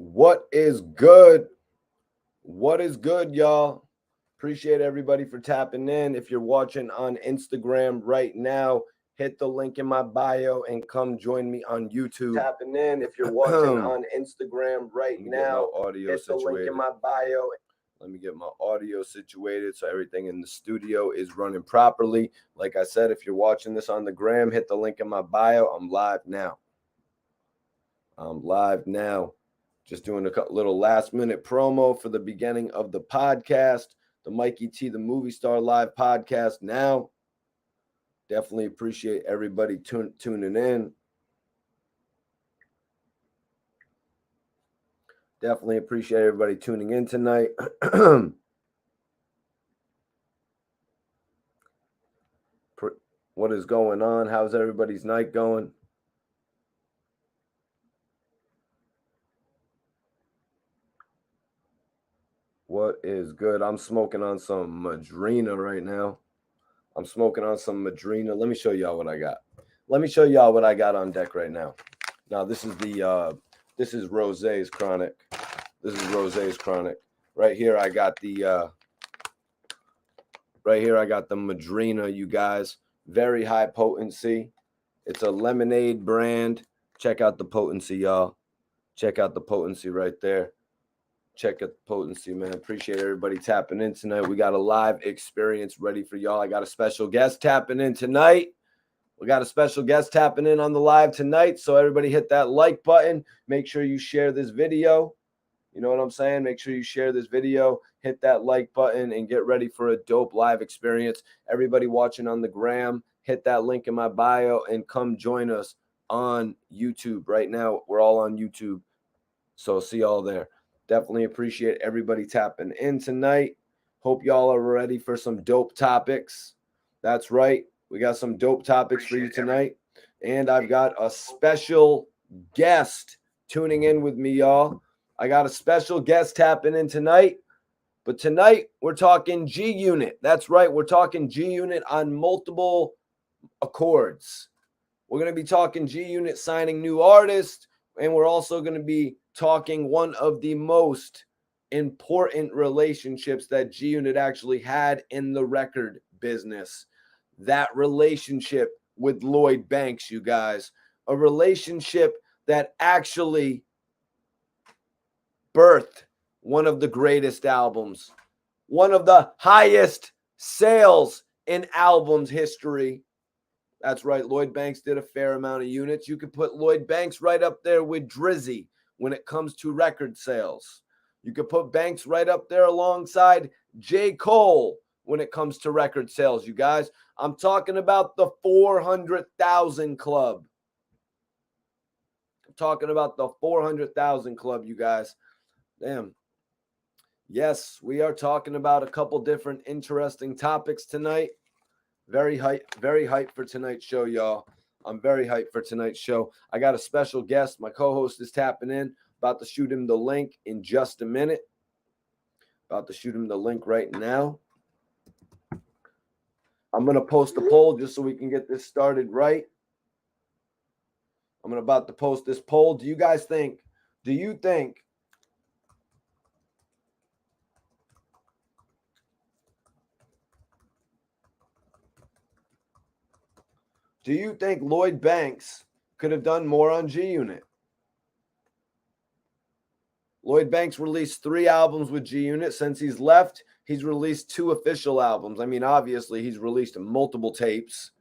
What is good? What is good, y'all? Appreciate everybody for tapping in. If you're watching on Instagram right now, hit the link in my bio and come join me on YouTube. Tapping in. If you're watching on Instagram right now, hit the link in my bio. Let me get my audio situated so everything in the studio is running properly. Like I said, if you're watching this on the gram, hit the link in my bio. I'm live now. Just doing a little last minute promo for the beginning of the podcast, the Mikey T, the movie star live podcast now. Definitely appreciate everybody tuning in. Definitely appreciate everybody tuning in tonight. What is going on? How's everybody's night going? What is good? I'm smoking on some Madrina right now. Let me show y'all what I got. Let me show y'all what I got on deck right now. Now, this is Rosé's Chronic. Right here, I got the Madrina, you guys. Very high potency. It's a lemonade brand. Check out the potency, y'all. Check out the potency right there. Check out the potency, man. Appreciate everybody tapping in tonight. We got a live experience ready for y'all. I got a special guest tapping in tonight. On the live tonight. So everybody hit that like button. Make sure you share this video. You know what I'm saying? Make sure you share this video. Hit that like button and get ready for a dope live experience. Everybody watching on the gram, hit that link in my bio and come join us on YouTube. Right now, we're all on YouTube. So see y'all there. Definitely appreciate everybody tapping in tonight. Hope y'all are ready for some dope topics. That's right. We got some dope topics for you tonight. And I've got a special guest tuning in with me, y'all. I got a special guest tapping in tonight. But tonight, we're talking G-Unit. That's right. We're talking G-Unit on multiple accords. We're going to be talking G-Unit signing new artists. And we're also going to be talking one of the most important relationships that G-Unit actually had in the record business. That relationship with Lloyd Banks, you guys. A relationship that actually birthed one of the greatest albums. One of the highest sales in albums history. That's right. Lloyd Banks did a fair amount of units. You could put Lloyd Banks right up there with Drizzy when it comes to record sales. You could put Banks right up there alongside J. Cole when it comes to record sales, you guys. I'm talking about the 400,000 club. I'm talking about the 400,000 club, you guys. Damn. Yes, we are talking about a couple different interesting topics tonight. Very hyped for tonight's show, y'all. I'm very hyped for tonight's show. I got a special guest. My co-host is tapping in. About to shoot him the link in just a minute. About to shoot him the link right now. I'm going to post a poll just so we can get this started right. I'm about to post this poll. Do you think Lloyd Banks could have done more on G-Unit? Lloyd Banks released 3 albums with G-Unit. Since he's left, he's released 2 official albums. I mean, obviously, he's released multiple tapes.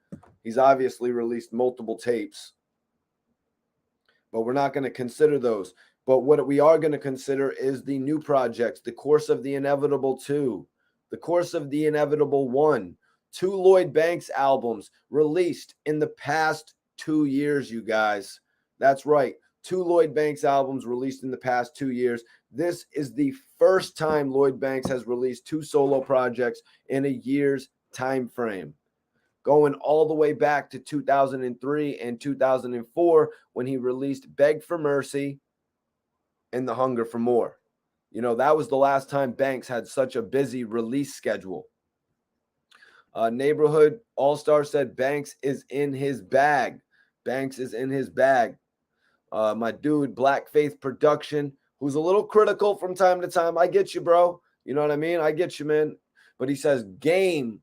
But we're not going to consider those. But what we are going to consider is the new projects, The Course of the Inevitable 2, The Course of the Inevitable 1. 2 Lloyd Banks albums released in the past 2 years, you guys. That's right. 2 Lloyd Banks albums released in the past 2 years. This is the first time Lloyd Banks has released 2 solo projects in a year's time frame. Going all the way back to 2003 and 2004 when he released Beg for Mercy and The Hunger for More. You know, that was the last time Banks had such a busy release schedule. Neighborhood All-Star said Banks is in his bag. My dude, Black Faith Production, who's a little critical from time to time. I get you, bro. You know what I mean? I get you, man. But he says Game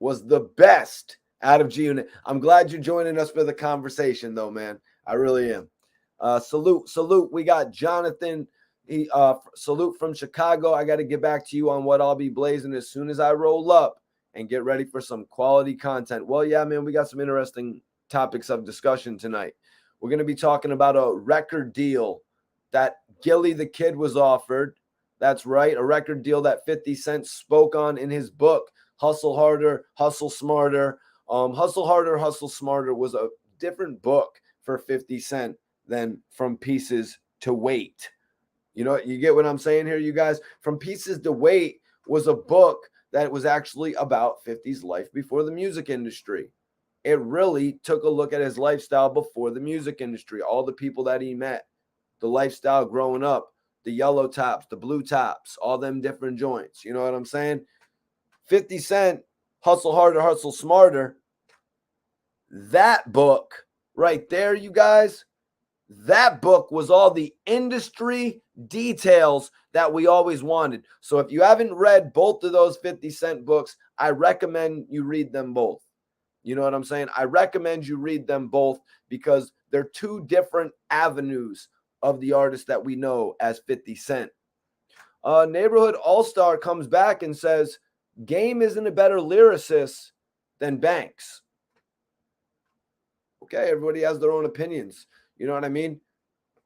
was the best out of G Unit. I'm glad you're joining us for the conversation, though, man. I really am. Salute. We got Jonathan. Salute from Chicago. I got to get back to you on what I'll be blazing as soon as I roll up and get ready for some quality content. Well, yeah, man, we got some interesting topics of discussion tonight. We're going to be talking about a record deal that Gillie the Kid was offered. That's right, a record deal that 50 Cent spoke on in his book, Hustle Harder, Hustle Smarter. Hustle Harder, Hustle Smarter was a different book for 50 Cent than From Pieces to Weight. You know, you get what I'm saying here, you guys? From Pieces to Weight was a book that was actually about 50's life before the music industry. It really took a look at his lifestyle before the music industry, all the people that he met, the lifestyle growing up, the yellow tops, the blue tops, all them different joints. You know what I'm saying? 50 Cent, Hustle Harder, Hustle Smarter. That book right there, you guys, that book was all the industry details that we always wanted. So if you haven't read both of those 50 Cent books, I recommend you read them both. You know what I'm saying? I recommend you read them both because they're two different avenues of the artist that we know as 50 Cent. Neighborhood All-Star comes back and says, Game isn't a better lyricist than Banks. Okay, everybody has their own opinions. You know what I mean?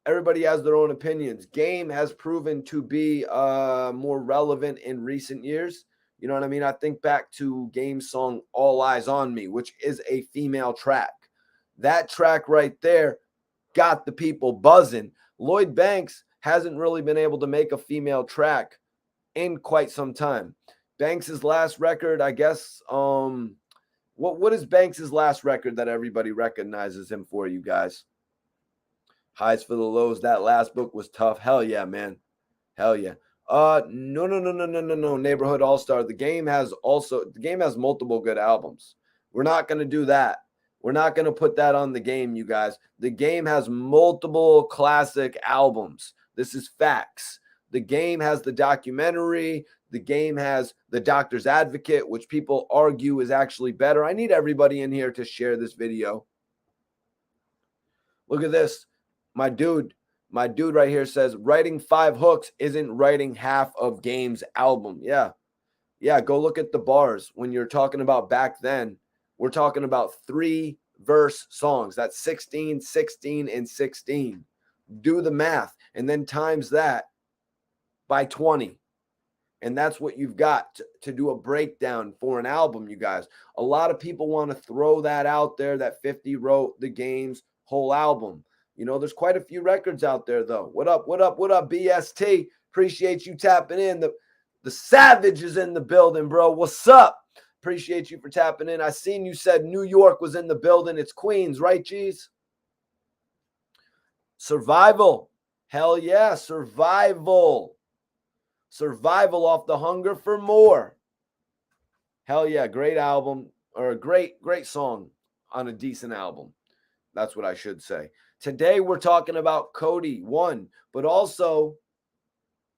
Everybody has their own opinions. Game has proven to be more relevant in recent years. You know what I mean? I think back to Game's song All Eyes on Me, which is a female track. That track right there got the people buzzing. Lloyd Banks hasn't really been able to make a female track in quite some time. Banks's last record, I guess, what is Banks's last record that everybody recognizes him for, you guys? Highs for the Lows. That last book was tough. Hell yeah, man. Hell yeah. No. Neighborhood All-Star. The Game has multiple good albums. We're not going to do that. We're not going to put that on The Game, you guys. The Game has multiple classic albums. This is facts. The Game has the documentary. The Game has The Doctor's Advocate, which people argue is actually better. I need everybody in here to share this video. Look at this. My dude right here says, writing 5 hooks isn't writing half of Game's album. Yeah, go look at the bars. When you're talking about back then, we're talking about 3-verse songs. That's 16, 16, and 16. Do the math, and then times that by 20. And that's what you've got to do a breakdown for an album, you guys. A lot of people want to throw that out there, that 50 wrote the Game's whole album. You know, there's quite a few records out there, though. What up, BST? Appreciate you tapping in. The Savage is in the building, bro. What's up? Appreciate you for tapping in. I seen you said New York was in the building. It's Queens, right, G's? Survival. Hell yeah, Survival. Survival off the Hunger for More. Hell yeah, great album, or a great song on a decent album. That's what I should say. Today we're talking about COTI 1, but also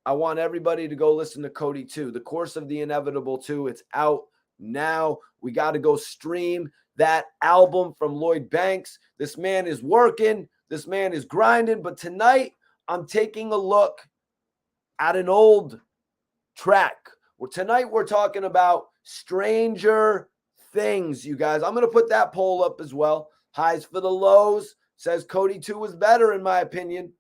I want everybody to go listen to COTI 2, The Course of the Inevitable 2. It's out now. We got to go stream that album from Lloyd Banks. This man is working. This man is grinding. But tonight I'm taking a look at an old track. Tonight we're talking about Stranger Things, you guys. I'm going to put that poll up as well. Highs for the Lows says COTI 2 was better, in my opinion.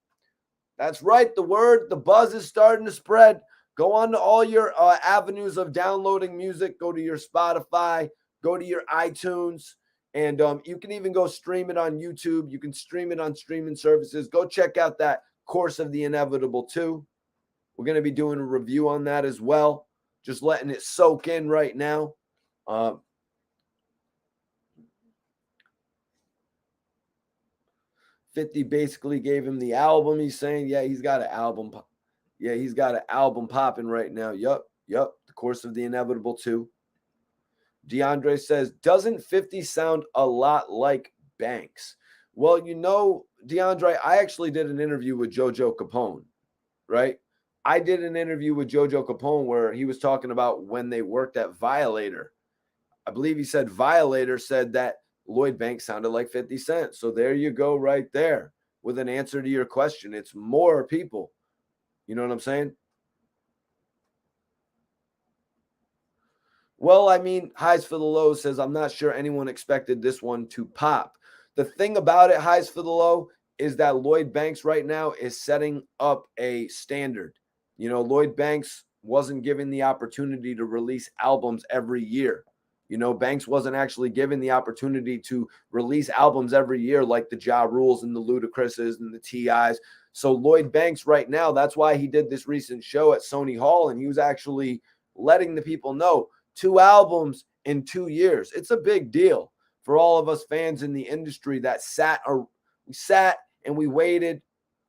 That's right. The buzz is starting to spread. Go on to all your avenues of downloading music. Go to your Spotify. Go to your iTunes. And you can even go stream it on YouTube. You can stream it on streaming services. Go check out that Course of the Inevitable 2. We're going to be doing a review on that as well. Just letting it soak in right now. 50 basically gave him the album. He's saying, yeah, he's got an album. Yeah, he's got an album popping right now. Yup. The Course of the Inevitable 2. DeAndre says, doesn't 50 sound a lot like Banks? Well, you know, DeAndre, I actually did an interview with JoJo Capone, right? I did an interview with Jojo Capone where he was talking about when they worked at Violator. I believe he said Violator said that Lloyd Banks sounded like 50 Cent. So there you go right there with an answer to your question. It's more people. You know what I'm saying? Well, I mean, Highs for the Low says, I'm not sure anyone expected this one to pop. The thing about it, Highs for the Low, is that Lloyd Banks right now is setting up a standard. You know, Lloyd Banks wasn't given the opportunity to release albums every year. You know, Banks wasn't actually given the opportunity to release albums every year like the Ja Rules and the Ludacris's and the T.I.'s. So Lloyd Banks right now, that's why he did this recent show at Sony Hall, and he was actually letting the people know 2 albums in 2 years. It's a big deal for all of us fans in the industry that we sat and we waited.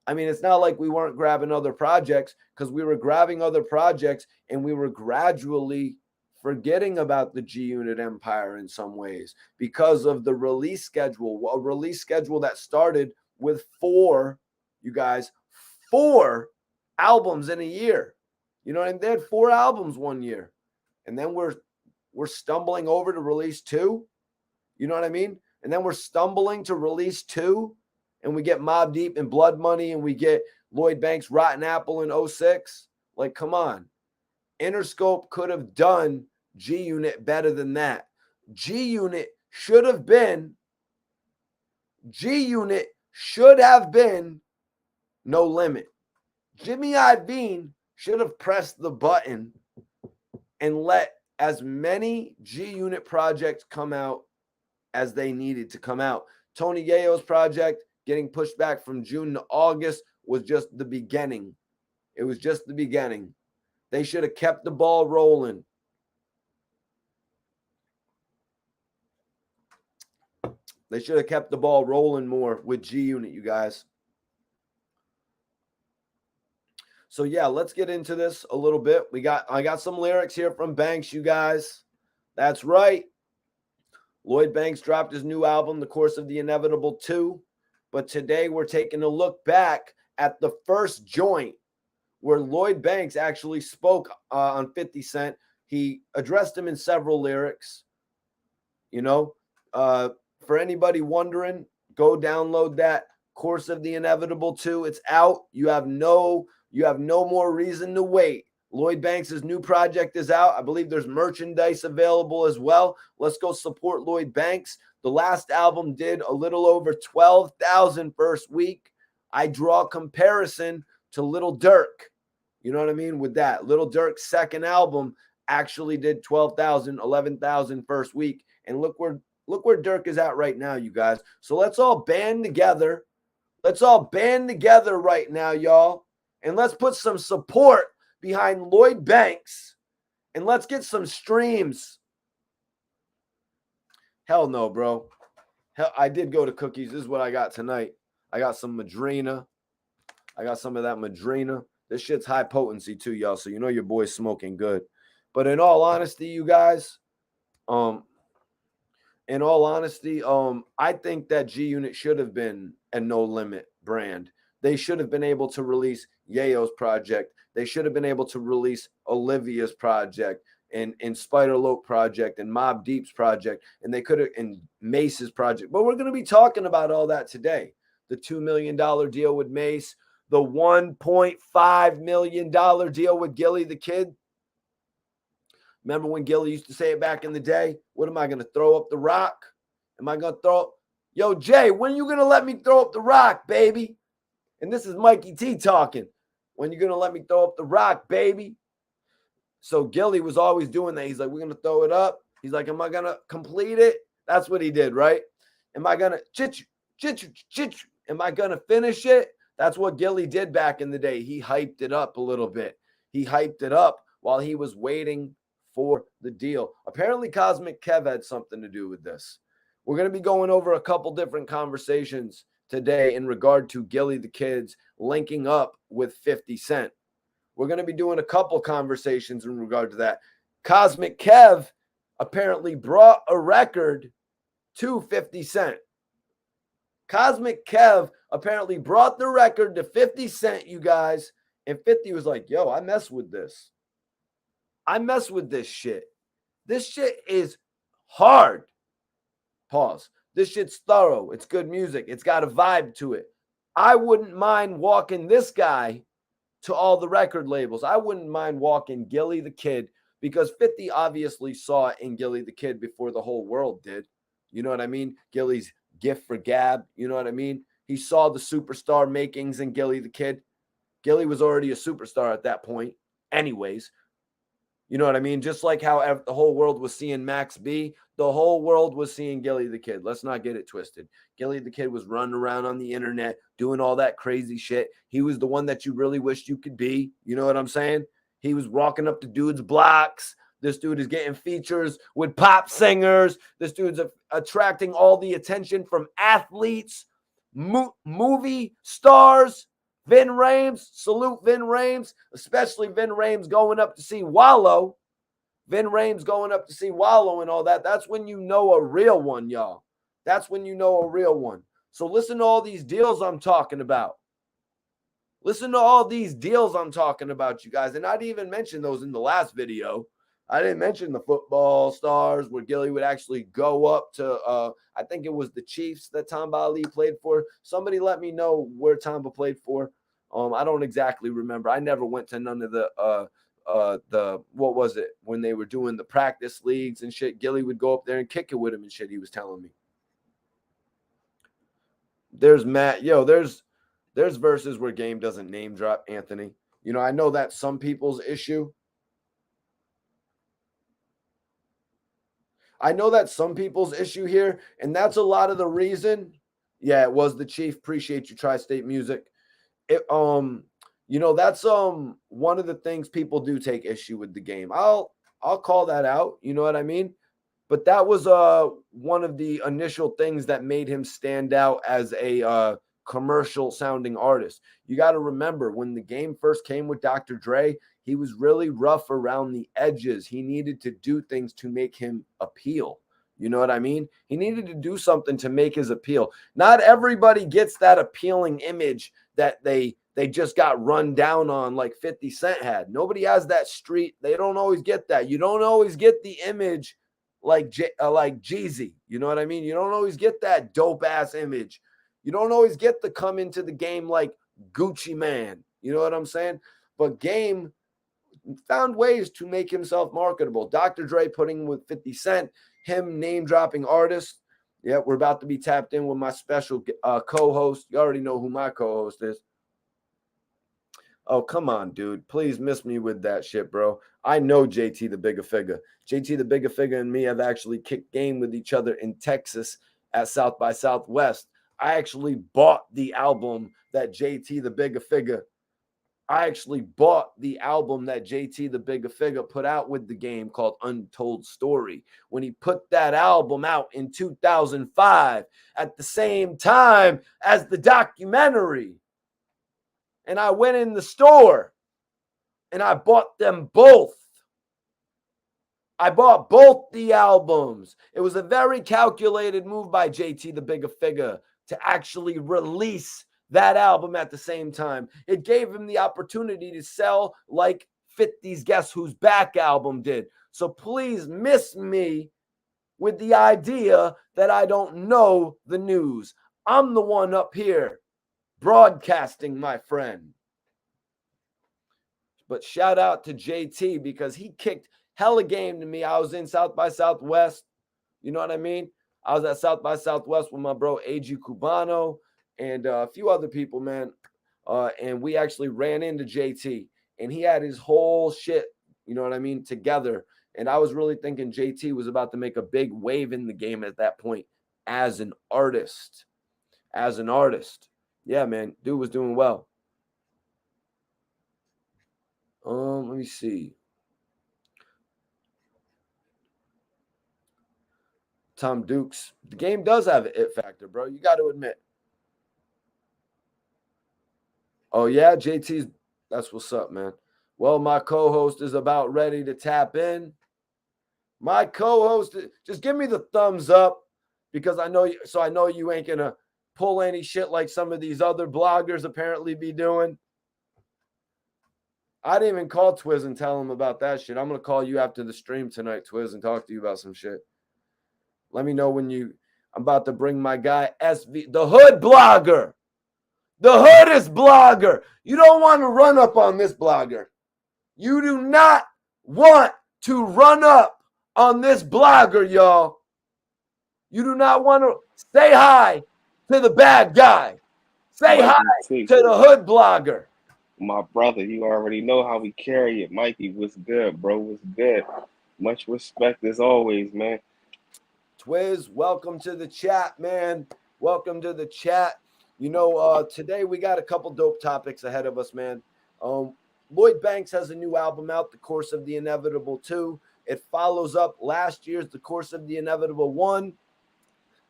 I mean, it's not like we weren't grabbing other projects, because we were grabbing other projects and we were gradually forgetting about the G Unit empire in some ways because of the release schedule, a release schedule that started with 4 albums in a year. You know what I mean? They had 4 albums one year. And then we're stumbling over to release 2. You know what I mean? And then we're stumbling to release 2, and we get Mobb Deep and Blood Money, and we get Lloyd Banks' Rotten Apple in 06. Like, come on. Interscope could have done G Unit better than that. G Unit should have been No Limit. Jimmy Iovine should have pressed the button and let as many G Unit projects come out as they needed to come out. Tony Yayo's project getting pushed back from June to August was just the beginning. It was just the beginning. They should have kept the ball rolling. They should have kept the ball rolling more with G Unit, you guys. So yeah, let's get into this a little bit. I got some lyrics here from Banks, you guys. That's right. Lloyd Banks dropped his new album, The Course of the Inevitable 2. But today we're taking a look back at the first joint where Lloyd Banks actually spoke on 50 Cent. He addressed him in several lyrics. You know, for anybody wondering, go download that Course of the Inevitable 2. It's out. You have no more reason to wait. Lloyd Banks' new project is out. I believe there's merchandise available as well. Let's go support Lloyd Banks. The last album did a little over 12,000 first week. I draw comparison to Lil Durk. You know what I mean? With that, Lil Durk's second album actually did 12,000, 11,000 first week. And look where Durk is at right now, you guys. So let's all band together. Let's all band together right now, y'all. And let's put some support behind Lloyd Banks. And let's get some streams. Hell no, bro. Hell, I did go to Cookies. This is what I got tonight. I got some Madrina. I got some of that Madrina. This shit's high potency too, y'all. So you know your boy's smoking good. But in all honesty, you guys, I think that G Unit should have been a No Limit brand. They should have been able to release Yayo's project. They should have been able to release Olivia's project and Spider Loc project and Mobb Deep's project, and they could have, and Mace's project. But we're going to be talking about all that today. The $2 million deal with Mace, the $1.5 million deal with Gillie the Kid. Remember when Gillie used to say it back in the day? What am I going to throw up the rock? Am I going to throw up? Yo, Jay, when you going to let me throw up the rock, baby? And this is Mikey T talking. When you going to let me throw up the rock, baby? So Gillie was always doing that. He's like, we're going to throw it up. He's like, am I going to complete it? That's what he did, right? Am I going to chit-chit? Am I going to finish it? That's what Gillie did back in the day. He hyped it up a little bit. He hyped it up while he was waiting for the deal. Apparently, Cosmic Kev had something to do with this. We're going to be going over a couple different conversations today in regard to Gillie the Kid's linking up with 50 Cent. We're going to be doing a couple conversations in regard to that. Cosmic Kev apparently brought a record to 50 Cent. Cosmic Kev apparently brought the record to 50 Cent, you guys, And 50 was like, yo, I mess with this. I mess with this shit. This shit is hard. Pause. This shit's thorough. It's good music. It's got a vibe to it. I wouldn't mind walking this guy to all the record labels. I wouldn't mind walking Gillie the Kid, because 50 obviously saw it in Gillie the Kid before the whole world did. You know what I mean? Gillie's gift for gab. You know what I mean? He saw the superstar makings in Gillie the Kid. Gillie was already a superstar at that point anyways. You know what I mean? Just like how the whole world was seeing Max B, the whole world was seeing Gillie the Kid. Let's not get it twisted. Gillie the Kid was running around on the internet doing all that crazy shit. He was the one that you really wished you could be. You know what I'm saying? He was walking up to dudes' blocks. This dude is getting features with pop singers. This dude's attracting all the attention from athletes, movie stars. Vin Rhames, salute Vin Rhames, especially Vin Rhames going up to see Wallow. Vin Rhames going up to see Wallow and all that. That's when you know a real one, y'all. That's when you know a real one. So listen to all these deals I'm talking about. Listen to all these deals I'm talking about, you guys. And I didn't even mention those in the last video. I didn't mention the football stars where Gillie would actually go up to, I think it was the Chiefs that Tamba Ali played for. Somebody let me know where Tamba played for. I don't exactly remember. I never went to none of the what was it, when they were doing the practice leagues and shit. Gillie would go up there and kick it with him and shit, he was telling me. There's Matt. Yo, there's verses where Game doesn't name drop Anthony. You know, I know that's some people's issue. I know that's some people's issue here, and that's a lot of the reason. Yeah, it was the Chief. Appreciate you, Tri-State Music. It, you know, that's one of the things people do take issue with the Game. I'll call that out. You know what I mean? But that was one of the initial things that made him stand out as a commercial sounding artist. You got to remember, when the Game first came with Dr. Dre, he was really rough around the edges. He needed to do things to make him appeal. You know what I mean? He needed to do something to make his appeal. Not everybody gets that appealing image that they just got run down on like 50 Cent had. Nobody has that street. They don't always get that. You don't always get the image like Jeezy. You know what I mean? You don't always get that dope ass image. You don't always get the come into the Game like Gucci Man. You know what I'm saying? But Game found ways to make himself marketable. Dr. Dre putting with 50 Cent, him name dropping artists. Yeah, we're about to be tapped in with my special co-host. You already know who my co-host is. Oh, come on, dude. Please miss me with that shit, bro. I know JT the Bigger Figure. JT the Bigger Figure and me have actually kicked game with each other in Texas at South by Southwest. I actually bought the album that JT the Bigger Figure put out with the Game called Untold Story. When he put that album out in 2005 at the same time as the documentary. And I went in the store and I bought them both. I bought both the albums. It was a very calculated move by JT the Bigger Figure to actually release that album at the same time. It gave him the opportunity to sell like 50's Guess Who's Back album did. So please miss me with the idea that I don't know the news. I'm the one up here broadcasting, my friend. But shout out to JT because he kicked hella game to me. I was in South by Southwest. You know what I mean? I was at South by Southwest with my bro AG Cubano and a few other people, man. And we actually ran into JT and he had his whole shit, you know what I mean, together. And I was really thinking JT was about to make a big wave in the Game at that point as an artist. Yeah, man, dude was doing well. Let me see. Tom Dukes. The Game does have an it factor, bro. You got to admit. Oh, yeah, JT's. That's what's up, man. Well, my co-host is about ready to tap in. My co-host, just give me the thumbs up because I know you ain't going to pull any shit like some of these other bloggers apparently be doing. I didn't even call Twiz and tell him about that shit. I'm gonna call you after the stream tonight, Twiz, and talk to you about some shit. Let me know when you. I'm about to bring my guy SV, the hood blogger. The hoodest blogger. You don't want to run up on this blogger. You do not want to run up on this blogger, y'all. You do not want to say hi to the bad guy. Say Mikey hi T, to the hood blogger. my brother. You already know how we carry it. Mikey, what's good, bro? What's good? Much respect as always, man. Twiz, welcome to the chat, man. Welcome to the chat. You know, today we got a couple dope topics ahead of us, man. Lloyd Banks has a new album out, The Course of the Inevitable 2. It follows up last year's The Course of the Inevitable 1.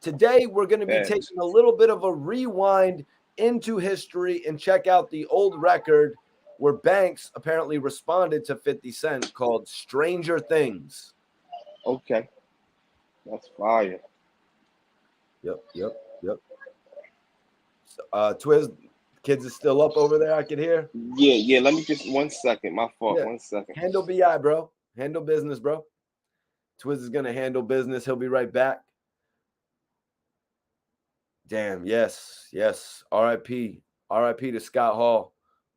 Today, we're going to be Thanks. taking a little bit of a rewind into history and check out the old record where Banks apparently responded to 50 Cent called Stranger Things. Okay. That's fire. Yep. Twiz, kids is still up over there, I can hear. Yeah. Let me just 1 second. My fault. Yeah. 1 second. Handle BI, bro. Handle business, bro. Twiz is going to handle business. He'll be right back. Damn, yes. RIP. RIP to Scott Hall.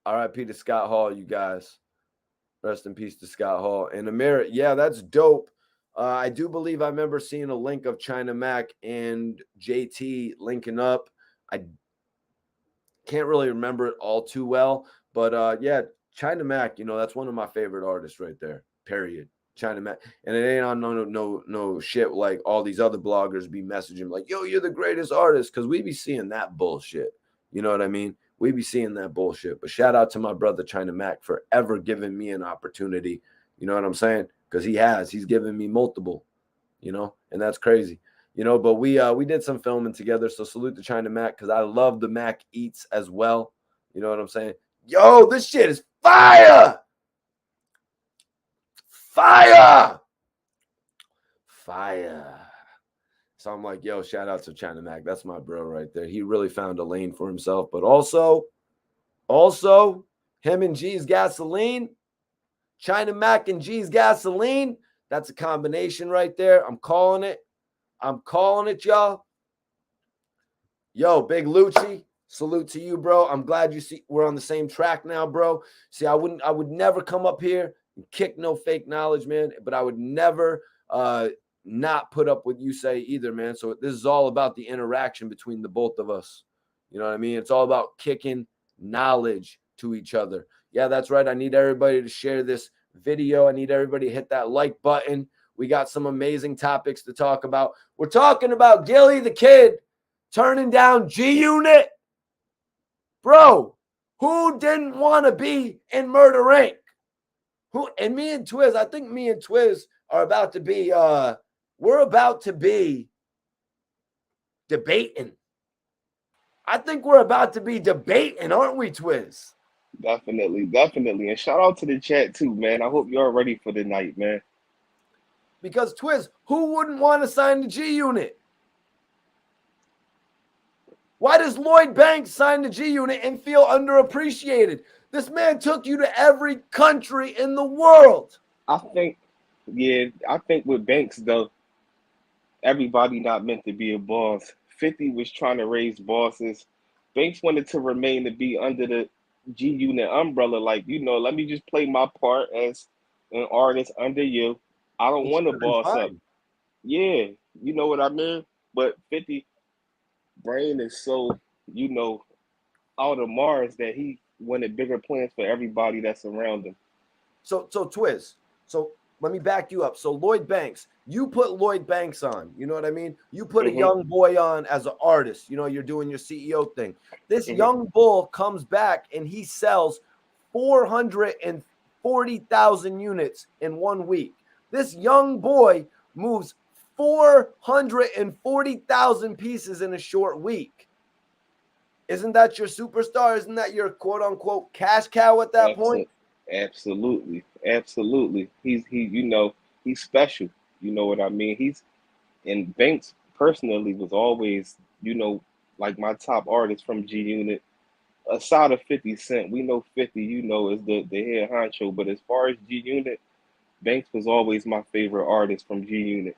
RIP to Scott Hall, you guys. Rest in peace to Scott Hall. And Amir, yeah, that's dope. I do believe I remember seeing a link of China Mac and JT linking up. I can't really remember it all too well, but yeah, China Mac, you know, that's one of my favorite artists right there. Period. China Mac, and it ain't on no shit like all these other bloggers be messaging like, "Yo, you're the greatest artist," because we be seeing that bullshit. You know what I mean? We be seeing that bullshit. But shout out to my brother China Mac for ever giving me an opportunity. You know what I'm saying? Because he's given me multiple. You know, and that's crazy. You know, but we did some filming together. So salute to China Mac because I love the Mac Eats as well. You know what I'm saying? Yo, this shit is fire! Fire! So I'm like, yo, shout out to China Mac. That's my bro right there. He really found a lane for himself. But also, him and G's Gasoline, China Mac and G's Gasoline. That's a combination right there. I'm calling it, y'all. Yo, Big Lucci, salute to you, bro. I'm glad you see we're on the same track now, bro. See, I would never come up here and kick no fake knowledge, man, but I would never not put up what you say either, man. So this is all about the interaction between the both of us. You know what I mean? It's all about kicking knowledge to each other. Yeah, that's right. I need everybody to share this video. I need everybody to hit that like button. We got some amazing topics to talk about. We're talking about Gillie the Kid turning down G Unit. Bro, who didn't want to be in Murder Inc? Who and me and Twiz, I think me and Twiz are about to be we're about to be debating. I think we're about to be debating, aren't we, Twiz? Definitely. And shout out to the chat too, man. I hope you're ready for the night, man. Because Twiz, who wouldn't want to sign the G Unit? Why does Lloyd Banks sign the G Unit and feel underappreciated? This man took you to every country in the world. I think with Banks though, everybody not meant to be a boss. 50 was trying to raise bosses. Banks wanted to remain to be under the G Unit umbrella. Like, let me just play my part as an artist under you. I don't He want should to have been boss up. fine. Yeah, you know what I mean? But 50 brain is so, out of Mars that he wanted bigger plans for everybody that's around him. So Twiz, so let me back you up. So Lloyd Banks, you put Lloyd Banks on. You know what I mean? You put a Mm-hmm, young boy on as an artist. You know, you're doing your CEO thing. This mm-hmm. young bull comes back and he sells 440,000 units in 1 week. This young boy moves 440,000 pieces in a short week. Isn't that your superstar? Isn't that your quote unquote cash cow at that point? Absolutely. He's special. You know what I mean? And Banks personally was always, like my top artist from G Unit. aside of 50 Cent, we know 50, is the head honcho. But as far as G Unit, Banks was always my favorite artist from G Unit.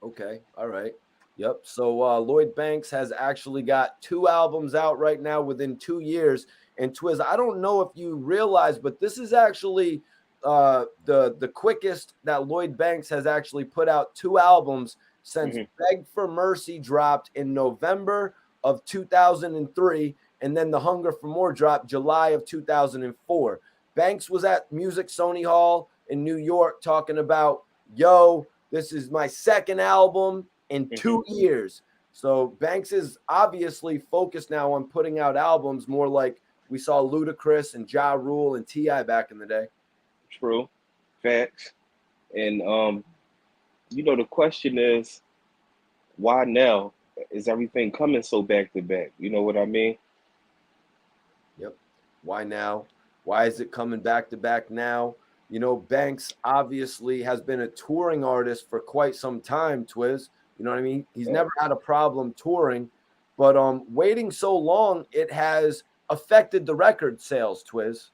Okay. All right. Yep. So Lloyd Banks has actually got 2 albums out right now within 2 years. And Twiz, I don't know if you realize, but this is actually the quickest that Lloyd Banks has actually put out 2 albums since Hmm. Beg for Mercy dropped in November of 2003, and then The Hunger for More dropped July of 2004. Banks was at Music Sony Hall in New York talking about, yo, this is my second album in Hmm. 2 years. So Banks is obviously focused now on putting out albums more like we saw Ludacris and Ja Rule and T.I. back in the day. True. Facts. And the question is, why now? Is everything coming so back to back? You know what I mean? Yep. Why now? Why is it coming back to back now? Banks obviously has been a touring artist for quite some time, Twiz. You know what I mean? He's Yeah. never had a problem touring, but waiting so long, it has affected the record sales, Twiz.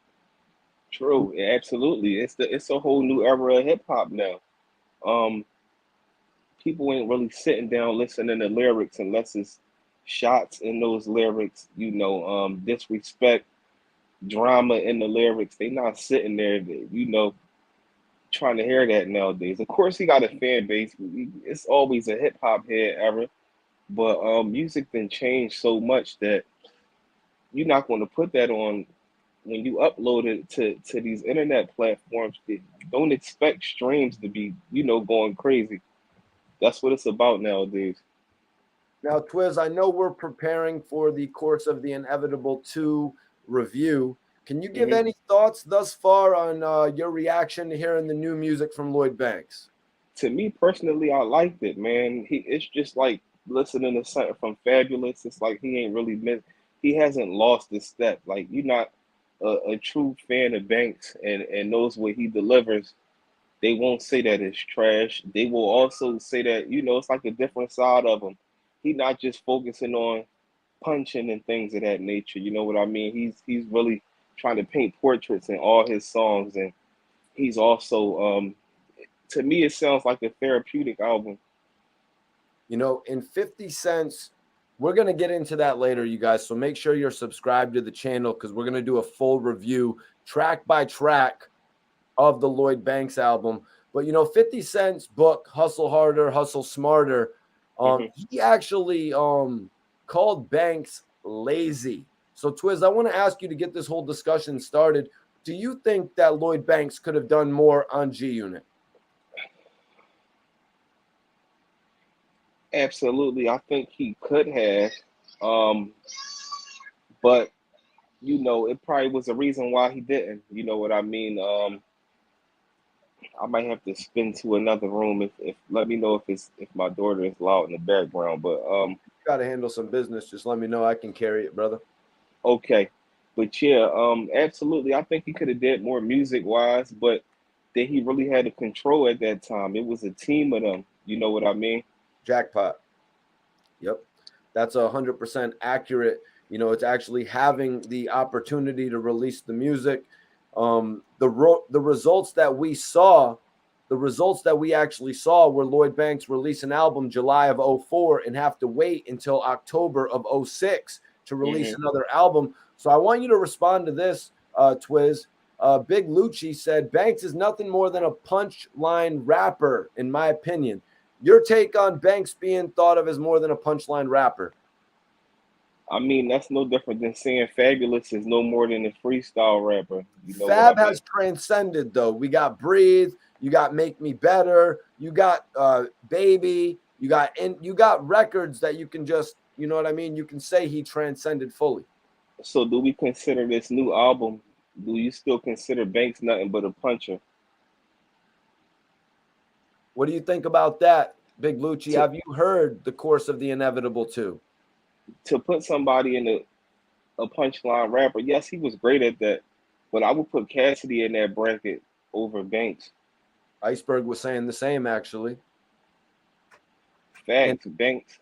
True. Yeah, absolutely. It's a whole new era of hip hop now. Um, People ain't really sitting down listening to lyrics unless it's shots in those lyrics, disrespect, drama in the lyrics. They not sitting there, trying to hear that nowadays. Of course, he got a fan base. It's always a hip hop head era, but music then changed so much that you're not going to put that on when you upload it to these internet platforms. Don't expect streams to be, going crazy. That's what it's about nowadays. Now, Twiz, I know we're preparing for the Course of the Inevitable 2 review. Can you give Hmm. any thoughts thus far on your reaction to hearing the new music from Lloyd Banks? To me personally, I liked it, man. It's just like listening to something from Fabulous. It's like he ain't really meant. He hasn't lost his step. Like you're not a true fan of Banks and knows what he delivers. They won't say that it's trash. They will also say that it's like a different side of him. He not just focusing on punching and things of that nature. You know what I mean? He's really trying to paint portraits in all his songs, and he's also to me it sounds like a therapeutic album. In 50 cents, we're going to get into that later, you guys. So make sure you're subscribed to the channel because we're going to do a full review, track by track, of the Lloyd Banks album. But 50 Cent's book, Hustle Harder, Hustle Smarter, Hmm. he actually called Banks lazy. So Twiz, I want to ask you to get this whole discussion started. Do you think that Lloyd Banks could have done more on G Unit? Absolutely, I think he could have, but it probably was a reason why he didn't. You know what I mean? I might have to spin to another room if let me know if my daughter is loud in the background. But Got to handle some business. Just let me know. I can carry it, brother. okay, but yeah, absolutely. I think he could have did more music wise, but that he really had the control at that time. It was a team of them. You know what I mean? Jackpot. Yep. That's 100% accurate. It's actually having the opportunity to release the music. The results that we saw, the results that we actually saw were Lloyd Banks release an album July of '04 and have to wait until October of '06 to release Hmm. another album. So I want you to respond to this, Twiz. Big Lucci said Banks is nothing more than a punchline rapper, in my opinion. Your take on Banks being thought of as more than a punchline rapper? I mean, that's no different than saying Fabulous is no more than a freestyle rapper. You know what I Fab mean? has transcended though. We got Breathe, you got Make Me Better, you got Baby, you got records that you can just, you know what I mean? You can say he transcended fully. So, do we consider this new album? Do you still consider Banks nothing but a puncher? What do you think about that, Big Lucci? To Have you heard The Course of the Inevitable too? to put somebody in a punchline rapper, yes, he was great at that, but I would put Cassidy in that bracket over Banks. Iceberg was saying the same actually. And Facts, Banks.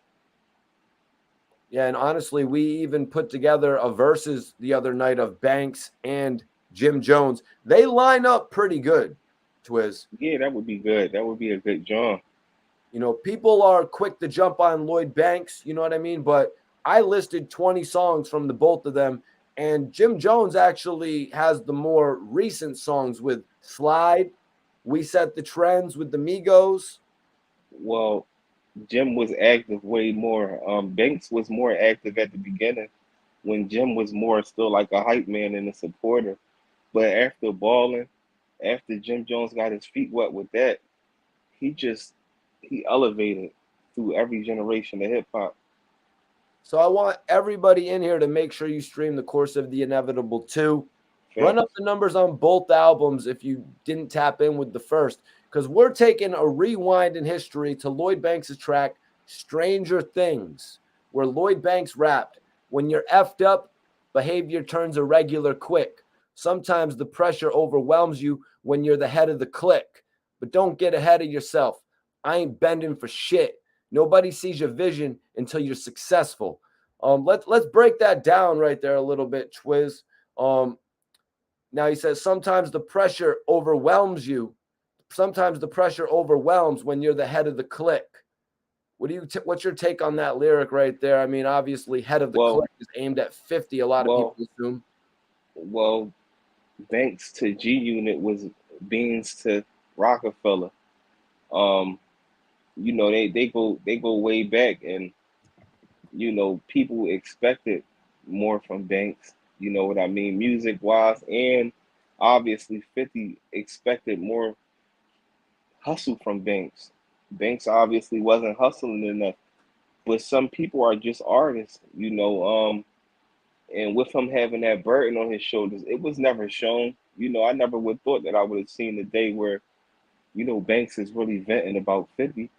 Yeah, and honestly, we even put together a versus the other night of Banks and Jim Jones. They line up pretty good, Twiz. Yeah, that would be good. That would be a good job. You know, people are quick to jump on Lloyd Banks, you know what I mean? But I listed 20 songs from the both of them, and Jim Jones actually has the more recent songs with Slide, We Set the Trends with the Migos. Well, Jim was active way more. Banks was more active at the beginning when Jim was more still like a hype man and a supporter. But after balling, after Jim Jones got his feet wet with that, he just he elevated through every generation of hip hop. So I want everybody in here to make sure you stream The Course of the Inevitable too. Run up Facts. the numbers on both albums if you didn't tap in with the first, because we're taking a rewind in history to Lloyd Banks' track Stranger Things, where Lloyd Banks rapped, "When you're effed up, behavior turns irregular quick. Sometimes the pressure overwhelms you when you're the head of the clique. But don't get ahead of yourself. I ain't bending for shit. Nobody sees your vision until you're successful." Let's break that down right there a little bit, Twiz. Um, Now he says sometimes the pressure overwhelms you. Sometimes the pressure overwhelms when you're the head of the clique. What's your take on that lyric right there? I mean, obviously, head of the Well, clique is aimed at 50. A lot of people well, assume. well. Banks to G Unit was Beans to Rockefeller. Um, they go way back, and people expected more from Banks. You know what I mean, music wise, and obviously 50 expected more hustle from Banks. Banks obviously wasn't hustling enough, but some people are just artists, and with him having that burden on his shoulders, it was never shown. I never would thought that I would have seen the day where, Banks is really venting about 50.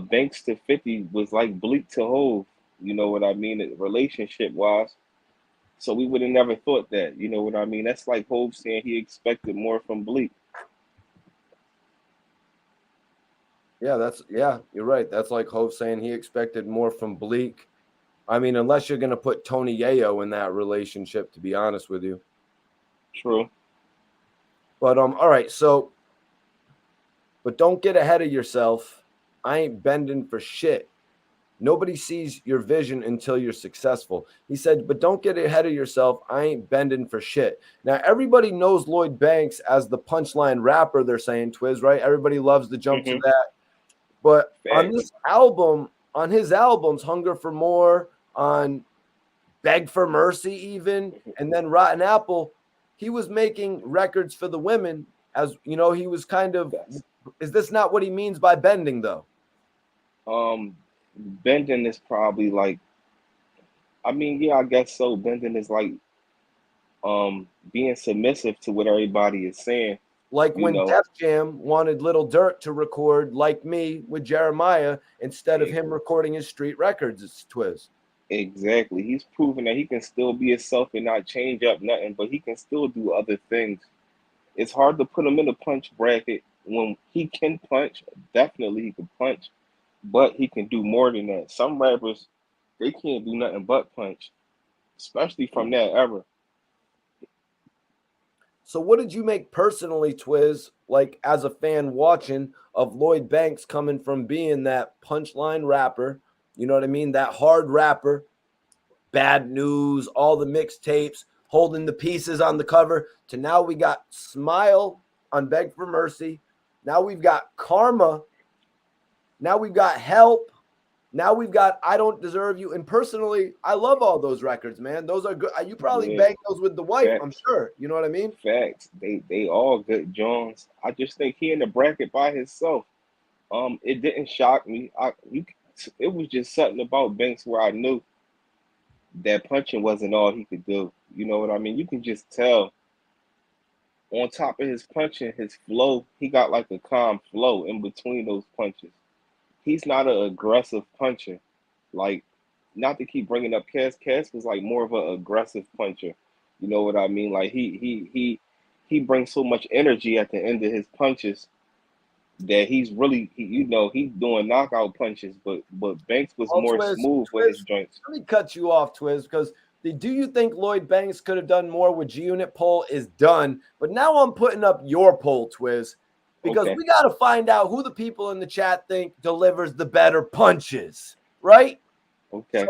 Banks to 50 was like Bleak to Hove, you know what I mean, relationship wise. So we would have never thought that, you know what I mean? That's like Hove saying he expected more from Bleak. Yeah, you're right. That's like Hove saying he expected more from Bleak. I mean, unless you're gonna put Tony Yayo in that relationship, to be honest with you. True. But all right, so but don't get ahead of yourself. I ain't bending for shit. Nobody sees your vision until you're successful. He said, but don't get ahead of yourself. I ain't bending for shit. Now, everybody knows Lloyd Banks as the punchline rapper, they're saying, Twiz, right? Everybody loves to jump to Mm-hmm. that. But on Facts. this album, on his albums, Hunger for More, on Beg for Mercy, even, and then Rotten Apple, he was making records for the women. As you know, he was kind of, Facts. is this not what he means by bending, though? Bending is probably like, I mean, yeah, I guess so. Bending is like being submissive to what everybody is saying, Like you when know. Def Jam wanted Little Dirt to record Like Me with Jeremiah instead of E- him recording his street records, it's Twiz. Exactly. He's proven that he can still be himself and not change up nothing, but he can still do other things. It's hard to put him in a punch bracket when he can punch. Definitely he can punch, but he can do more than that. Some rappers, they can't do nothing but punch, especially from that era. So, what did you make personally, Twiz, like as a fan watching of Lloyd Banks coming from being that punchline rapper, you know what I mean? That hard rapper, Bad News, all the mixtapes, holding the pieces on the cover, to now we got Smile on Beg for Mercy. Now we've got Karma. Now we've got Help. Now we've got I Don't Deserve You. And personally, I love all those records, man. Those are good. You probably Yeah, bang those with the wife, I'm facts, sure. You know what I mean? facts. They all good Jones. I just think he in the bracket by himself. It didn't shock me. It was just something about Banks where I knew that punching wasn't all he could do. You know what I mean? You can just tell on top of his punching, his flow, he got like a calm flow in between those punches. He's not an aggressive puncher. Like, not to keep bringing up Cass was like more of an aggressive puncher. You know what I mean? Like he brings so much energy at the end of his punches that he's really, he's doing knockout punches, but Banks was Well, more Twiz, smooth with his joints. let me cut you off, Twiz, because the do you think Lloyd Banks could have done more with G Unit poll is done. But now I'm putting up your poll, Twiz, because Okay, we got to find out who the people in the chat think delivers the better punches, right? okay,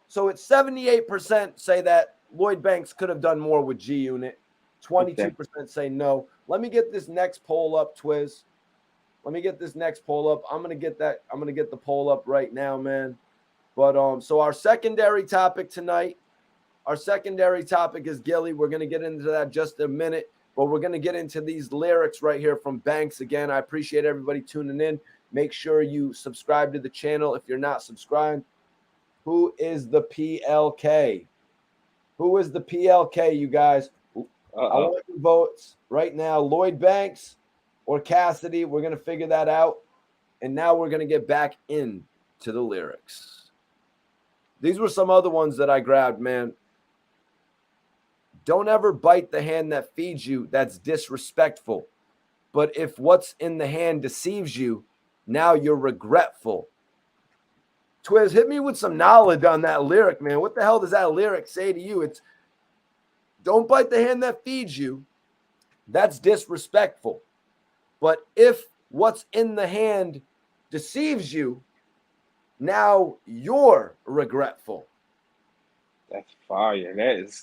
So it's 78% say that Lloyd Banks could have done more with G Unit. 22% okay. say no. Let me get this next poll up, Twiz. Let me get this next poll up. I'm gonna get the poll up right now, man. But so our secondary topic tonight, is Gillie. We're gonna get into that just a minute, but we're gonna get into these lyrics right here from Banks again. I appreciate everybody tuning in. Make sure you subscribe to the channel if you're not subscribed. Who is the PLK? Who is the PLK, you guys? I want your votes right now. Lloyd Banks or Cassidy? We're gonna figure that out. And now we're gonna get back into the lyrics. These were some other ones that I grabbed, man. Don't ever bite the hand that feeds you. That's disrespectful. But if what's in the hand deceives you, now you're regretful. Twiz, hit me with some knowledge on that lyric, man. What the hell does that lyric say to you? It's don't bite the hand that feeds you. That's disrespectful. But if what's in the hand deceives you, now you're regretful. That's fire.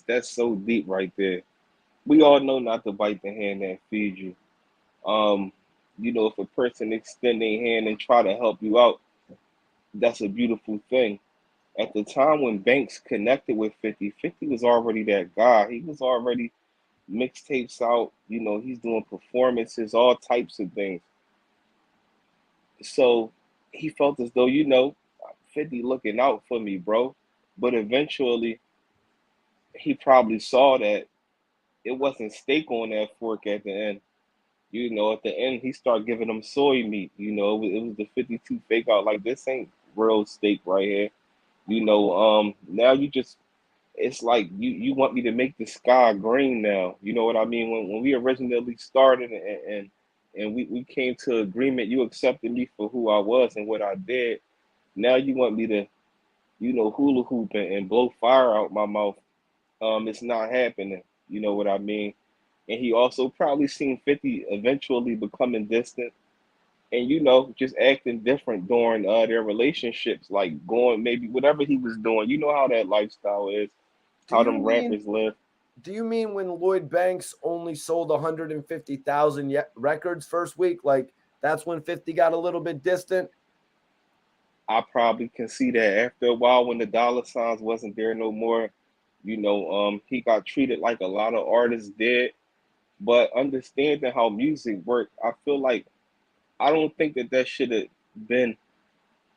That's so deep right there. We all know not to bite the hand that feeds you. Um, if a person extend their hand and try to help you out, that's a beautiful thing. At the time when Banks connected with 50, 50 was already that guy. He was already mixtapes out, he's doing performances, all types of things. So he felt as though, 50 looking out for me, bro. But eventually he probably saw that it wasn't steak on that fork at the end. At the end, he started giving them soy meat. It was the 52 fake out. Like, this ain't real steak right here. Now it's like you want me to make the sky green now. You know what I mean? When we originally started and we came to agreement, you accepted me for who I was and what I did. Now you want me to, hula hoop and blow fire out my mouth. It's not happening. You know what I mean? And he also probably seen 50 eventually becoming distant and just acting different during their relationships, like going maybe whatever he was doing. You know how that lifestyle is, Do how you them mean rappers live. do you mean when Lloyd Banks only sold 150,000 records first week? Like that's when 50 got a little bit distant? I probably can see that after a while when the dollar signs wasn't there no more. He got treated like a lot of artists did. But understanding how music worked, I feel like I don't think that should have been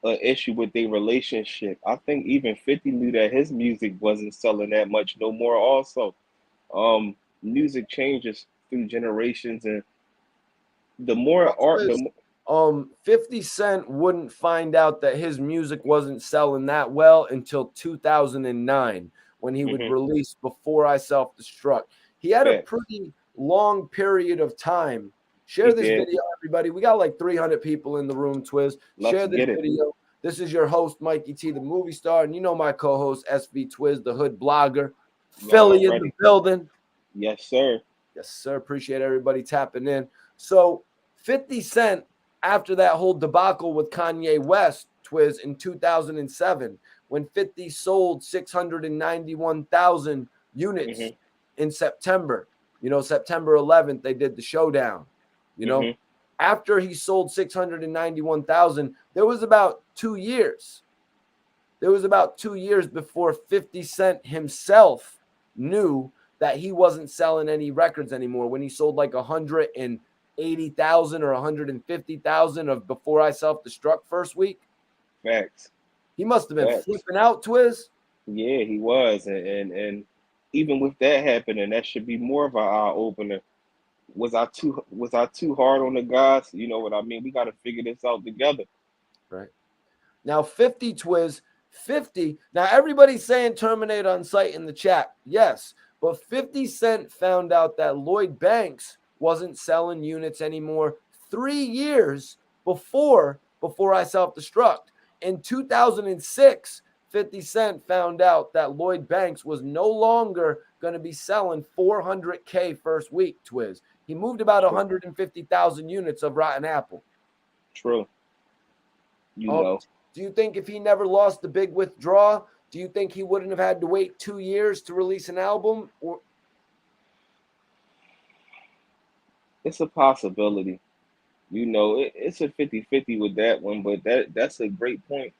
an issue with their relationship. I think even 50 knew that his music wasn't selling that much no more also. Music changes through generations, and the more art, the Because 50 Cent wouldn't find out that his music wasn't selling that well until 2009 when he would more release Before I Self Destruct. He had a facts. pretty long period of time. He Share this did. video, everybody. We got like 300 people in the room, Twiz. Let's Share this get it. video. This is your host, Mikey T, the movie star, and you know my co-host, SV Twiz, the hood blogger. Y'all Philly in the already. building. Yes, sir. Yes, sir. Appreciate everybody tapping in. So 50 Cent, after that whole debacle with Kanye West, Twiz, in 2007, when 50 sold 691,000 units Mhm. in September, September 11th, they did the showdown, Mhm. after he sold 691,000, there was about 2 years. There was about 2 years before 50 Cent himself knew that he wasn't selling any records anymore when he sold like 180,000 or 150,000 of Before I Self Destruct first week. Facts. He must have been Facts. flipping out, Twiz. Yeah, he was, and even with that happening, that should be more of an eye opener. Was I too hard on the guys? You know what I mean? We got to figure this out together. Right. Now 50 Twiz, 50. Now everybody's saying terminate on site in the chat. Yes, but 50 Cent found out that Lloyd Banks wasn't selling units anymore 3 years before I self-destruct. In 2006, 50 Cent found out that Lloyd Banks was no longer going to be selling 400K first week, Twiz. He moved about 150,000 units of Rotten Apple. True. You know. Do you think if he never lost the big withdrawal, do you think he wouldn't have had to wait 2 years to release an album? Or It's a possibility. You know, it's a 50-50 with that one, but that's a great point.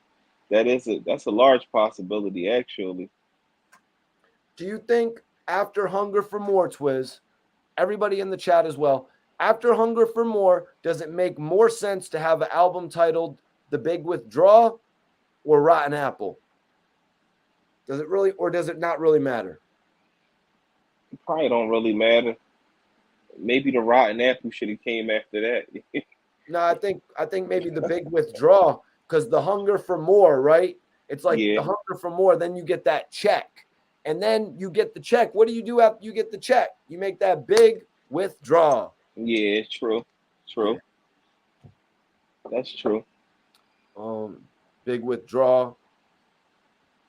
That's a large possibility actually. do you think after Hunger for More, Twiz, everybody in the chat as well, after Hunger for More, does it make more sense to have an album titled The Big Withdrawal or Rotten Apple? Does it really, or does it not really matter? It probably don't really matter. Maybe the Rotten Apple should have came after that. No, I think maybe The Big Withdrawal, because the Hunger for More, right? It's like Yeah, the hunger for more, then you get that check. And then you get the check. What do you do after you get the check? You make that big withdrawal. yeah, true, true. That's true. Big withdrawal.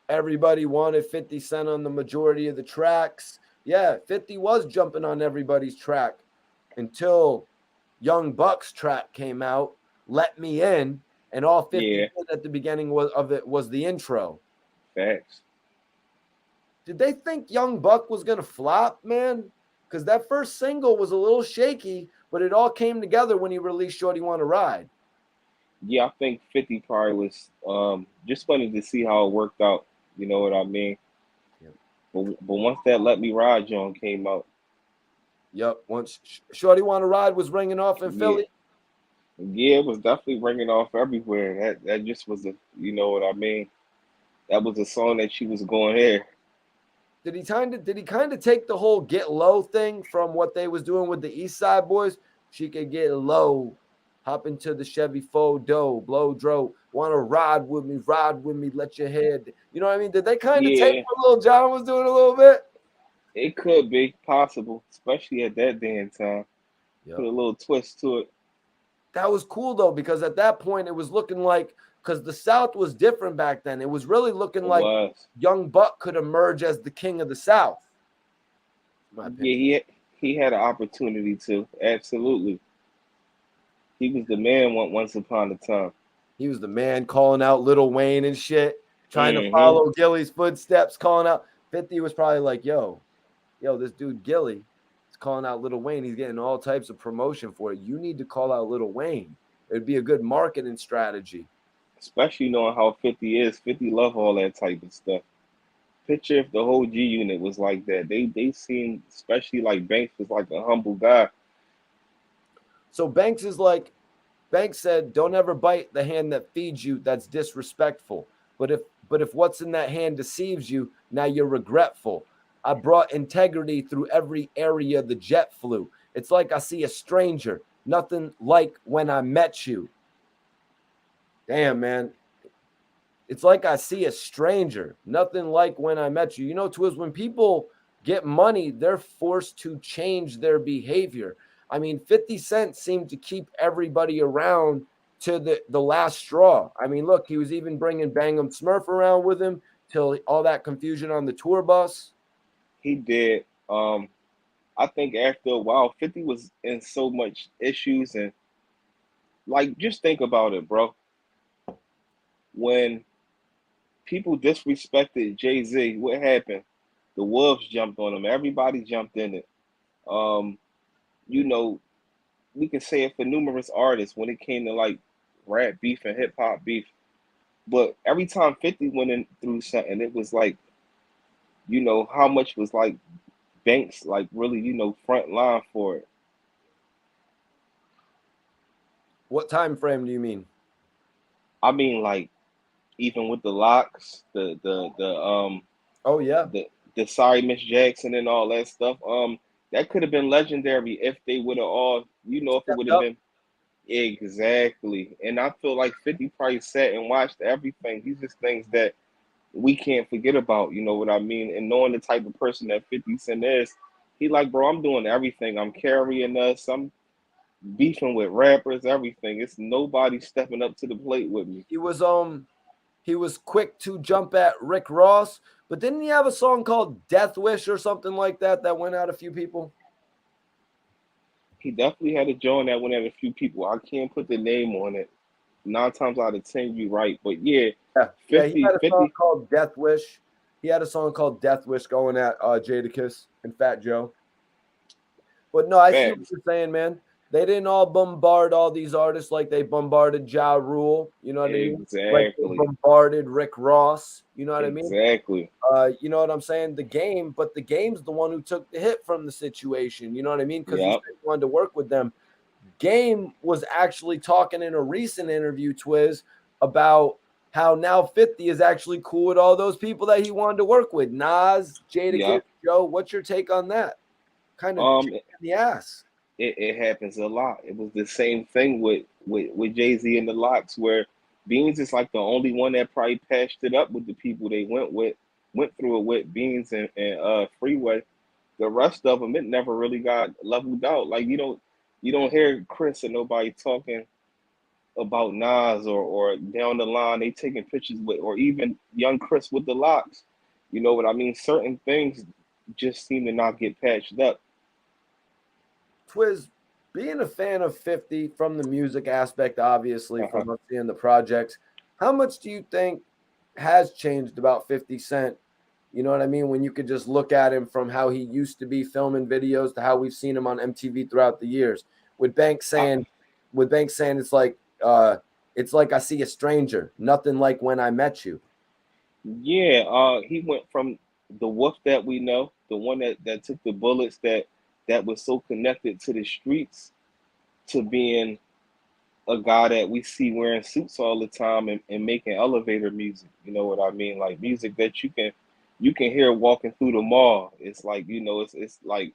Everybody wanted 50 Cent on the majority of the tracks. Yeah, 50 was jumping on everybody's track until Young Buck's track came out, Let Me In, and all 50 Yeah, did at the beginning of it was the intro. facts. Did they think Young Buck was going to flop, man? Because that first single was a little shaky, but it all came together when he released Shorty Wanna Ride. Yeah, I think 50 probably was just funny to see how it worked out. You know what I mean? Yep. But once that Let Me Ride John came out, Yep. Once Shorty Wanna Ride was ringing off in yeah, Philly. yeah, it was definitely ringing off everywhere. That just was a, you know what I mean? That was a song that she was going here. Did he kind of take the whole get low thing from what they was doing with the East Side Boys? She could get low, hop into the Chevy Fodo, blow dro, want to ride with me, let your head. You know what I mean? Did they kind of take Yeah, what Lil Jon was doing a little bit? it could be possible, especially at that day and time. Put Yep. a little twist to it. That was cool though, because at that point it was looking like, because the South was different back then. It was really looking It like was. Young Buck could emerge as the king of the South. In my Yeah, opinion. he had an opportunity to. Absolutely. He was the man once upon a time. He was the man calling out Lil Wayne and shit, trying to Hmm. follow Gillie's footsteps, calling out. 50 was probably like, yo, this dude Gillie is calling out Lil Wayne. He's getting all types of promotion for it. You need to call out Lil Wayne. It'd be a good marketing strategy. Especially knowing how 50 is. 50 love all that type of stuff. Picture if the whole G unit was like that. They seemed, especially like Banks was like a humble guy. So Banks said, don't ever bite the hand that feeds you. That's disrespectful. But if what's in that hand deceives you, now you're regretful. I brought integrity through every area the jet flew. It's like I see a stranger, nothing like when I met you. Damn, man. It's like I see a stranger, nothing like when I met you. You know, Twiz, when people get money, they're forced to change their behavior. I mean, 50 Cent seemed to keep everybody around to the last straw. I mean, look, he was even bringing Bangum Smurf around with him till all that confusion on the tour bus. He did. I think after a while, 50 was in so much issues and like just think about it, bro. When people disrespected Jay-Z, what happened? The wolves jumped on him. Everybody jumped in it. Um, you know, we can say it for numerous artists when it came to like rap beef and hip hop beef. But every time 50 went in through something, it was like, you know, how much was like Banks like really, you know, front line for it. What time frame do you mean? I mean, like even with the locks, the Oh, yeah. the sorry Miss Jackson and all that stuff. That could have been legendary if they would have all, you know, if it would Stepped have up. been exactly. And I feel like 50 probably sat and watched everything. These just things that we can't forget about, you know what I mean? And knowing the type of person that 50 Cent is, he like, bro, I'm doing everything. I'm carrying us. beefing with rappers, everything. It's nobody stepping up to the plate with me. He was quick to jump at Rick Ross, but didn't he have a song called Death Wish or something like that that went out a few people? He definitely had a joint that went at a few people. I can't put the name on it. 9 times out of 10, you right. But yeah, Yeah, he 50, had a song 50. called Death Wish. He had a song called Death Wish going at Jadakiss and Fat Joe. But no, I see what Facts. you're saying, man. They didn't all bombard all these artists like they bombarded Ja Rule. You know what I mean? Like they Exactly. bombarded Rick Ross. You know what I mean? Exactly. You know what I'm saying? The game, but the game's the one who took the hit from the situation. You know what I mean? Because he said Yep. he wanted to work with them. Game was actually talking in a recent interview, Twiz, about how now 50 is actually cool with all those people that he wanted to work with. Nas, Jadakiss, Yep. Joe. What's your take on that? Kind of Um, kick in the ass. it happens a lot. It was the same thing with Jay-Z and the Locks, where Beans is like the only one that probably patched it up with the people they went through it with, Beans and Freeway. The rest of them, it never really got leveled out. Like you don't hear Chris or nobody talking about Nas or down the line they taking pictures with, or even young Chris with the Locks. You know what I mean? Certain things just seem to not get patched up. Twiz, being a fan of 50 from the music aspect, obviously, Uh-huh. from us seeing the projects, how much do you think has changed about 50 Cent? You know what I mean? When you could just look at him from how he used to be filming videos to how we've seen him on MTV throughout the years. With Banks I, saying, it's like I see a stranger, nothing like when I met you. yeah, he went from the wolf that we know, the one that took the bullets, that was so connected to the streets, to being a guy that we see wearing suits all the time and making elevator music. You know what I mean? Like music that you can hear walking through the mall. It's like, it's like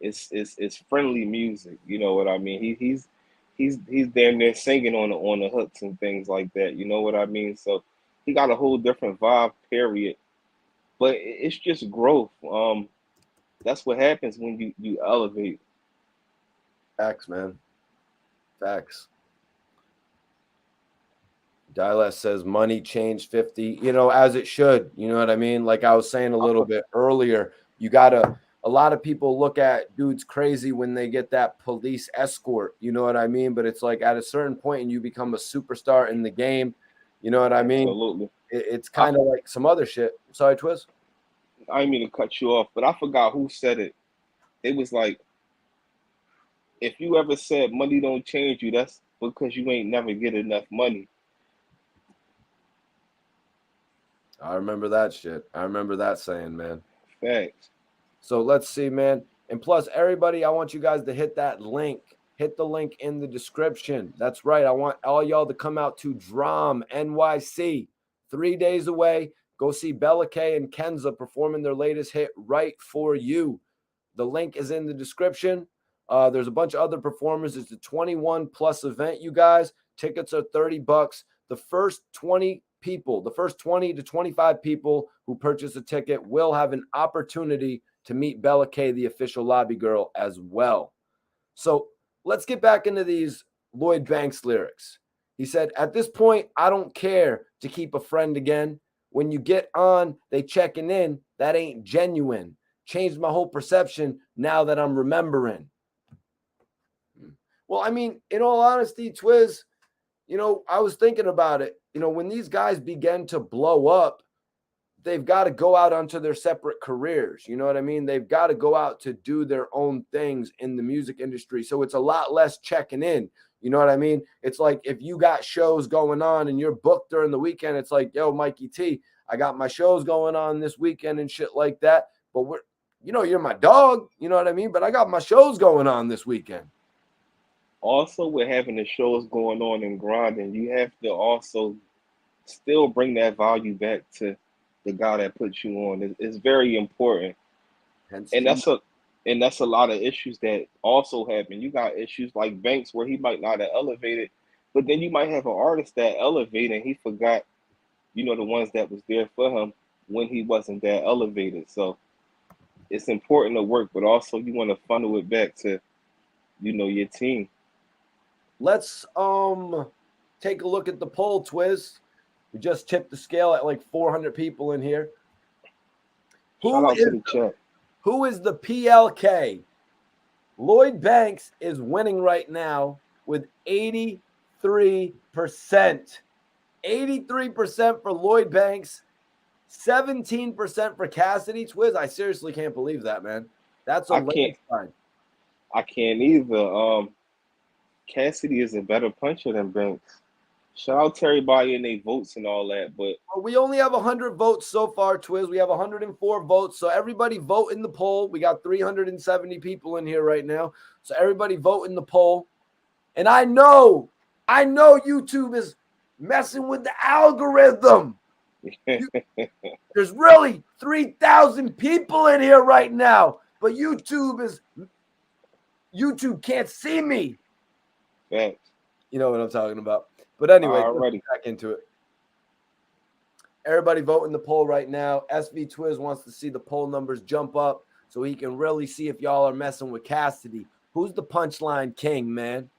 it's friendly music. You know what I mean? He's damn near singing on the hooks and things like that. You know what I mean? So he got a whole different vibe. Period. But it's just growth. That's what happens when you elevate. Facts, man. Facts. Dialess says money changed 50, as it should. You know what I mean? Like I was saying a little bit earlier, a lot of people look at dudes crazy when they get that police escort. You know what I mean? But it's like at a certain point and you become a superstar in the game. You know what I mean? Absolutely. It's I, kind of like some other shit. Sorry, Twiz. I didn't mean to cut you off, but I forgot who said it. It was like, if you ever said money don't change you, that's because you ain't never get enough money. I remember that shit. I remember that saying, man. Facts. So let's see, man. And plus, everybody, I want you guys to hit that link. Hit the link in the description. That's right. I want all y'all to come out to Drom NYC. 3 days away. Go see BelaKay and Kensah performing their latest hit, Right For You. The link is in the description. There's a bunch of other performers. It's a 21 plus event, you guys. Tickets are $30. The first 20 people, the first 20 to 25 people who purchase a ticket will have an opportunity to meet BelaKay, the official lobby girl, as well. So let's get back into these Lloyd Banks lyrics. He said, "At this point, I don't care to keep a friend again. When you get on, they checking in. That ain't genuine. Changed my whole perception now that I'm remembering." Well, I mean, in all honesty, Twiz, I was thinking about it. When these guys begin to blow up, they've got to go out onto their separate careers. You know what I mean? They've got to go out to do their own things in the music industry. So it's a lot less checking in. You know what I mean? It's like if you got shows going on and you're booked during the weekend, it's like, yo, Mikey T, I got my shows going on this weekend and shit like that. But you're my dog. You know what I mean? But I got my shows going on this weekend. Also, with having the shows going on and grinding, you have to also still bring that value back to the guy that put you on. It's very important. Hence, and that's a and that's a lot of issues that also happen. You got issues like Banks where he might not have elevated, but then you might have an artist that elevated and he forgot, the ones that was there for him when he wasn't that elevated. So it's important to work, but also you want to funnel it back to, your team. let's take a look at the poll, Twiz. We just tipped the scale at like 400 people in here. Shout out to the chat. Who is the BelaKay? Lloyd Banks is winning right now with 83%. 83% for Lloyd Banks, 17% for Cassidy. Twiz, I seriously can't believe that, man. That's a landslide. I can't either. Cassidy is a better puncher than Banks. Shout out to everybody and their votes and all that, but we only have 100 votes so far, Twiz. We have 104 votes, so everybody vote in the poll. We got 370 people in here right now, so everybody vote in the poll. And I know YouTube is messing with the algorithm. There's really 3,000 people in here right now, but YouTube can't see me. Thanks. You know what I'm talking about. But anyway, let's get back into it. Everybody vote in the poll right now. SV Twiz wants to see the poll numbers jump up so he can really see if y'all are messing with Cassidy. Who's the punchline king, man?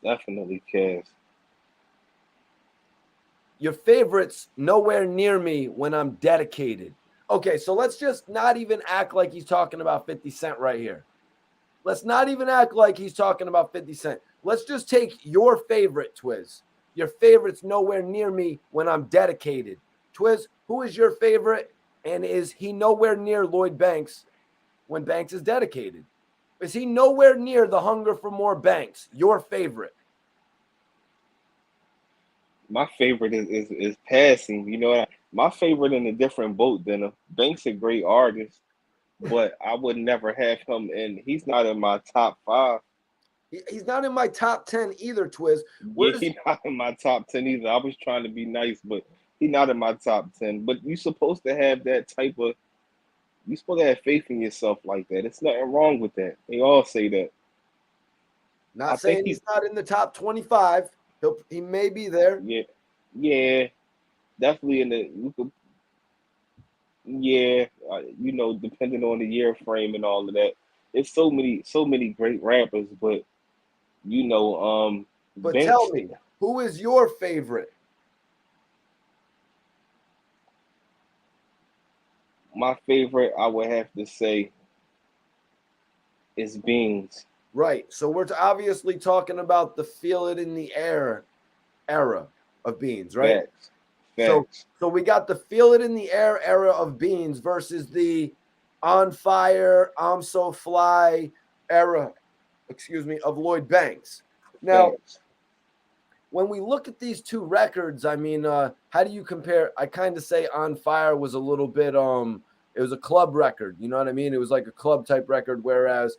Definitely Cass. Your favorites nowhere near me when I'm dedicated. Okay, so let's just not even act like he's talking about 50 Cent right here. Let's not even act like he's talking about 50 Cent. Let's just take your favorite, Twiz. Your favorite's nowhere near me when I'm dedicated. Twiz, who is your favorite? And is he nowhere near Lloyd Banks when Banks is dedicated? Is he nowhere near the hunger for more Banks? Your favorite? My favorite is passing. You know, my favorite in a different boat than him. Banks a great artist, but I would never have him in. He's not in my top 5. He's not in my top 10 either, Twiz. He's not in my top 10 either. I was trying to be nice, but he's not in my top 10. But you're supposed to have that type of, you're supposed to have faith in yourself like that. It's nothing wrong with that. They all say that. Not saying he's not in the top 25. He may be there. Yeah, definitely in the. You know, depending on the year frame and all of that. It's so many great rappers, but you know, but Banks, tell me, who is your favorite? My favorite, I would have to say, is Beans. Right. So we're obviously talking about the Feel It in the Air era of Beans, right? Facts. So we got the Feel It in the Air era of Beans versus the On Fire, I'm So Fly era, of Lloyd Banks. Now, when we look at these two records, I mean, how do you compare? I kind of say On Fire was a little bit, it was a club record. You know what I mean? It was like a club type record, whereas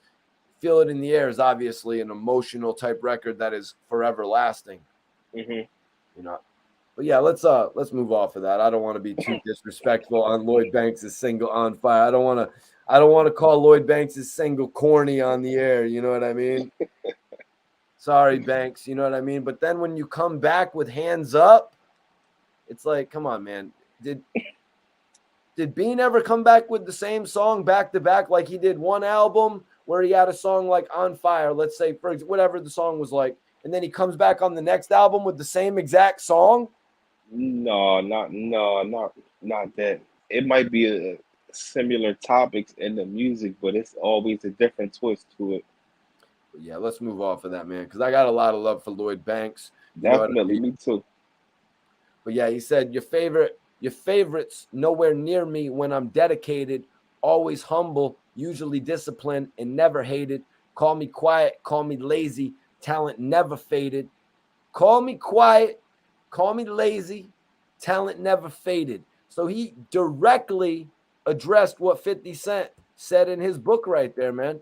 Feel It in the Air is obviously an emotional type record that is forever lasting. Mm-hmm. You know, but yeah, let's move off of that. I don't want to be too disrespectful on Lloyd Banks' single On Fire. I don't want to call Lloyd Banks' single corny on the air. You know what I mean? Sorry, Banks. You know what I mean? But then when you come back with Hands Up, it's like, come on, man. Did Bean ever come back with the same song back to back like he did one album where he had a song like On Fire, let's say, for whatever the song was like, and then he comes back on the next album with the same exact song? No, not that. It might be a similar topics in the music, but it's always a different twist to it. But yeah, let's move off of that, man, because I got a lot of love for Lloyd Banks. Definitely, me too. But yeah, he said your favorites nowhere near me when I'm dedicated, always humble, usually disciplined, and never hated. Call me quiet, call me lazy, talent never faded. Call me quiet, call me lazy, talent never faded. So he directly addressed what 50 Cent said in his book right there, man.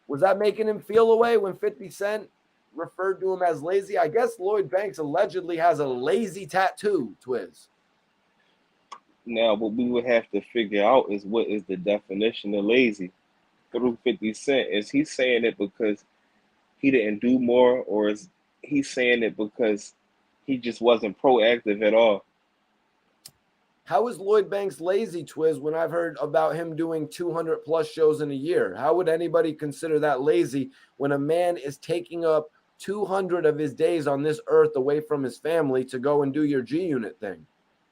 Was that making him feel away when 50 Cent referred to him as lazy? I guess Lloyd Banks allegedly has a lazy tattoo, Twiz. Now, what we would have to figure out is what is the definition of lazy through 50 Cent. Is he saying it because he didn't do more, or is he saying it because he just wasn't proactive at all? How is Lloyd Banks lazy, Twiz, when I've heard about him doing 200 plus shows in a year? How would anybody consider that lazy when a man is taking up 200 of his days on this earth away from his family to go and do your G Unit thing.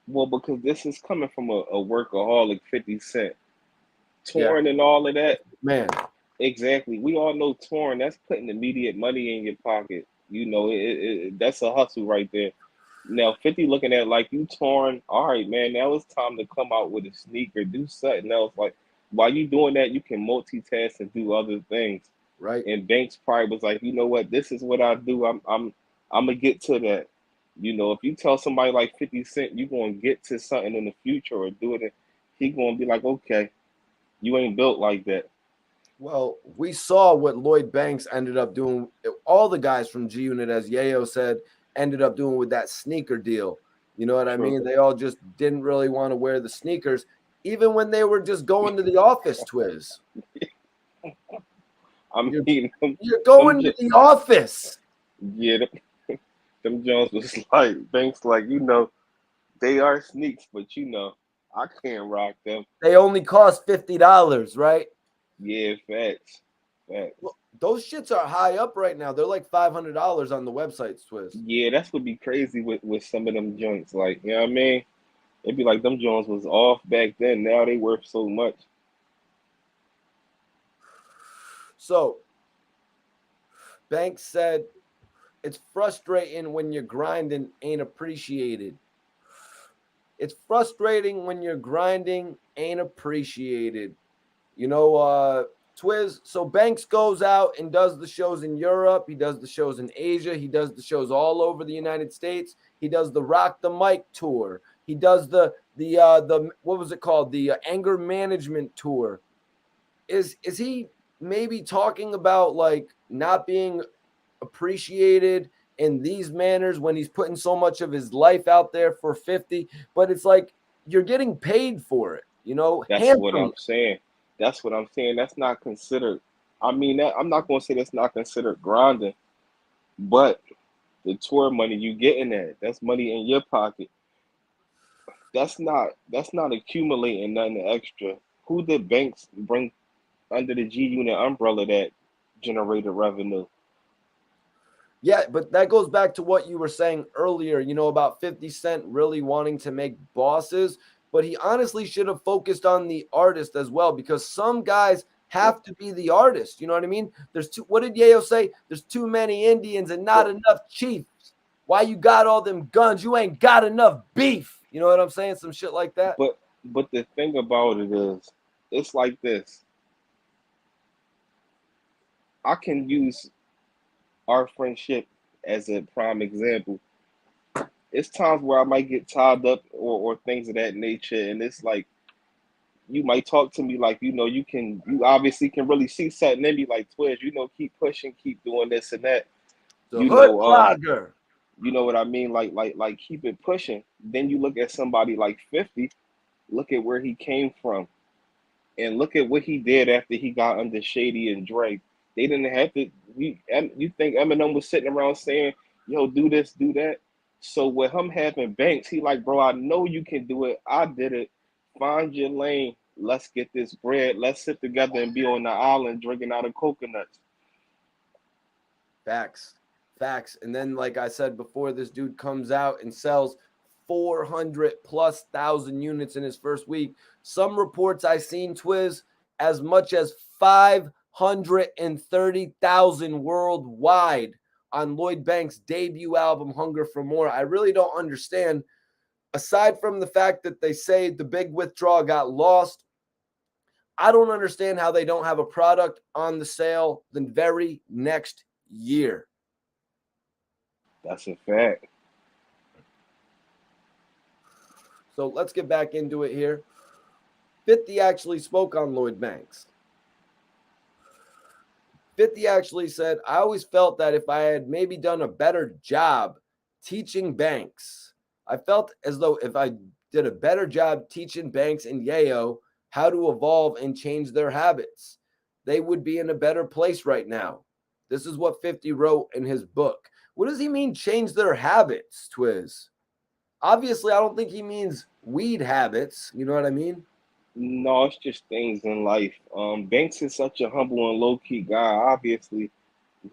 Well, because this is coming from a workaholic 50 Cent. Yeah. Touring and all of that. Man. Exactly. We all know touring, that's putting immediate money in your pocket. You know, that's a hustle right there. Now, 50 looking at like you touring, all right, man, now it's time to come out with a sneaker, do something else. Like, while you doing that, you can multitask and do other things. Right. And Banks probably was like, you know what, this is what I do. I'm gonna get to that. You know, if you tell somebody like 50 Cent you're gonna get to something in the future or do it, he gonna be like, okay, you ain't built like that. Well, we saw what Lloyd Banks ended up doing. All the guys from G Unit, as Yayo said, ended up doing with that sneaker deal. You know what I mean? They all just didn't really want to wear the sneakers, even when they were just going to the office, Twiz. I mean, you're going to the office. Yeah, them Jones was like, Banks like, you know, they are sneaks, but you know, I can't rock them. They only cost $50, right? Yeah, facts. Well, those shits are high up right now. They're like $500 on the websites, Twiz. Yeah, that's what be crazy with some of them joints. Like, you know what I mean? It'd be like them Jones was off back then. Now they worth so much. So, Banks said, it's frustrating when your grinding ain't appreciated. It's frustrating when your grinding ain't appreciated. You know, Twiz, so Banks goes out and does the shows in Europe. He does the shows in Asia. He does the shows all over the United States. He does the Rock the Mic tour. He does the what was it called? The anger management tour. Is he maybe talking about like not being appreciated in these manners when he's putting so much of his life out there for 50? But it's like you're getting paid for it, you know. That's what I'm saying. That's what I'm saying. That's not considered. I mean, I'm not going to say that's not considered grinding, but the tour money you getting that's money in your pocket. That's not accumulating nothing extra. Who did Banks bring under the G Unit umbrella that generated revenue? Yeah, but that goes back to what you were saying earlier, you know, about 50 Cent really wanting to make bosses, but he honestly should have focused on the artist as well, because some guys have to be the artist. You know what I mean? What did Yayo say? There's too many Indians and not enough chiefs. Why you got all them guns? You ain't got enough beef. You know what I'm saying? Some shit like that. But the thing about it is, it's like this. I can use our friendship as a prime example. It's times where I might get tied up or things of that nature, and it's like you might talk to me like, you know, you obviously can really see something in me like, Twiz, you know, keep pushing, keep doing this and that. The hood blogger. You know what I mean? Like keep it pushing. Then you look at somebody like 50, look at where he came from, and look at what he did after he got under Shady and Drake. They didn't have to. You think Eminem was sitting around saying, "Yo, do this, do that"? So with him having Banks, he like, bro, I know you can do it. I did it. Find your lane. Let's get this bread. Let's sit together and be on the island drinking out of coconuts. Facts. And then, like I said before, this dude comes out and sells 400,000+ units in his first week. Some reports I seen, Twiz, as much as 530,000 worldwide on Lloyd Banks' debut album, Hunger for More. I really don't understand. Aside from the fact that they say the big withdrawal got lost, I don't understand how they don't have a product on the sale the very next year. That's a fact. So let's get back into it here. 50 actually spoke on Lloyd Banks. 50 actually said, I always felt that if I had maybe done a better job teaching Banks, I felt as though if I did a better job teaching Banks and Yayo how to evolve and change their habits, they would be in a better place right now. This is what 50 wrote in his book. What does he mean change their habits, Twiz? Obviously, I don't think he means weed habits. You know what I mean? No, it's just things in life. Banks is such a humble and low-key guy. Obviously,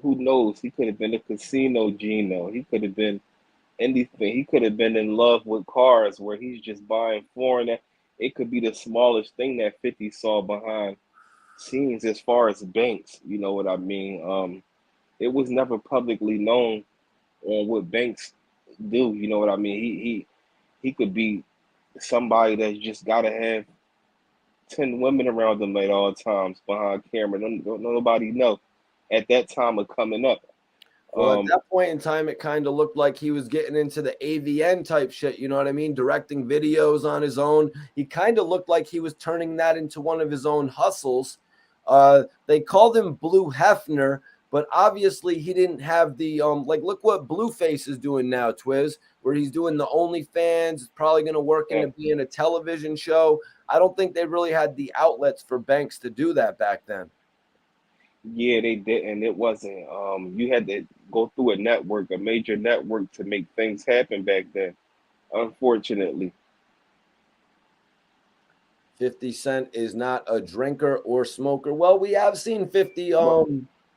who knows? He could have been a casino Gino. He could have been anything. He could have been in love with cars where he's just buying foreign. It could be the smallest thing that 50 saw behind scenes as far as Banks. You know what I mean? It was never publicly known on what Banks do. You know what I mean? He could be somebody that's just gotta have 10 women around him at all times behind camera. Nobody know at that time of coming up. Well, at that point in time, it kind of looked like he was getting into the AVN type shit. You know what I mean? Directing videos on his own. He kind of looked like he was turning that into one of his own hustles. They called him Blue Hefner, but obviously he didn't have the like. Look what Blueface is doing now, Twiz, where he's doing the OnlyFans. It's probably going to work into being a television show. I don't think they really had the outlets for Banks to do that back then. Yeah, they didn't. It wasn't. You had to go through a network, a major network, to make things happen back then. Unfortunately. 50 Cent is not a drinker or smoker. Well, we have seen 50 Well,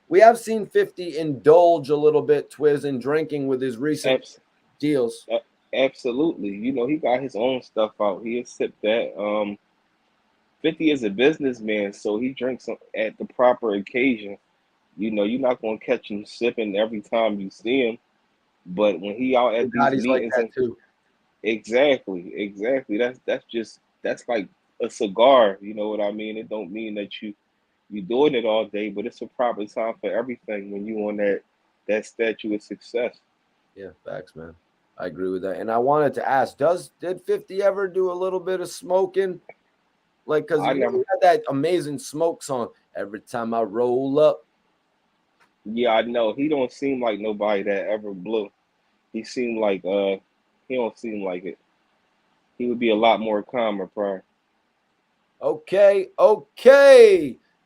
we have seen 50 indulge a little bit, Twiz, in drinking with his recent abs- deals. absolutely. You know, he got his own stuff out. He accept that. 50 is a businessman, so he drinks at the proper occasion. You know, you're not gonna catch him sipping every time you see him. But when he out at these Bugatti's like meetings that and too. exactly. That's like a cigar. You know what I mean? It don't mean that you doing it all day, but it's a proper time for everything when you on that statue of success. Yeah, facts, man. I agree with that. And I wanted to ask, did 50 ever do a little bit of smoking? Like, because I you know, never he had that amazing smoke song, Every Time I Roll Up. Yeah, I know. He don't seem like nobody that ever blew. He seemed like he don't seem like it. He would be a lot more calmer prior. Okay.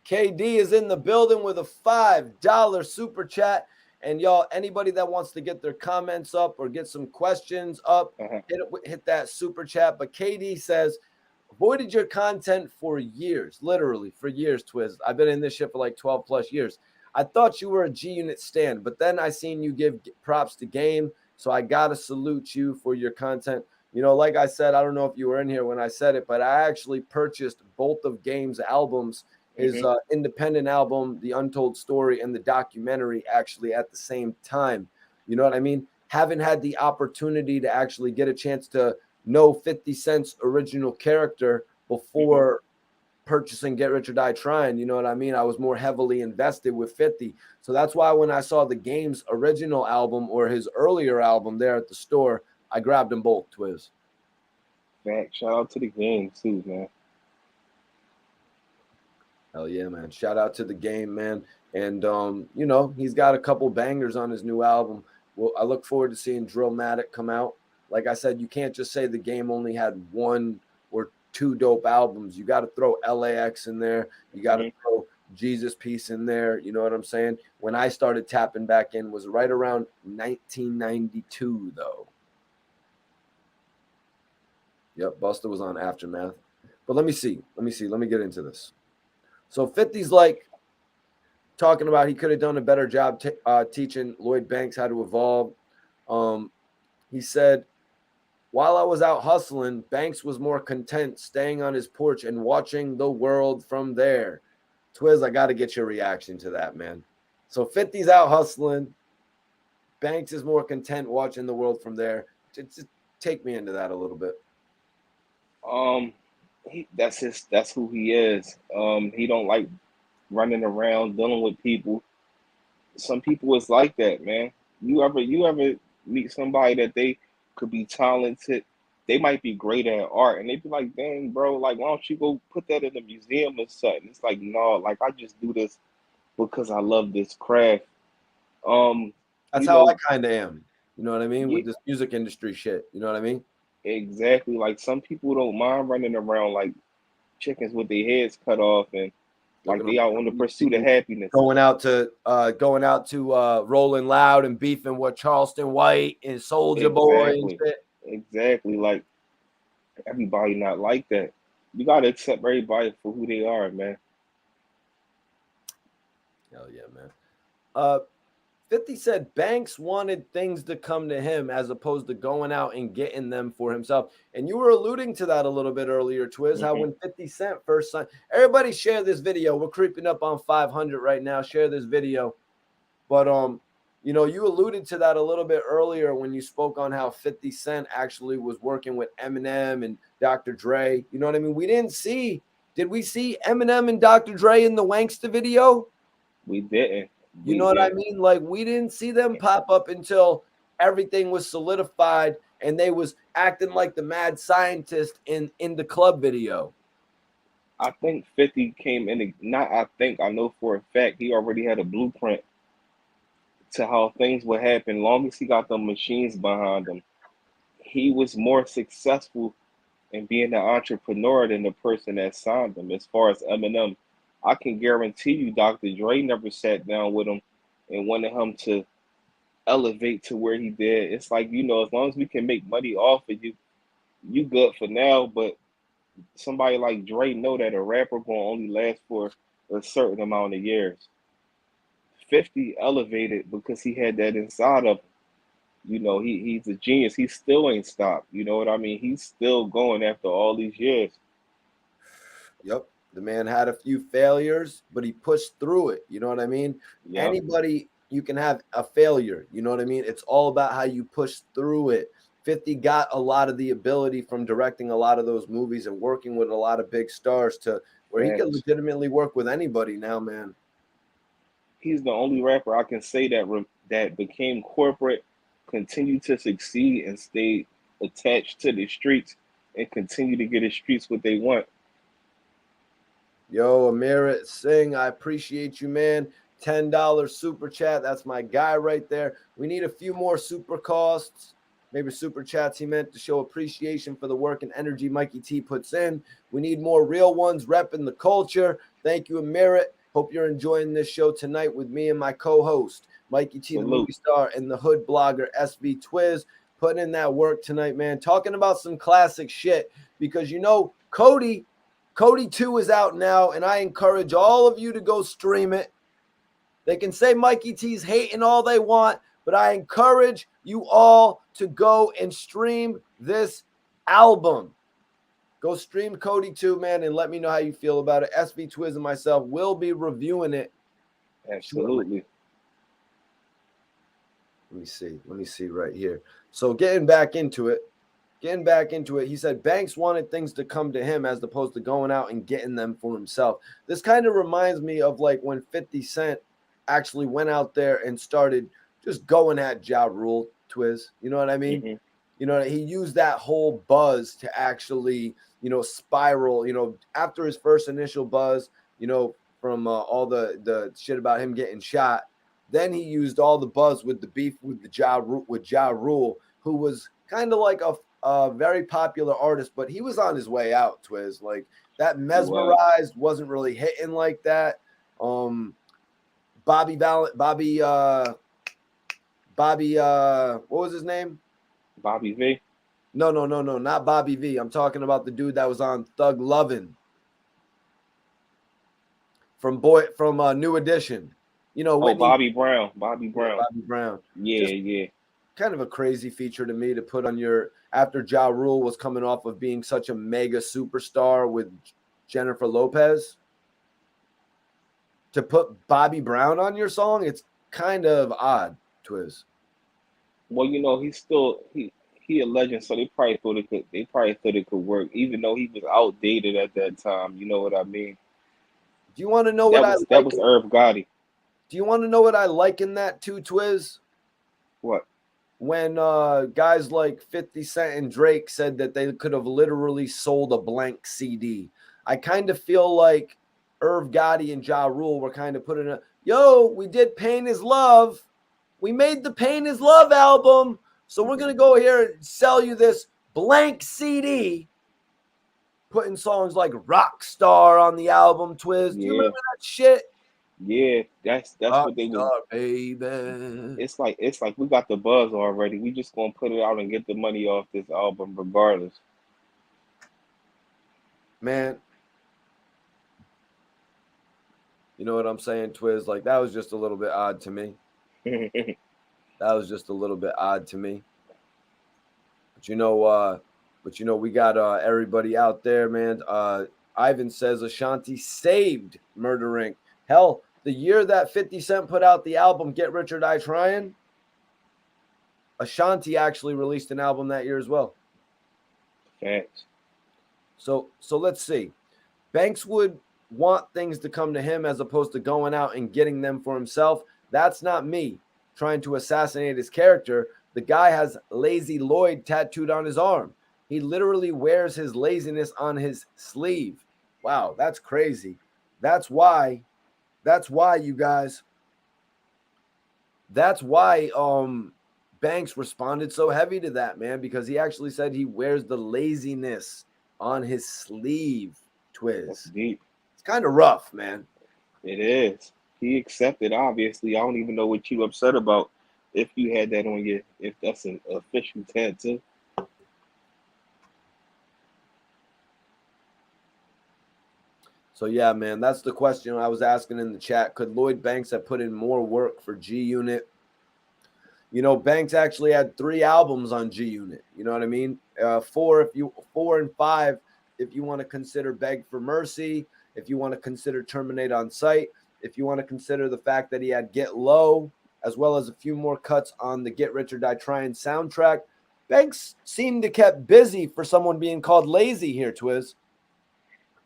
KD is in the building with a $5 super chat. And y'all, anybody that wants to get their comments up or get some questions up, Uh-huh. hit that super chat. But KD says, avoided your content for years, literally for years, Twiz. I've been in this shit for like 12 plus years. I thought you were a G Unit stand, but then I seen you give props to Game. So I got to salute you for your content. You know, like I said, I don't know if you were in here when I said it, but I actually purchased both of Game's albums, his Hmm. independent album, The Untold Story, and the documentary actually at the same time. You know what I mean? Haven't had the opportunity to actually get a chance to know 50 Cent's original character Hmm. before purchasing Get Rich or Die Trying. You know what I mean? I was more heavily invested with 50. So that's why when I saw the Game's original album or his earlier album there at the store, I grabbed them both, Twiz. Fact. Shout out to the game too, man. Hell yeah, man. Shout out to the Game, man. And you know, he's got a couple bangers on his new album. Well, I look forward to seeing Drillmatic come out. Like I said, you can't just say the Game only had one or two dope albums. You got to throw LAX in there. You got to Hmm. throw Jesus Piece in there. You know what I'm saying? When I started tapping back in was right around 1992, though. Yep, Busta was on Aftermath. But let me see. Let me get into this. So 50's like talking about he could have done a better job teaching Lloyd Banks how to evolve. Um, he said, while I was out hustling, Banks was more content staying on his porch and watching the world from there. Twiz, I got to get your reaction to that, man. So 50's out hustling. Banks is more content watching the world from there. Just take me into that a little bit. Um, that's who he is. He don't like running around dealing with people. Some people is like that, man. You ever meet somebody that they could be talented? They might be great at art, and they be like, "Dang, bro, like, why don't you go put that in a museum or something?" It's like, no, like I just do this because I love this craft. Um, That's you how I know, kind of am. You know what I mean? yeah, With this music industry shit. You know what I mean? exactly. Like some people don't mind running around like chickens with their heads cut off, and like Looking they on out on the pursuit of YouTube, happiness. going out to Rolling Loud and beefing with Charleston White and Soldier Boy and Exactly, shit. exactly. Like everybody not like that. You gotta accept everybody for who they are, man. Hell yeah, man. 50 said Banks wanted things to come to him as opposed to going out and getting them for himself. And you were alluding to that a little bit earlier, Twiz, how when 50 Cent first signed, everybody share this video. We're creeping up on 500 right now. Share this video. But you know, you alluded to that a little bit earlier when you spoke on how 50 Cent actually was working with Eminem and Dr. Dre. You know what I mean? Did we see Eminem and Dr. Dre in the Wanksta video? We didn't. You know what I mean? Like, we didn't see them pop up until everything was solidified and they was acting like the mad scientist in the club video. I think 50 came in, I know for a fact he already had a blueprint to how things would happen. Long as he got the machines behind him, he was more successful in being an entrepreneur than the person that signed him. As far as Eminem, I can guarantee you Dr. Dre never sat down with him and wanted him to elevate to where he did. It's like, you know, as long as we can make money off of you, you good for now. But somebody like Dre know that a rapper gonna only last for a certain amount of years. 50 elevated because he had that inside of him. You know, he's a genius. He still ain't stopped. You know what I mean? He's still going after all these years. Yep. The man had a few failures, but he pushed through it. You know what I mean? Yep. Anybody, you can have a failure. You know what I mean? It's all about how you push through it. 50 got a lot of the ability from directing a lot of those movies and working with a lot of big stars to where he can legitimately work with anybody now, man. He's the only rapper I can say that became corporate, continued to succeed, and stayed attached to the streets and continue to get the streets what they want. Yo, Amir Singh, I appreciate you, man. $10 super chat. That's my guy right there. We need a few more super costs. Maybe super chats he meant to show appreciation for the work and energy Mikey T puts in. We need more real ones repping the culture. Thank you, Amir. Hope you're enjoying this show tonight with me and my co-host, Mikey T, the movie star, and the hood blogger, SV Twiz, putting in that work tonight, man. Talking about some classic shit because, you know, COTI 2 is out now, and I encourage all of you to go stream it. They can say Mikey T's hating all they want, but I encourage you all to go and stream this album. Go stream COTI 2, man, and let me know how you feel about it. SV Twiz and myself will be reviewing it. Absolutely. Let me see right here. So getting back into it, he said Banks wanted things to come to him as opposed to going out and getting them for himself. This kind of reminds me of like when 50 Cent actually went out there and started just going at Ja Rule, Twiz. You know what I mean? Mm-hmm. You know, he used that whole buzz to actually, you know, spiral, you know, after his first initial buzz, you know, from all the shit about him getting shot. Then he used all the buzz with the beef with Ja Rule, who was kind of like a very popular artist, but he was on his way out, Twiz. Like that Mesmerized wasn't really hitting like that. Bobby, what was his name? Bobby V. No, not Bobby V. I'm talking about the dude that was on Thug Lovin' from New Edition. You know, Whitney. Bobby Brown. Yeah. Kind of a crazy feature to me to put on your after Ja Rule was coming off of being such a mega superstar with Jennifer Lopez. To put Bobby Brown on your song, it's kind of odd, Twiz. Well, you know, he's still he a legend, so they probably thought it could work, even though he was outdated at that time. You know what I mean? Do you want to know that was Irv Gotti. Do you want to know what I liken that to, Twiz? What? When guys like 50 Cent and Drake said that they could have literally sold a blank CD. I kind of feel like Irv Gotti and Ja Rule were kind of putting we did Pain is Love. We made the Pain is Love album. So we're going to go here and sell you this blank CD. Putting songs like Rockstar on the album, Twiz. Do you remember that shit? Yeah, that's what they was. Baby. It's like we got the buzz already. We just gonna put it out and get the money off this album regardless. Man, you know what I'm saying, Twiz? Like that was just a little bit odd to me. That was just a little bit odd to me. But we got everybody out there, man. Ivan says Ashanti saved Murder Inc. Hell, the year that 50 Cent put out the album Get Rich or Die Trying, Ashanti actually released an album that year as well. Facts. So let's see. Banks would want things to come to him as opposed to going out and getting them for himself. That's not me trying to assassinate his character. The guy has Lazy Lloyd tattooed on his arm. He literally wears his laziness on his sleeve. Wow, that's crazy. That's why you guys. That's why Banks responded so heavy to that, man, because he actually said he wears the laziness on his sleeve. Twiz. That's deep. It's kind of rough, man. It is. He accepted, obviously. I don't even know what you upset about if you had that on you, if that's an official tattoo. So, yeah, man, that's the question I was asking in the chat. Could Lloyd Banks have put in more work for G Unit? Banks actually had 3 albums on G Unit. You know what I mean? 4 and 5 if you want to consider Beg for Mercy, if you want to consider Terminate on Sight, if you want to consider the fact that he had Get Low, as well as a few more cuts on the Get Rich or Die Trying soundtrack. Banks seemed to kept busy for someone being called lazy here, Twiz.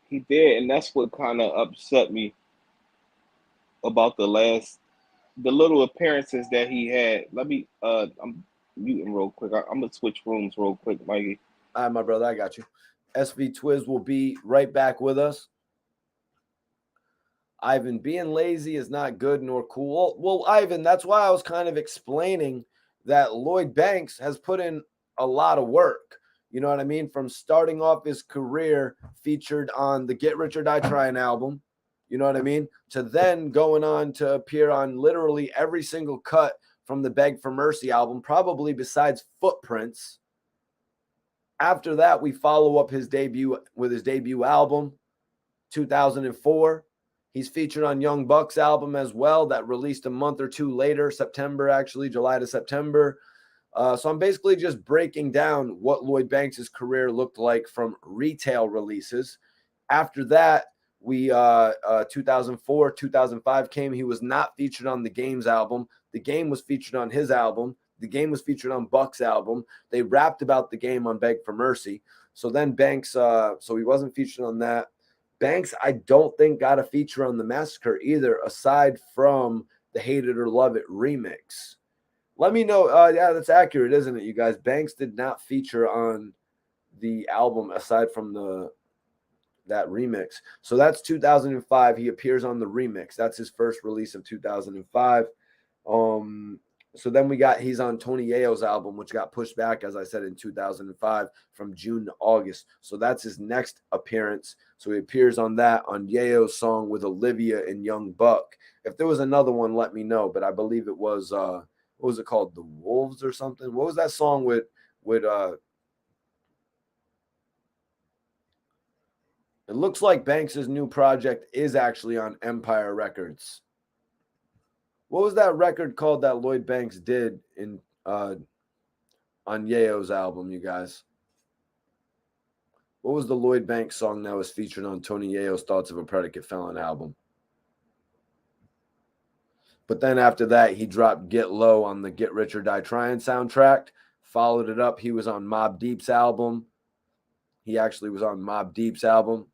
He did, and that's what kind of upset me about the little appearances that he had. Let me, I'm muting real quick. I'm going to switch rooms real quick, Mikey. All right, my brother, I got you. SV Twiz will be right back with us. Ivan, being lazy is not good nor cool. Well, Ivan, that's why I was kind of explaining that Lloyd Banks has put in a lot of work. You know what I mean? From starting off his career featured on the Get Rich or Die Trying album, you know what I mean? To then going on to appear on literally every single cut from the Beg for Mercy album, probably besides Footprints. After that, we follow up his debut with his debut album, 2004. He's featured on Young Buck's album as well, that released a month or two later, September, actually, July to September. So I'm basically just breaking down what Lloyd Banks' career looked like from retail releases. After that, 2004, 2005 came. He was not featured on The Game's album. The Game was featured on his album. The Game was featured on Buck's album. They rapped about The Game on Beg for Mercy. So then Banks, so he wasn't featured on that. Banks, I don't think, got a feature on The Massacre either, aside from the Hate It or Love It remix. Let me know. Yeah, that's accurate, isn't it, you guys? Banks did not feature on the album aside from that remix. So that's 2005. He appears on the remix. That's his first release of 2005. So then he's on Tony Yayo's album, which got pushed back, as I said, in 2005 from June to August. So that's his next appearance. So he appears on that, on Yayo's song with Olivia and Young Buck. If there was another one, let me know. But I believe it was, what was it called? The Wolves or something? What was that song with it looks like Banks' new project is actually on Empire Records. What was that record called that Lloyd Banks did in on Yayo's album, you guys? What was the Lloyd Banks song that was featured on Tony Yayo's Thoughts of a Predicate Felon album? But then after that, he dropped Get Low on the Get Rich or Die Trying soundtrack. Followed it up. He was on Mobb Deep's album. He actually was on Mobb Deep's album.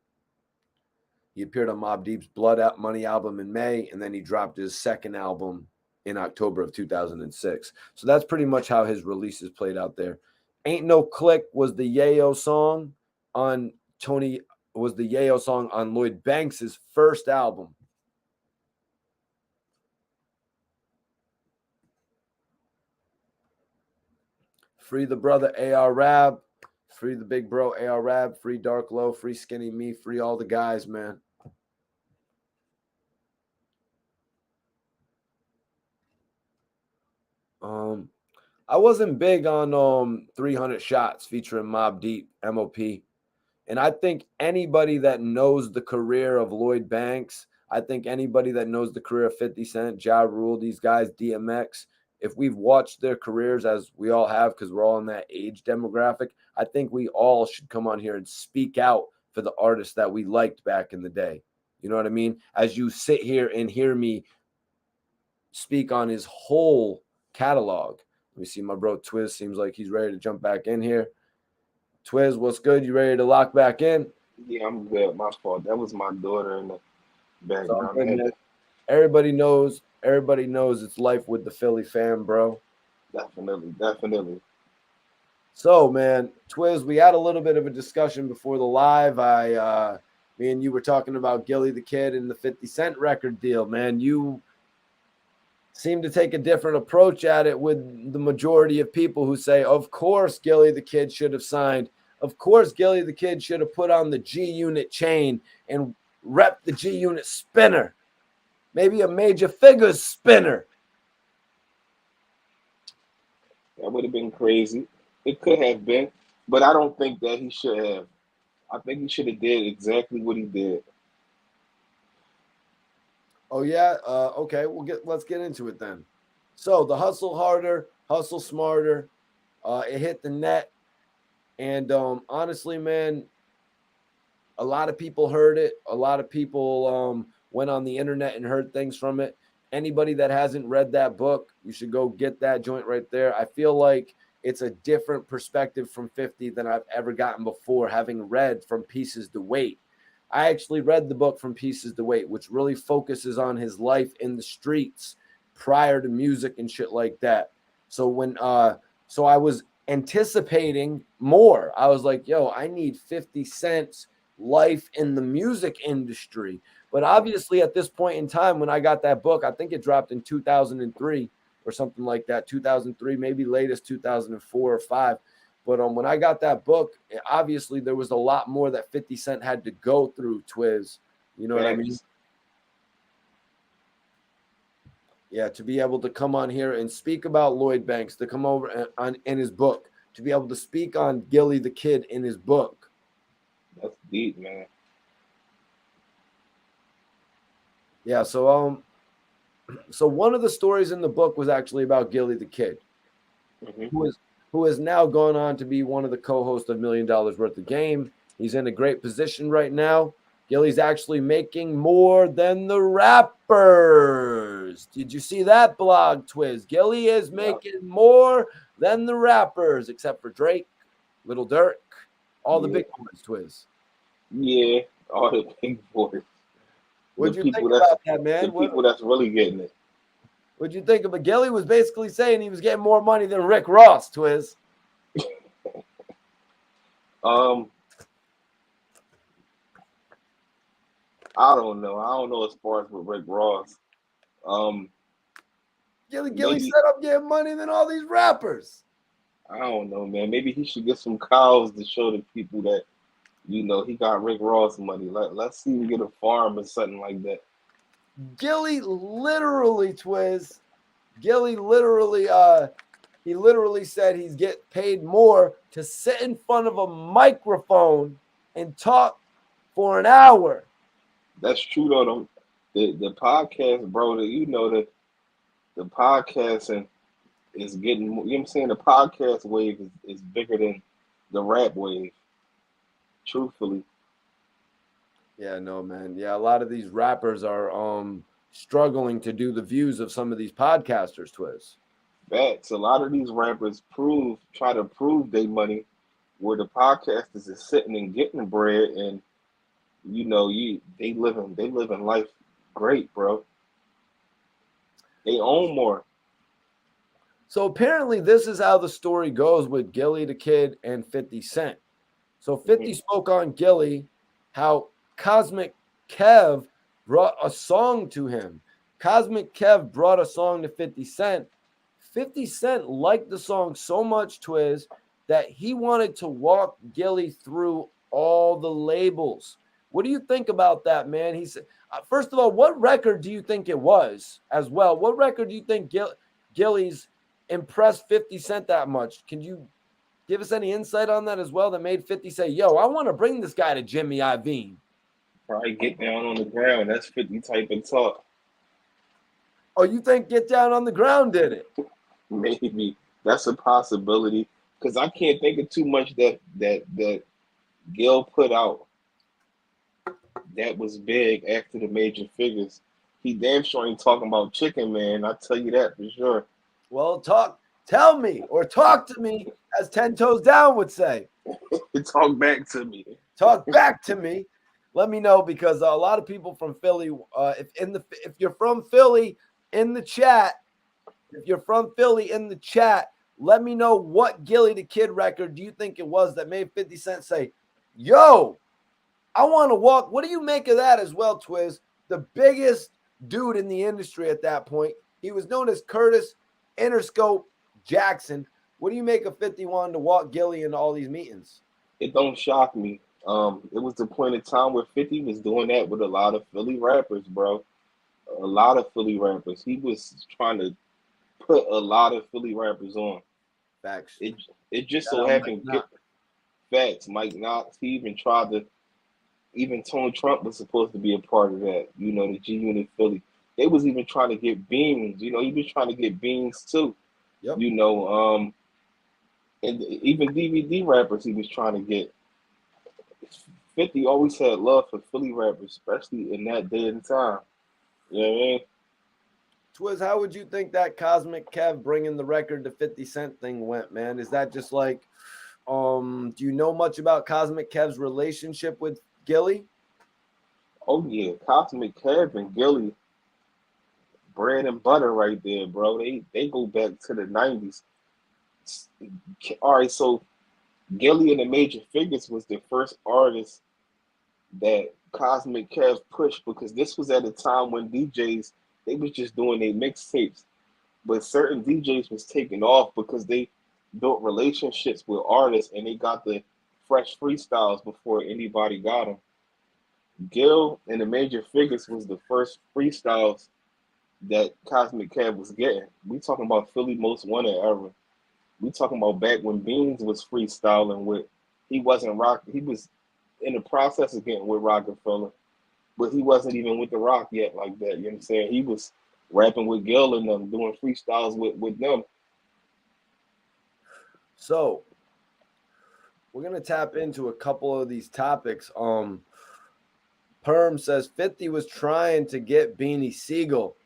He appeared on Mobb Deep's Blood Money album in May, and then he dropped his second album in October of 2006. So that's pretty much how his releases played out there. Ain't No Click was the Yayo song on Lloyd Banks' first album. Free the brother AR Rab. Free the big bro AR Rab. Free Dark Low. Free Skinny Me. Free all the guys, man. I wasn't big on 300 Shots featuring Mobb Deep, MOP. And I think anybody that knows the career of Lloyd Banks, I think anybody that knows the career of 50 Cent, Ja Rule, these guys, DMX, if we've watched their careers, as we all have, because we're all in that age demographic, I think we all should come on here and speak out for the artists that we liked back in the day. You know what I mean? As you sit here and hear me speak on his whole catalog. Let me see, my bro Twiz seems like he's ready to jump back in here. Twiz, what's good? You ready to lock back in? Yeah, I'm good. My fault. That was my daughter in the background. I had to, Everybody knows it's life with the Philly fam, bro. definitely. So, man, Twiz, we had a little bit of a discussion before the live. Me and you were talking about Gillie the Kid and the 50 Cent record deal, man. You seem to take a different approach at it with the majority of people who say, of course, Gillie the Kid should have signed. Of course, Gillie the Kid should have put on the G Unit chain and rep the G Unit spinner. Maybe a Major Figures spinner. That would have been crazy. It could have been, but I don't think that he should have. I think he should have did exactly what he did. Oh yeah, okay. Let's get into it then. So the hustle harder, hustle smarter. It hit the net, and honestly, man, a lot of people heard it. A lot of people went on the internet and heard things from it. Anybody that hasn't read that book, you should go get that joint right there. I feel like it's a different perspective from 50 than I've ever gotten before, having read From Pieces to Weight. I actually read the book From Pieces to Weight, which really focuses on his life in the streets prior to music and shit like that. So so I was anticipating more. I was like, yo, I need 50 Cent's life in the music industry. But obviously, at this point in time, when I got that book, I think it dropped in 2003 or something like that, 2003, maybe latest 2004 or 5. But when I got that book, obviously there was a lot more that 50 Cent had to go through, Twiz. You know what I mean? Yeah, to be able to come on here and speak about Lloyd Banks, to come over in his book, to be able to speak on Gillie the Kid in his book. That's deep, man. Yeah, so one of the stories in the book was actually about Gillie the Kid, who has now gone on to be one of the co-hosts of $1 Million Worth of Game. He's in a great position right now. Gillie's actually making more than the rappers. Did you see that blog, Twiz? Gillie is making more than the rappers, except for Drake, Little Durk, all the big boys, Twiz. Yeah, all the big boys. What'd you think about that, man? The people that's really getting it. What'd you think of it? Gillie was basically saying he was getting more money than Rick Ross, Twiz. I don't know. I don't know as far as with Rick Ross. Gillie said I'm getting money than all these rappers. I don't know, man. Maybe he should get some cows to show the people that, you know, he got Rick Ross money. Let's see him get a farm or something like that. Gillie literally, Twiz. Gillie literally, he literally said he's get paid more to sit in front of a microphone and talk for an hour. That's true though. The podcast, bro. You know that the podcasting is getting. You know what I'm saying? The podcast wave is bigger than the rap wave. Truthfully. Yeah, no, man. Yeah, a lot of these rappers are struggling to do the views of some of these podcasters, Twiz. Facts. A lot of these rappers try to prove their money, where the podcasters is sitting and getting bread, and you know, they living life great, bro. They own more. So apparently this is how the story goes with Gillie the Kid and 50 Cent. So 50 spoke on Gillie, how Cosmic Kev brought a song to him. Cosmic Kev brought a song to 50 Cent. 50 Cent liked the song so much, Twiz, that he wanted to walk Gillie through all the labels. What do you think about that, man? He said, first of all, what record do you think it was as well? What record do you think Gillie's impressed 50 Cent that much? Can you give us any insight on that as well that made 50 say, yo, I want to bring this guy to Jimmy Iovine? Probably get down on the ground. That's 50 type of talk. Oh, you think Get Down on the Ground did it? Maybe that's a possibility. Because I can't think of too much that Gil put out that was big after the major figures. He damn sure ain't talking about Chicken Man. I tell you that for sure. Well, tell me, or talk to me, as 10 Toes Down would say. Talk back to me. Talk back to me. Let me know, because a lot of people from Philly, if you're from Philly in the chat, let me know what Gillie the Kid record do you think it was that made 50 Cent say, yo, I want to walk. What do you make of that as well, Twiz? The biggest dude in the industry at that point. He was known as Curtis Interscope Jackson. What do you make of 51 to walk Gillie into all these meetings? It don't shock me. It was the point in time where 50 was doing that with a lot of Philly rappers, bro. A lot of Philly rappers. He was trying to put a lot of Philly rappers on. Facts. It just so happened. Facts. Mike Knox. He even tried to. Even Tony Trump was supposed to be a part of that. You know, the G Unit Philly. They was even trying to get Beans. You know, he was trying to get Beans too. Yep. You know, and even DVD rappers he was trying to get. 50 always had love for Philly rappers, especially in that day and time. You know what I mean? Twiz, how would you think that Cosmic Kev bringing the record to 50 Cent thing went, man? Is that just like, do you know much about Cosmic Kev's relationship with Gillie? Oh yeah, Cosmic Kev and Gillie, bread and butter right there, bro. They go back to the 90s. All right, so Gillie and the Major Figures was the first artist that Cosmic Kev pushed, because this was at a time when DJs, they was just doing their mixtapes, but certain DJs was taking off because they built relationships with artists and they got the fresh freestyles before anybody got them. Gil and the Major Figures was the first freestyles that Cosmic Kev was getting. We talking about Philly Most Wanted era. We talking about back when Beans was freestyling with, he wasn't rock, he was in the process of getting with Rockefeller, but he wasn't even with the Rock yet like that. You know what I'm saying? He was rapping with Gil and them, doing freestyles with them. So we're gonna tap into a couple of these topics. Perm says 50 was trying to get Beanie Siegel.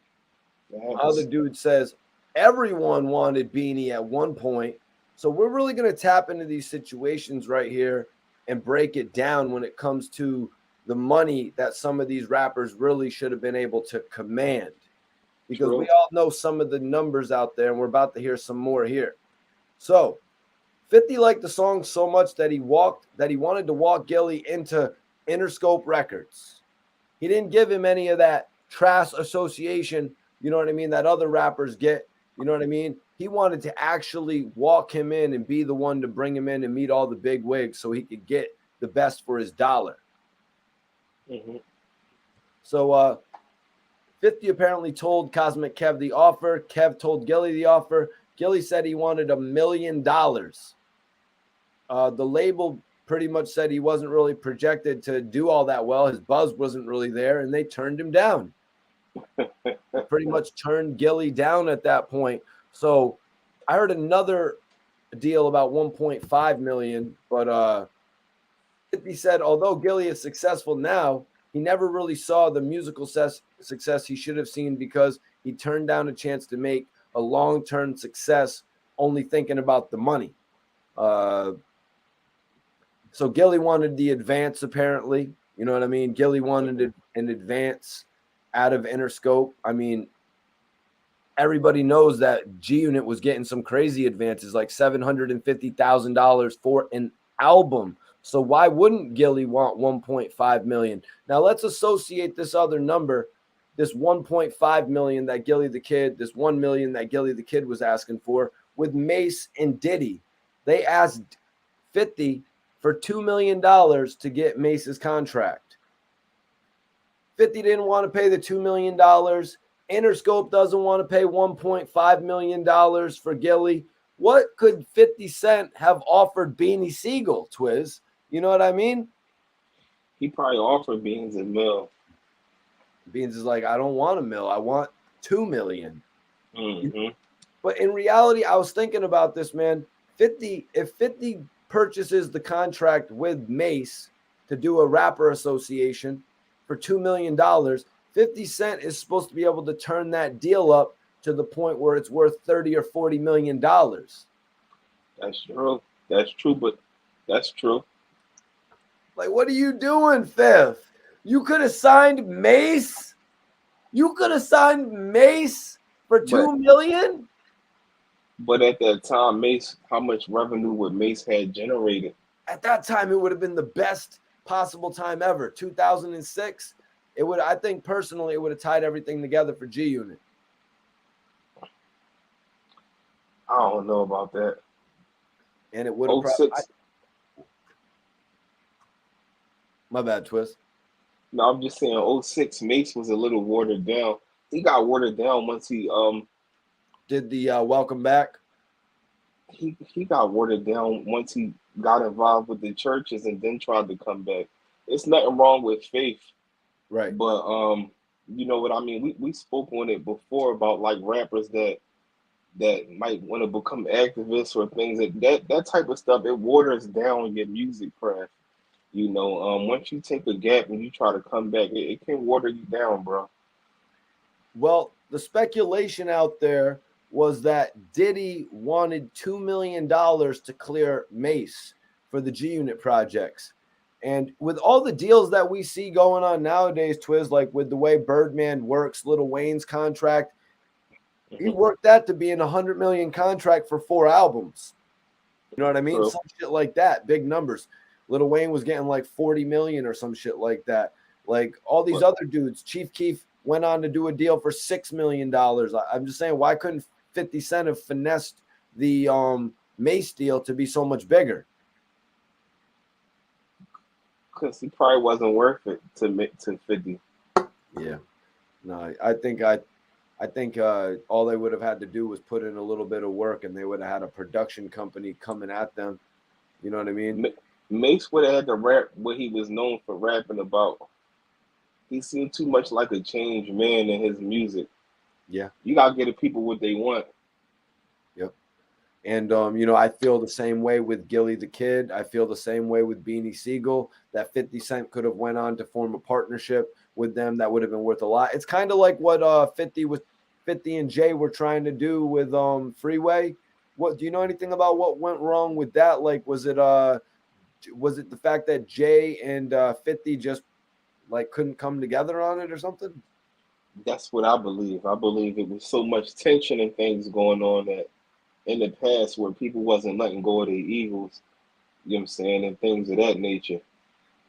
Other dude says everyone wanted Beanie at one point. So we're really going to tap into these situations right here and break it down when it comes to the money that some of these rappers really should have been able to command. Because we all know some of the numbers out there, and we're about to hear some more here. So 50 liked the song so much that he wanted to walk Gillie into Interscope Records. He didn't give him any of that trash association, you know what I mean, that other rappers get, you know what I mean? He wanted to actually walk him in and be the one to bring him in and meet all the big wigs so he could get the best for his dollar. Mm-hmm. So 50 apparently told Cosmic Kev the offer. Kev told Gillie the offer. Gillie said he wanted $1 million. The label pretty much said he wasn't really projected to do all that well. His buzz wasn't really there, and they turned him down. Pretty much turned Gillie down at that point. So I heard another deal about 1.5 million, but 50 said although Gillie is successful now, he never really saw the musical success he should have seen because he turned down a chance to make a long-term success only thinking about the money. So Gillie wanted the advance, apparently. You know what I mean? Gillie wanted an advance out of Interscope. I mean, everybody knows that G Unit was getting some crazy advances, like $750,000 for an album. So why wouldn't Gillie want 1.5 million? Now let's associate this other number, this 1.5 million that Gillie the Kid, this 1 million that Gillie the Kid was asking for, with Mace and Diddy. They asked 50 for $2 million to get Mace's contract. 50 didn't want to pay the $2 million. Interscope doesn't want to pay $1.5 million for Gillie. What could 50 Cent have offered Beanie Siegel, Twiz? You know what I mean? He probably offered Beans a mill. Beans is like, I don't want a mill. I want 2 million. Mm-hmm. But in reality, I was thinking about this, man. If 50 purchases the contract with Mace to do a rapper association for $2 million, 50 Cent is supposed to be able to turn that deal up to the point where it's worth 30 or 40 million dollars. That's true. That's true, but that's true. Like, what are you doing, Fifth? You could have signed Mace. You could have signed Mace for But 2 million. but at that time, Mace, how much revenue would Mace had generated? At that time, it would have been the best possible time ever. 2006. It would, I think personally, it would have tied everything together for G Unit. I don't know about that. And it would have Oh six. My bad, Twist. No, I'm just saying. Oh six. Mace was a little watered down. He got watered down once Did the welcome back. he got watered down once he got involved with the churches and then tried to come back. It's nothing wrong with faith, Right. but you know what I mean. We spoke on it before about like rappers that might want to become activists or things that type of stuff. It waters down your music craft. You know, once you take a gap and you try to come back, it can water you down, bro. Well, the speculation out there was that Diddy wanted $2 million to clear Mace for the G Unit projects. And with all the deals that we see going on nowadays, Twiz, like with the way Birdman works, Lil Wayne's contract, he worked that to be in $100 million contract for 4 albums. You know what I mean? True. Some shit like that, big numbers. Lil Wayne was getting like 40 million or some shit like that. Like all these other dudes, Chief Keef went on to do a deal for $6 million. I'm just saying, why couldn't 50 Cent have finessed the Mace deal to be so much bigger? Because he probably wasn't worth it to 50. Yeah. No, I think all they would have had to do was put in a little bit of work, and they would have had a production company coming at them. You know what I mean? Mace would have had to rap what he was known for rapping about. He seemed too much like a changed man in his music. Yeah. You gotta get the people what they want. Yep. And I feel the same way with Gillie the Kid. I feel the same way with Beanie Siegel. That 50 Cent could have went on to form a partnership with them that would have been worth a lot. It's kind of like what 50 and Jay were trying to do with Freeway. What do you know anything about what went wrong with that? Like, was it the fact that Jay and 50 just like couldn't come together on it or something? That's what I believe. I believe it was so much tension and things going on that in the past where people wasn't letting go of their egos, you know what I'm saying, and things of that nature.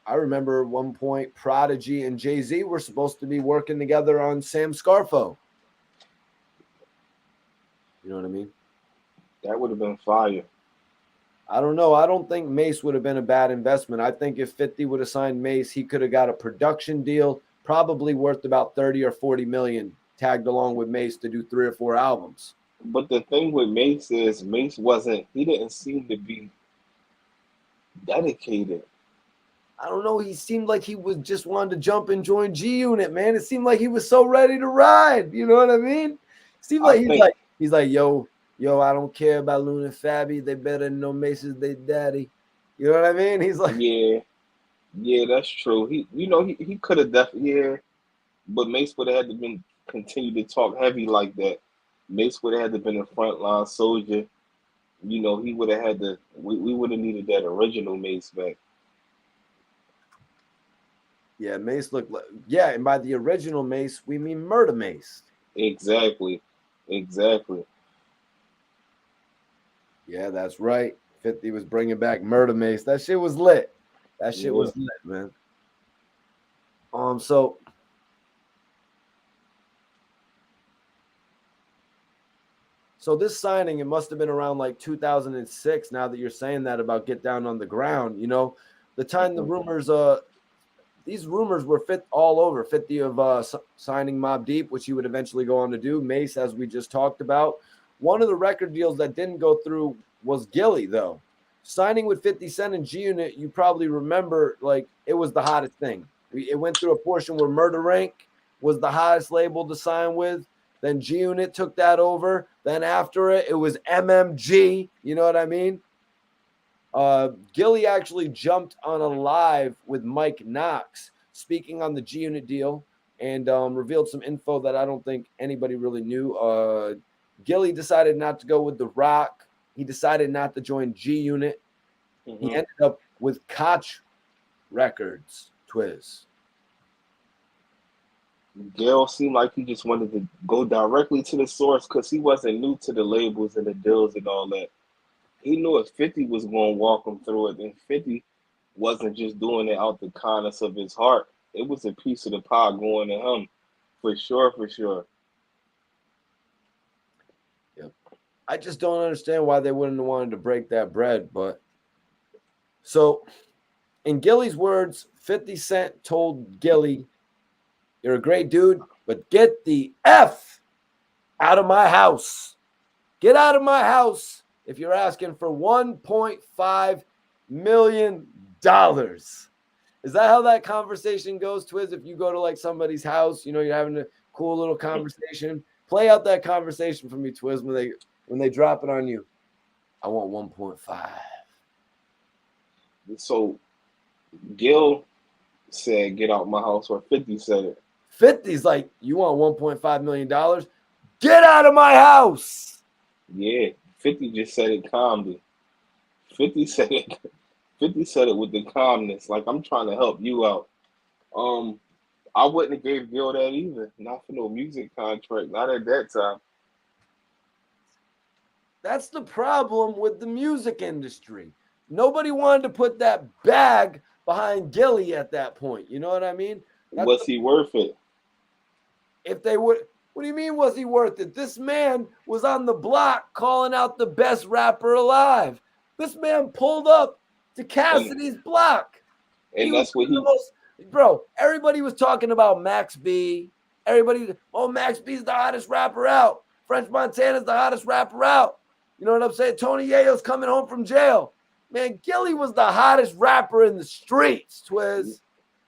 I remember at one point Prodigy and Jay-Z were supposed to be working together on Sam Scarfo. You know what I mean? That would have been fire. I don't know. I don't think Mace would have been a bad investment. I think if 50 would have signed Mace, he could have got a production deal, probably worth about 30 or 40 million, tagged along with Mace to do 3 or 4 albums. But the thing with Mace is he didn't seem to be dedicated. I don't know. He seemed like he was just wanted to jump and join G Unit, man. It seemed like he was so ready to ride. You know what I mean? It seemed like he's like, yo, I don't care about Luna and Fabi. They better know Mace's their daddy. You know what I mean? He's like, yeah, that's true. He could have definitely, but Mace would have had to been continue to talk heavy like that. Mace would have had to been a frontline soldier. You know, he would have had to. We would have needed that original Mace back. yeah, Mace looked like, yeah, and by the original Mace, we mean Murder Mace. Exactly. Yeah, that's right. 50 was bringing back Murder Mace. That shit was lit. That shit was lit, man. So this signing, it must have been around like 2006. Now that you're saying that about Get Down on the Ground, the time the rumors, these rumors were all over. 50 of signing Mobb Deep, which he would eventually go on to do. Mace, as we just talked about. One of the record deals that didn't go through was Gillie, though. signing with 50 Cent and G Unit, you probably remember, like, it was the hottest thing. It went through a portion where Murder Rank was the hottest label to sign with. Then G Unit took that over. Then after it, it was MMG. You know what I mean? Gillie actually jumped on a live with Mike Knox speaking on the G Unit deal and revealed some info that I don't think anybody really knew. Gillie decided not to go with The Rock. He decided not to join G Unit. He ended up with COTI Records, Twiz. Gil seemed like he just wanted to go directly to the source because he wasn't new to the labels and the deals and all that. He knew if 50 was going to walk him through it, and 50 wasn't just doing it out the kindness of his heart. It was a piece of the pie going to him, for sure, for sure. Yep. I just don't understand why they wouldn't have wanted to break that bread. But so, in Gillie's words, 50 Cent told Gillie, "You're a great dude, but get the F out of my house. Get out of my house if you're asking for $1.5 million. Is that how that conversation goes, Twiz? If you go to like somebody's house, you know, you're having a cool little conversation. Play out that conversation for me, Twiz, when they drop it on you. I want 1.5. So Gil said, "Get out my house," or 50 said it. 50's like, "You want $1.5 million? Get out of my house." Yeah, 50 just said it calmly. 50 said it. 50 said it with the calmness, like, I'm trying to help you out. I wouldn't have gave Gil that either. Not for no music contract. Not at that time. That's the problem with the music industry. Nobody wanted to put that bag behind Gillie at that point. You know what I mean? Was he worth it? If they would, what do you mean, was he worth it? This man was on the block calling out the best rapper alive. This man pulled up to Cassidy's block. And that's what he. Bro, everybody was talking about Max B. Everybody, oh, Max B's the hottest rapper out. French Montana's the hottest rapper out. You know what I'm saying? Tony Yayo's coming home from jail. Man, Gillie was the hottest rapper in the streets, Twiz.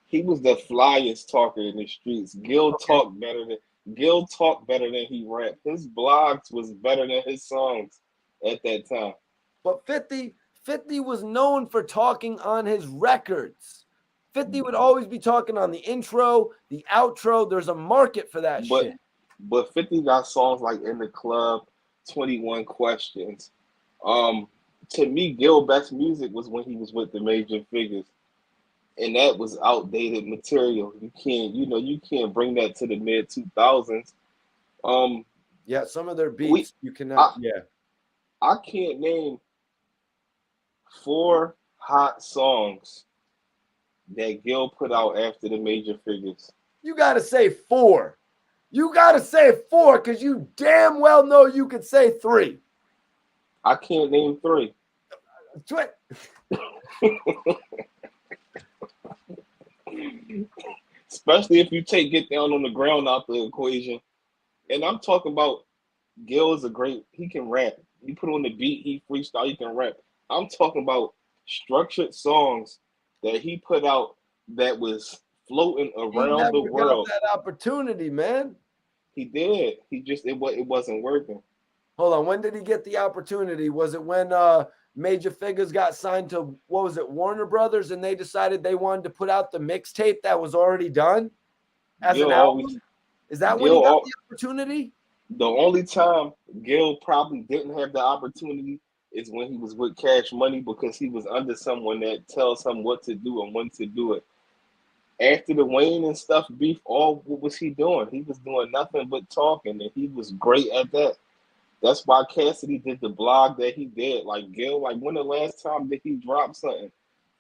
He was the flyest talker in the streets. Gil talked better than he rapped. His blogs was better than his songs at that time. But 50 was known for talking on his records. 50 would always be talking on the intro, the outro. There's a market for that shit. But 50 got songs like In the Club, 21 Questions. To me, Gil best music was when he was with the Major Figures. And that was outdated material. You can't bring that to the mid 2000s. Yeah, some of their beats you cannot. I can't name 4 hot songs that Gil put out after the Major Figures. You gotta say 4. You gotta say 4 because you damn well know you could say 3. I can't name 3. Especially if you take Get Down on the Ground out the equation. And I'm talking about Gil is he can rap. You put on the beat, he freestyle, he can rap. I'm talking about structured songs that he put out that was floating around the world. Got that opportunity, man. He did. It wasn't working. Hold on. When did he get the opportunity? Was it when Major Figures got signed to, what was it, Warner Brothers, and they decided they wanted to put out the mixtape that was already done as an album? Is that when he got the opportunity? The only time Gil probably didn't have the opportunity is when he was with Cash Money because he was under someone that tells him what to do and when to do it. After the Wayne and stuff beef, what was he doing? He was doing nothing but talking, and he was great at that. That's why Cassidy did the blog that he did. Like Gil, like when the last time did he drop something?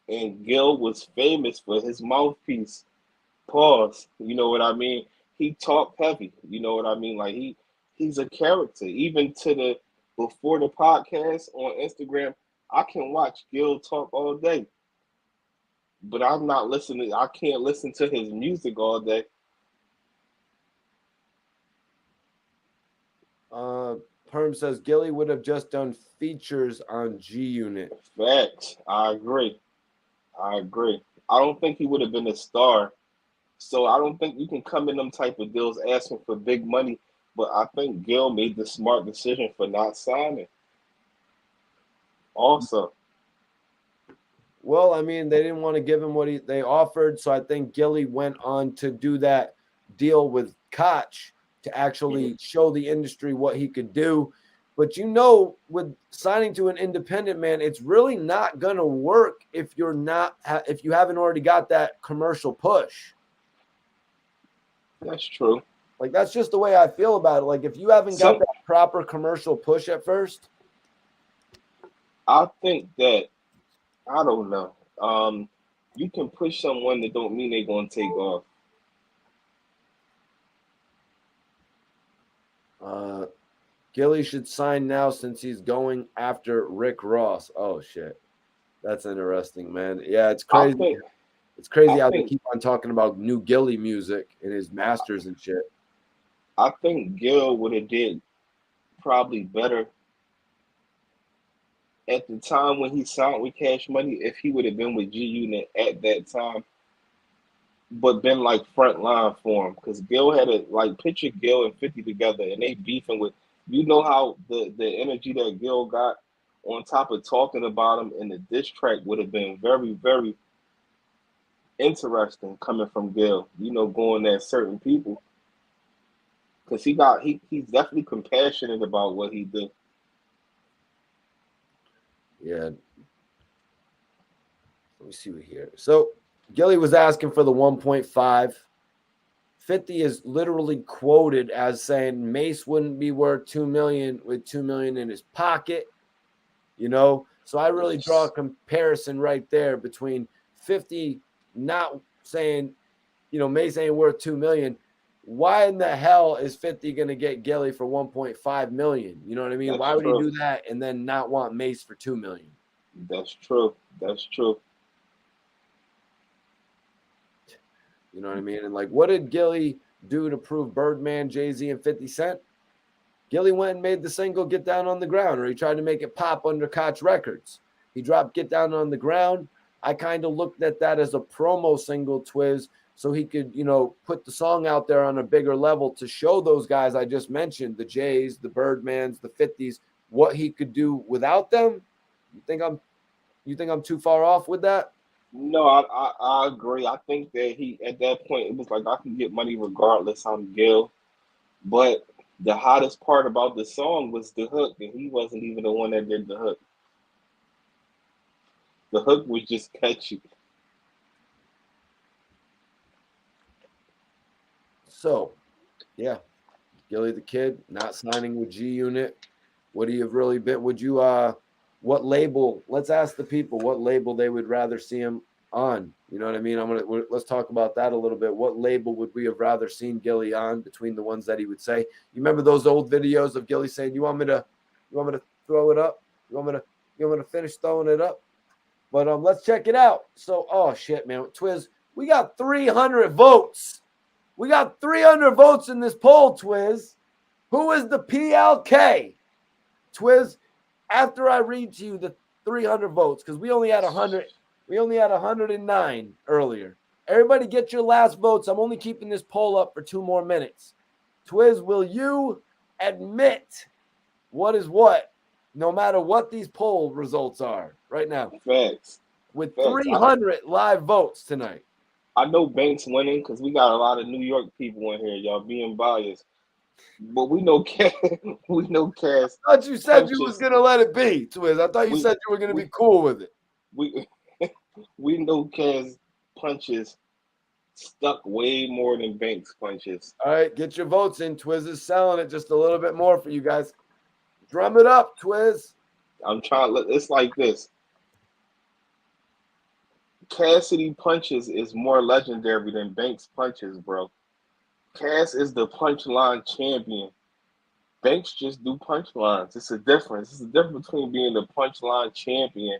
And Gil was famous for his mouthpiece. Pause. You know what I mean? He talked heavy. You know what I mean? Like he's a character. Even before the podcast on Instagram, I can watch Gil talk all day. But I'm not listening. I can't listen to his music all day. Perm says Gillie would have just done features on G Unit. Facts. I agree. I agree. I don't think he would have been a star. So I don't think you can come in them type of deals asking for big money. But I think Gil made the smart decision for not signing. Also, Well, I mean, they didn't want to give him what they offered, so I think Gillie went on to do that deal with Koch to actually show the industry what he could do. But with signing to an independent, man, it's really not gonna work if you're not if you haven't already got that commercial push. that's true. Like that's just the way I feel about it. Like if you haven't got Some, that proper commercial push at first, I think that I don't know. You can push someone that don't mean they're gonna take off. Gillie should sign now since he's going after Rick Ross. Oh shit. That's interesting, man. Yeah, it's I crazy. think It's crazy I how they think keep on talking about new Gillie music and his masters and shit. I think Gil would have did probably better at the time when he signed with Cash Money if he would have been with G Unit at that time, but been like front line for him. Because Gil had a like picture Gil and 50 together and they beefing with how the energy that Gil got on top of talking about him in the diss track would have been very, very interesting coming from Gil, going at certain people. Because he's definitely compassionate about what he did. Yeah. Let me see what here. So Gillie was asking for the 1.5. 50 is literally quoted as saying Mace wouldn't be worth 2 million with 2 million in his pocket. So I really draw a comparison right there between 50 not saying, Mace ain't worth 2 million. Why in the hell is 50 going to get Gillie for 1.5 million? You know what I mean? That's Why would true. he do that and then not want Mace for 2 million? That's true. That's true. You know what I mean? And like, what did Gillie do to prove Birdman, Jay-Z, and 50 Cent? Gillie went and made the single Get Down on the Ground, or he tried to make it pop under Koch Records. He dropped Get Down on the Ground. I kind of looked at that as a promo single, Twiz, so he could, put the song out there on a bigger level to show those guys I just mentioned, the Jays, the Birdmans, the 50s, what he could do without them. You think I'm too far off with that? No, I agree. I think that he at that point it was like I can get money regardless. I'm Gil, but the hottest part about the song was the hook, and he wasn't even the one that did the hook. The hook was just catchy. So, yeah, Gillie the Kid not signing with G Unit. Would he have really been? Would you? What label? Let's ask the people what label they would rather see him on. You know what I mean? Let's talk about that a little bit. What label would we have rather seen Gillie on between the ones that he would say? You remember those old videos of Gillie saying, "You want me to throw it up? You want me to finish throwing it up?" But let's check it out. So, oh shit, man, Twiz, we got 300 votes. We got 300 votes in this poll, Twiz. Who is the BelaKay? Twiz, after I read to you the 300 votes, because we only had 100, we only had 109 earlier. Everybody get your last votes. I'm only keeping this poll up for 2 more minutes. Twiz, will you admit what is what, no matter what these poll results are right now? Facts. With Facts. 300 live votes tonight. I know Banks winning because we got a lot of New York people in here. Y'all being biased, but we know Cass. We know Cass. I thought you said you was gonna let it be, Twiz. I thought you said you were gonna be cool with it. We we know Cass punches stuck way more than Banks punches. All right, get your votes in. Twiz is selling it just a little bit more for you guys. Drum it up, Twiz. I'm trying. It's like this. Cassidy punches is more legendary than Banks punches, bro. Cass is the punchline champion. Banks just do punchlines. It's a difference. It's a difference between being the punchline champion.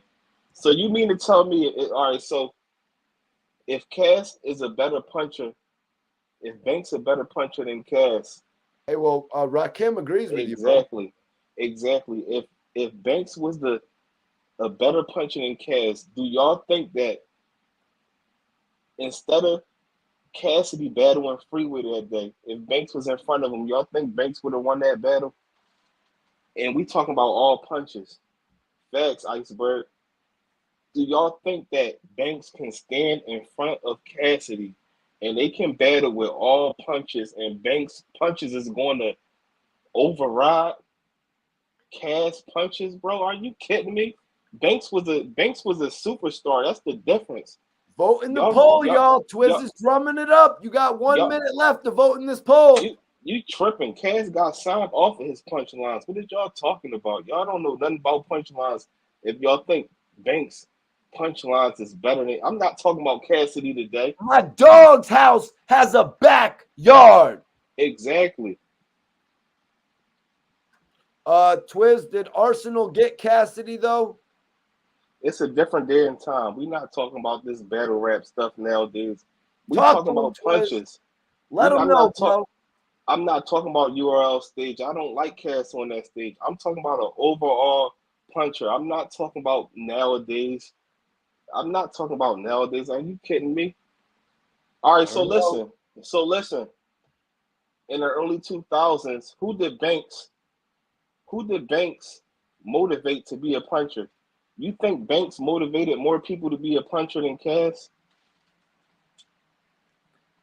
So you mean to tell me, all right, so if Cass is a better puncher, if Banks a better puncher than Cass, Hey, well, Rakim agrees with you, bro. exactly. Exactly. If Banks was a better puncher than Cass, do y'all think that instead of Cassidy battling Freeway that day, if Banks was in front of him, y'all think Banks would have won that battle? And we talking about all punches. Facts, Iceberg. Do y'all think that Banks can stand in front of Cassidy and they can battle with all punches and Banks punches is going to override Cass punches, bro? Are you kidding me? Banks was a superstar. That's the difference. Vote in the Y'all, poll, y'all, y'all. Twiz y'all, is drumming it up. You got 1 y'all, minute left to vote in this poll. you tripping. Cass got signed off of his punchlines. What did y'all talking about? Y'all don't know nothing about punchlines. If y'all think Banks punchlines is better than, I'm not talking about Cassidy today. My dog's house has a backyard. Exactly. Twiz, did Arsenal get Cassidy though? It's a different day and time. We're not talking about this battle rap stuff nowadays. We Talk talking to him, about Twiz. punches. Let him know, bro. I'm not talking about URL stage. I don't like Cass on that stage. I'm talking about an overall puncher. I'm not talking about nowadays. I'm not talking about nowadays. Are you kidding me? All right, so listen. So listen. In the early 2000s, who did Banks motivate to be a puncher? You think Banks motivated more people to be a puncher than Cass?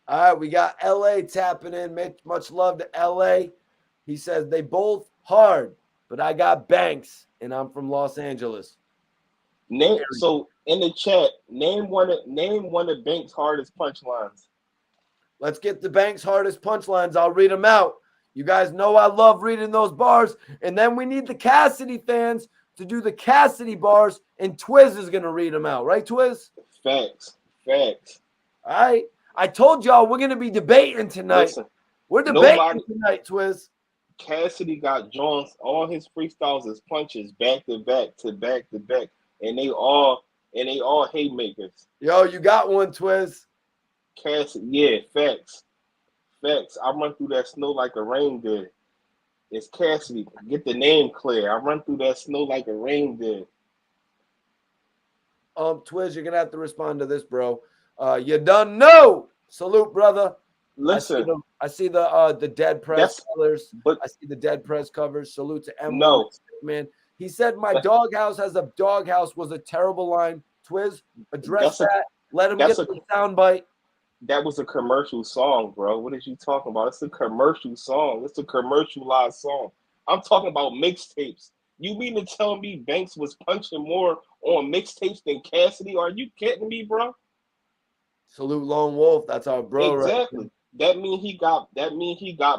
All right, we got LA tapping in. Much love to LA. He says they both hard, but I got Banks, and I'm from Los Angeles. So in the chat, name one of Banks' hardest punchlines. Let's get the Banks' hardest punchlines. I'll read them out. You guys know I love reading those bars. And then we need the Cassidy fans to do the Cassidy bars, and Twiz is going to read them out. Right, Twiz? Facts. All right. I told y'all we're going to be debating tonight. Listen, we're debating tonight, Twiz. Cassidy got Jones, all his freestyles as punches back to back to back to back. And they all haymakers. Yo, you got one, Twiz. Cassidy, yeah, facts. I run through that snow like a reindeer. It's Cassidy. Get the name clear. I run through that snow like a reindeer. Twiz, you're gonna have to respond to this, bro. You done know. Salute, brother. Listen, I see the dead press colors. But I see the dead press covers. Salute to M1, no, man. He said my doghouse has a doghouse was a terrible line. Twiz, address that. Let him get the soundbite. That was a commercial song, bro. What is you talking about? It's a commercial song. It's a commercialized song. I'm talking about mixtapes. You mean to tell me Banks was punching more on mixtapes than Cassidy? Are you kidding me, bro? Salute Lone Wolf. That's our bro. Exactly. Right? That mean he got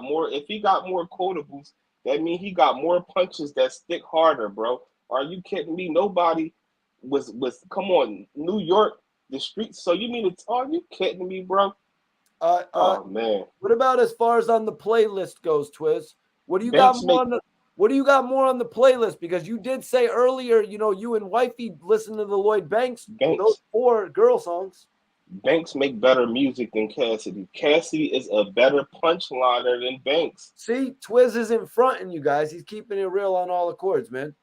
more. If he got more quotables, that mean he got more punches that stick harder, bro. Are you kidding me? Nobody was come on, New York, the streets. So you mean to are you kidding me, bro? Oh man. What about as far as on the playlist goes, Twiz? What do you Banks got more on the What do you got more on the playlist? Because you did say earlier, you and Wifey listen to the Lloyd Banks, those 4 girl songs. Banks make better music than Cassidy. Cassidy is a better punchliner than Banks. See, Twiz isn't fronting you guys. He's keeping it real on all accords, man.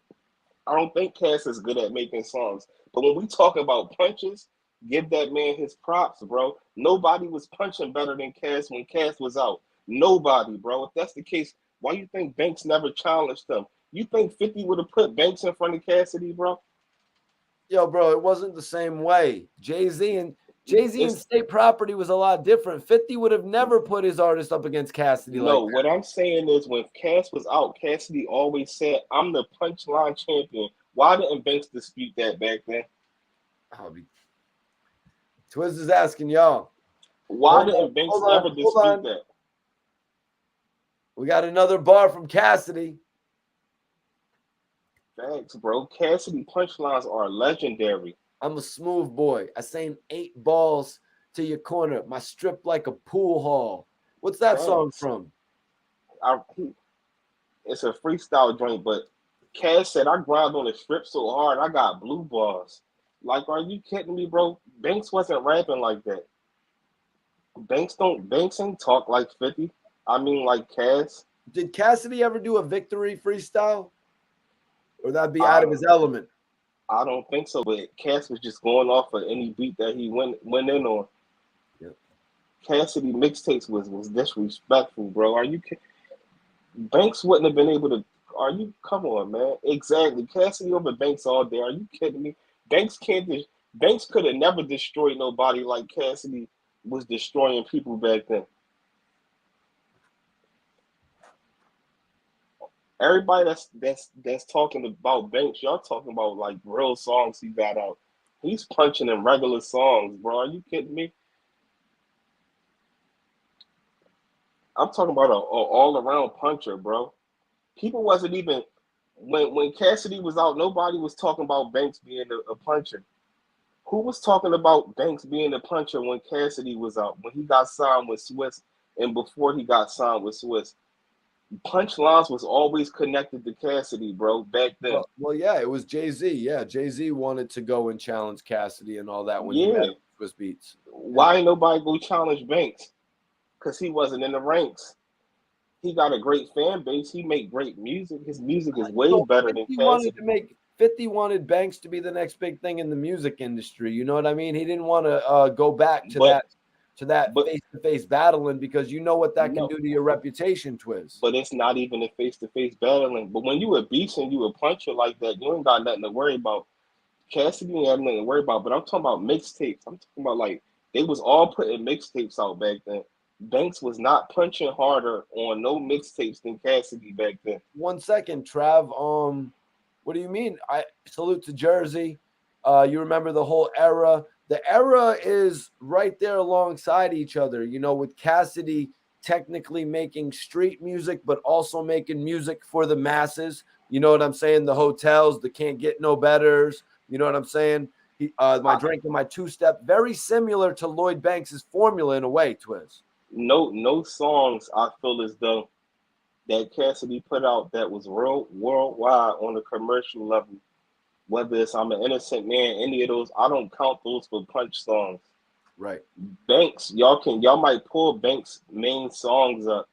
I don't think Cass is good at making songs. But when we talk about punches, give that man his props, bro. Nobody was punching better than Cass when Cass was out. Nobody, bro. If that's the case, why you think Banks never challenged them? You think 50 would have put Banks in front of Cassidy, bro? Yo, bro, it wasn't the same way. Jay-Z and State Property was a lot different. 50 would have never put his artist up against Cassidy like that. No, what I'm saying is when Cass was out, Cassidy always said, I'm the punchline champion. Why didn't Banks dispute that back then? Twiz is asking y'all. Why didn't Banks ever dispute that? We got another bar from Cassidy. Thanks, bro. Cassidy punchlines are legendary. I'm a smooth boy. I send 8 balls to your corner. My strip like a pool hall. What's that song from? It's a freestyle joint, but Cass said I grind on the strip so hard I got blue balls. Like, are you kidding me, bro? Banks wasn't rapping like that. Banks ain't talk like 50. I mean like Cass. Did Cassidy ever do a victory freestyle? or that'd be I out of his element. I don't think so. But Cass was just going off of any beat that he went in on. Yeah. Cassidy mixtapes was disrespectful, bro. Are you kidding? Banks wouldn't have been able to. Are you? Come on, man. Exactly. Cassidy over Banks all day. Are you kidding me? Banks can't. Banks could have never destroyed nobody like Cassidy was destroying people back then. Everybody that's talking about Banks, y'all talking about like real songs he got out. He's punching in regular songs, bro. Are you kidding me? I'm talking about a all around puncher, bro. People wasn't even when Cassidy was out. Nobody was talking about Banks being a puncher. Who was talking about Banks being a puncher when Cassidy was out? When he got signed with Swiss and before he got signed with Swiss, punchlines was always connected to Cassidy, bro. Back then, Well, yeah, it was Jay-Z. Yeah, Jay-Z wanted to go and challenge Cassidy and all that when he met yeah. him with Swiss Beats. And Why ain't nobody go challenge Banks? Because he wasn't in the ranks. He got a great fan base. He make great music. His music is way better than 50 wanted Cassidy. to make 50 wanted Banks to be the next big thing in the music industry. You know what I mean? He didn't want to go back to But that but face-to-face battling because you know what that can no, do to your reputation, Twiz. but it's not even a face to face battling. But when you a beast and you a puncher like that, you ain't got nothing to worry about. Cassidy ain't have nothing to worry about. But I'm talking about mixtapes. I'm talking about like they was all putting mixtapes out back then. Banks was not punching harder on no mixtapes than Cassidy back then. 1 second, Trav. What do you mean? I salute to Jersey. You remember the whole era. The era is right there alongside each other, you know, with Cassidy technically making street music, but also making music for the masses. You know what I'm saying? The hotels, the can't get no betters. You know what I'm saying? My I, drink and my two-step, very similar to Lloyd Banks' formula in a way, Twiz. no songs I feel as though that Cassidy put out that was real worldwide on a commercial level. Whether it's I'm an innocent man, any of those, I don't count those for punch songs. Right. Banks, y'all might pull Banks main songs up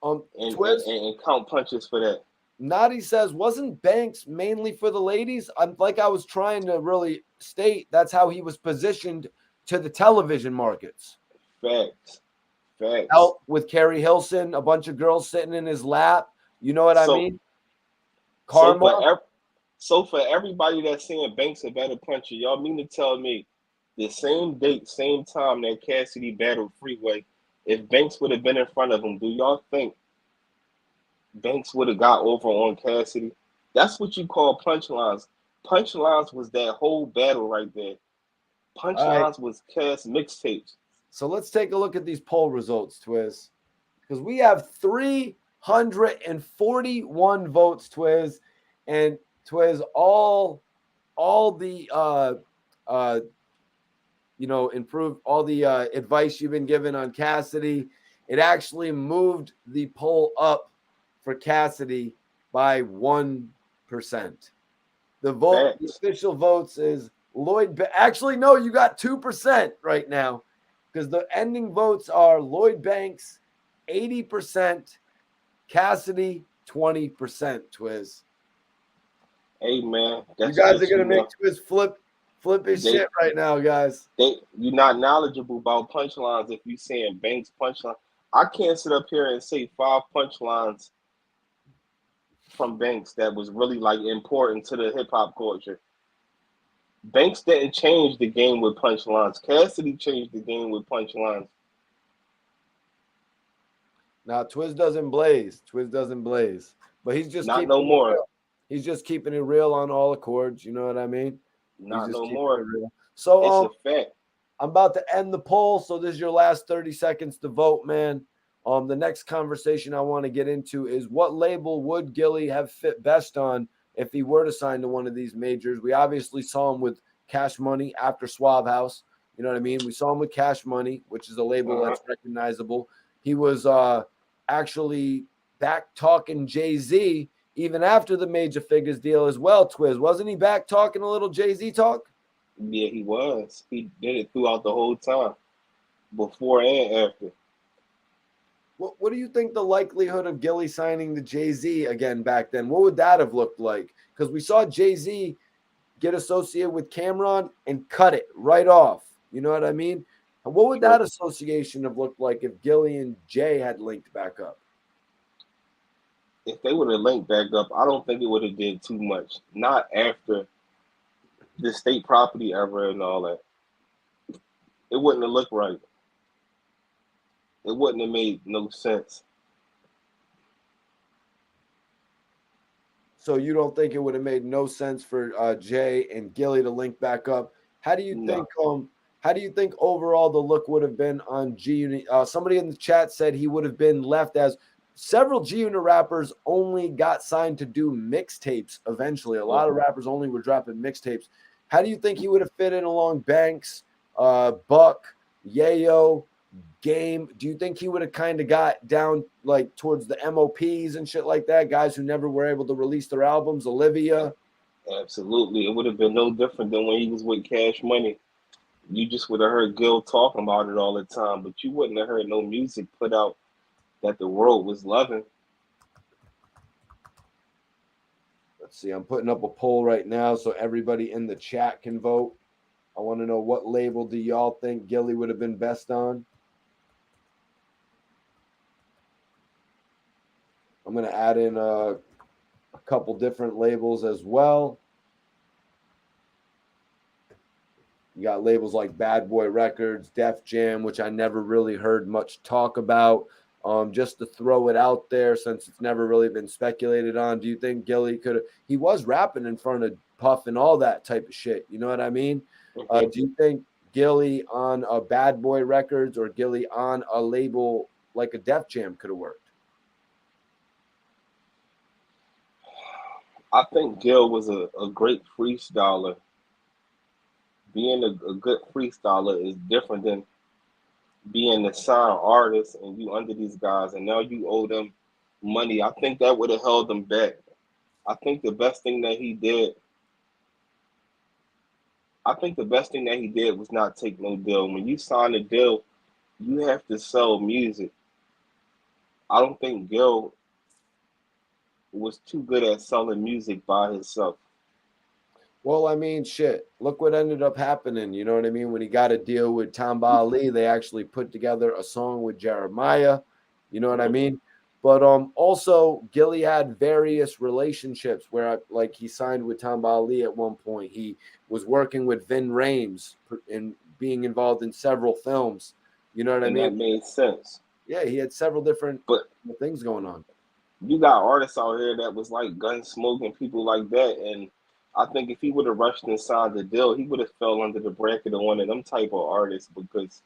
and, and, Twiz, and count punches for that. Nanii says, wasn't Banks mainly for the ladies? Like I was trying to really state, that's how he was positioned to the television markets. Facts. Facts. Out with Carrie Hilson, a bunch of girls sitting in his lap. You know what I So mean? so Karma. so for everybody that's saying Banks a better puncher, y'all mean to tell me the same date, same time that Cassidy battled Freeway, if Banks would have been in front of him, do y'all think Banks would have got over on Cassidy? That's what you call punchlines. Punchlines was that whole battle right there. All right. Punchlines was Cass mixtapes. So let's take a look at these poll results, Twiz. Because we have 341 votes, Twiz. And Twiz, all the improve all the advice you've been given on Cassidy. It actually moved the poll up for Cassidy by 1%. The official votes is Lloyd. Actually, no, you got 2% right now because the ending votes are Lloyd Banks 80%, Cassidy 20%. Twiz. Hey man, You that's guys are just gonna make Twiz flip his shit right now, guys. you're not knowledgeable about punchlines if you saying Banks punchline. I can't sit up here and say 5 punchlines from Banks that was really like important to the hip hop culture. Banks didn't change the game with punchlines. Cassidy changed the game with punchlines. Now Twiz doesn't blaze. Twiz doesn't blaze. But he's just Not keeping no it more. real. He's just keeping it real on all accords. You know what I mean? He's Not just no keeping more. it real. So It's a fact. I'm about to end the poll. So this is your last 30 seconds to vote, man. The next conversation I want to get into is what label would Gillie have fit best on if he were to sign to one of these majors? We obviously saw him with Cash Money after Suave House. You know what I mean? We saw him with Cash Money, which is a label that's recognizable. He was actually back talking Jay-Z even after the Major Figures deal as well, Twiz. Wasn't he back talking a little Jay-Z talk? Yeah, he was. He did it throughout the whole time, before and after. What do you think the likelihood of Gillie signing to Jay-Z again back then? What would that have looked like? Because we saw Jay-Z get associated with Cameron and cut it right off. You know what I mean? And what would that association have looked like if Gillie and Jay had linked back up? If they would have linked back up, I don't think it would have did too much. Not after the state property era and all that. It wouldn't have looked right. It wouldn't have made no sense. So you don't think it would have made no sense for Jay and Gillie to link back up? How do you think? How do you think overall the look would have been on G Unit? Somebody in the chat said he would have been left as several G Unit rappers only got signed to do mixtapes eventually. A lot of rappers only were dropping mixtapes. How do you think he would have fit in along Banks, Buck, Yayo, Game? Do you think he would have kind of got down like towards the MOPs and shit like that? Guys who never were able to release their albums, Olivia? Absolutely. It would have been no different than when he was with Cash Money. You just would have heard Gil talking about it all the time, but you wouldn't have heard no music put out that the world was loving. Let's see. I'm putting up a poll right now so everybody in the chat can vote. I want to know, what label do y'all think Gillie would have been best on? I'm going to add in a couple different labels as well. You got labels like Bad Boy Records, Def Jam, which I never really heard much talk about. Just to throw it out there, since it's never really been speculated on, do you think Gillie could have? He was rapping in front of Puff and all that type of shit. You know what I mean? Do you think Gillie on a Bad Boy Records or Gillie on a label like a Def Jam could have worked? I think Gil was a great freestyler. Being a good freestyler is different than being a signed artist and you under these guys and now you owe them money. I think that would have held them back. I think the best thing that he did was not take no deal. When you sign a deal, you have to sell music. I don't think Gil was too good at selling music by himself. Well, I mean, shit. Look what ended up happening. You know what I mean? When he got a deal with Tamba Ali, they actually put together a song with Jeremiah. You know what I mean? But also Gillie had various relationships where like he signed with Tamba Ali at one point. He was working with Vin Rhames and being involved in several films. You know what I mean? That made sense. Yeah, he had several different things going on. You got artists out here that was like Gunsmoke and people like that, and I think if he would have rushed and signed the deal, he would have fell under the bracket of one of them type of artists because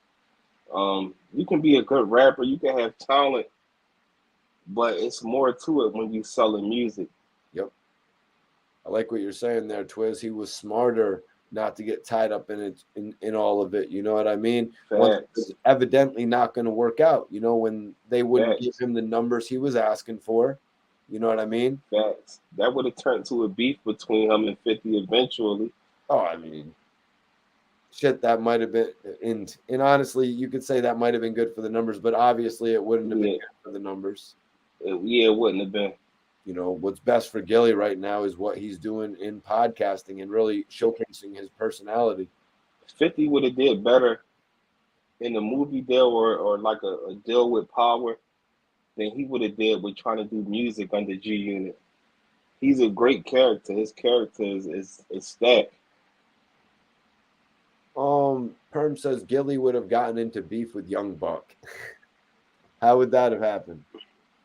you can be a good rapper, you can have talent, but it's more to it when you selling music. Yep. I like what you're saying there, Twiz. He was smarter not to get tied up in it, in all of it. You know what I mean? It's evidently not going to work out. You know, when they wouldn't give him the numbers he was asking for. You know what I mean? Facts. That would have turned to a beef between him and 50 eventually. Oh, I mean, shit, that might have been, and honestly, you could say that might have been good for the numbers, but obviously it wouldn't have been good for the numbers. It wouldn't have been. You know, what's best for Gillie right now is what he's doing in podcasting and really showcasing his personality. 50 would have did better in a movie deal or like a deal with Power than he would have did with trying to do music under G Unit. He's a great character. His character is stacked. Perm says Gillie would have gotten into beef with Young Buck. How would that have happened?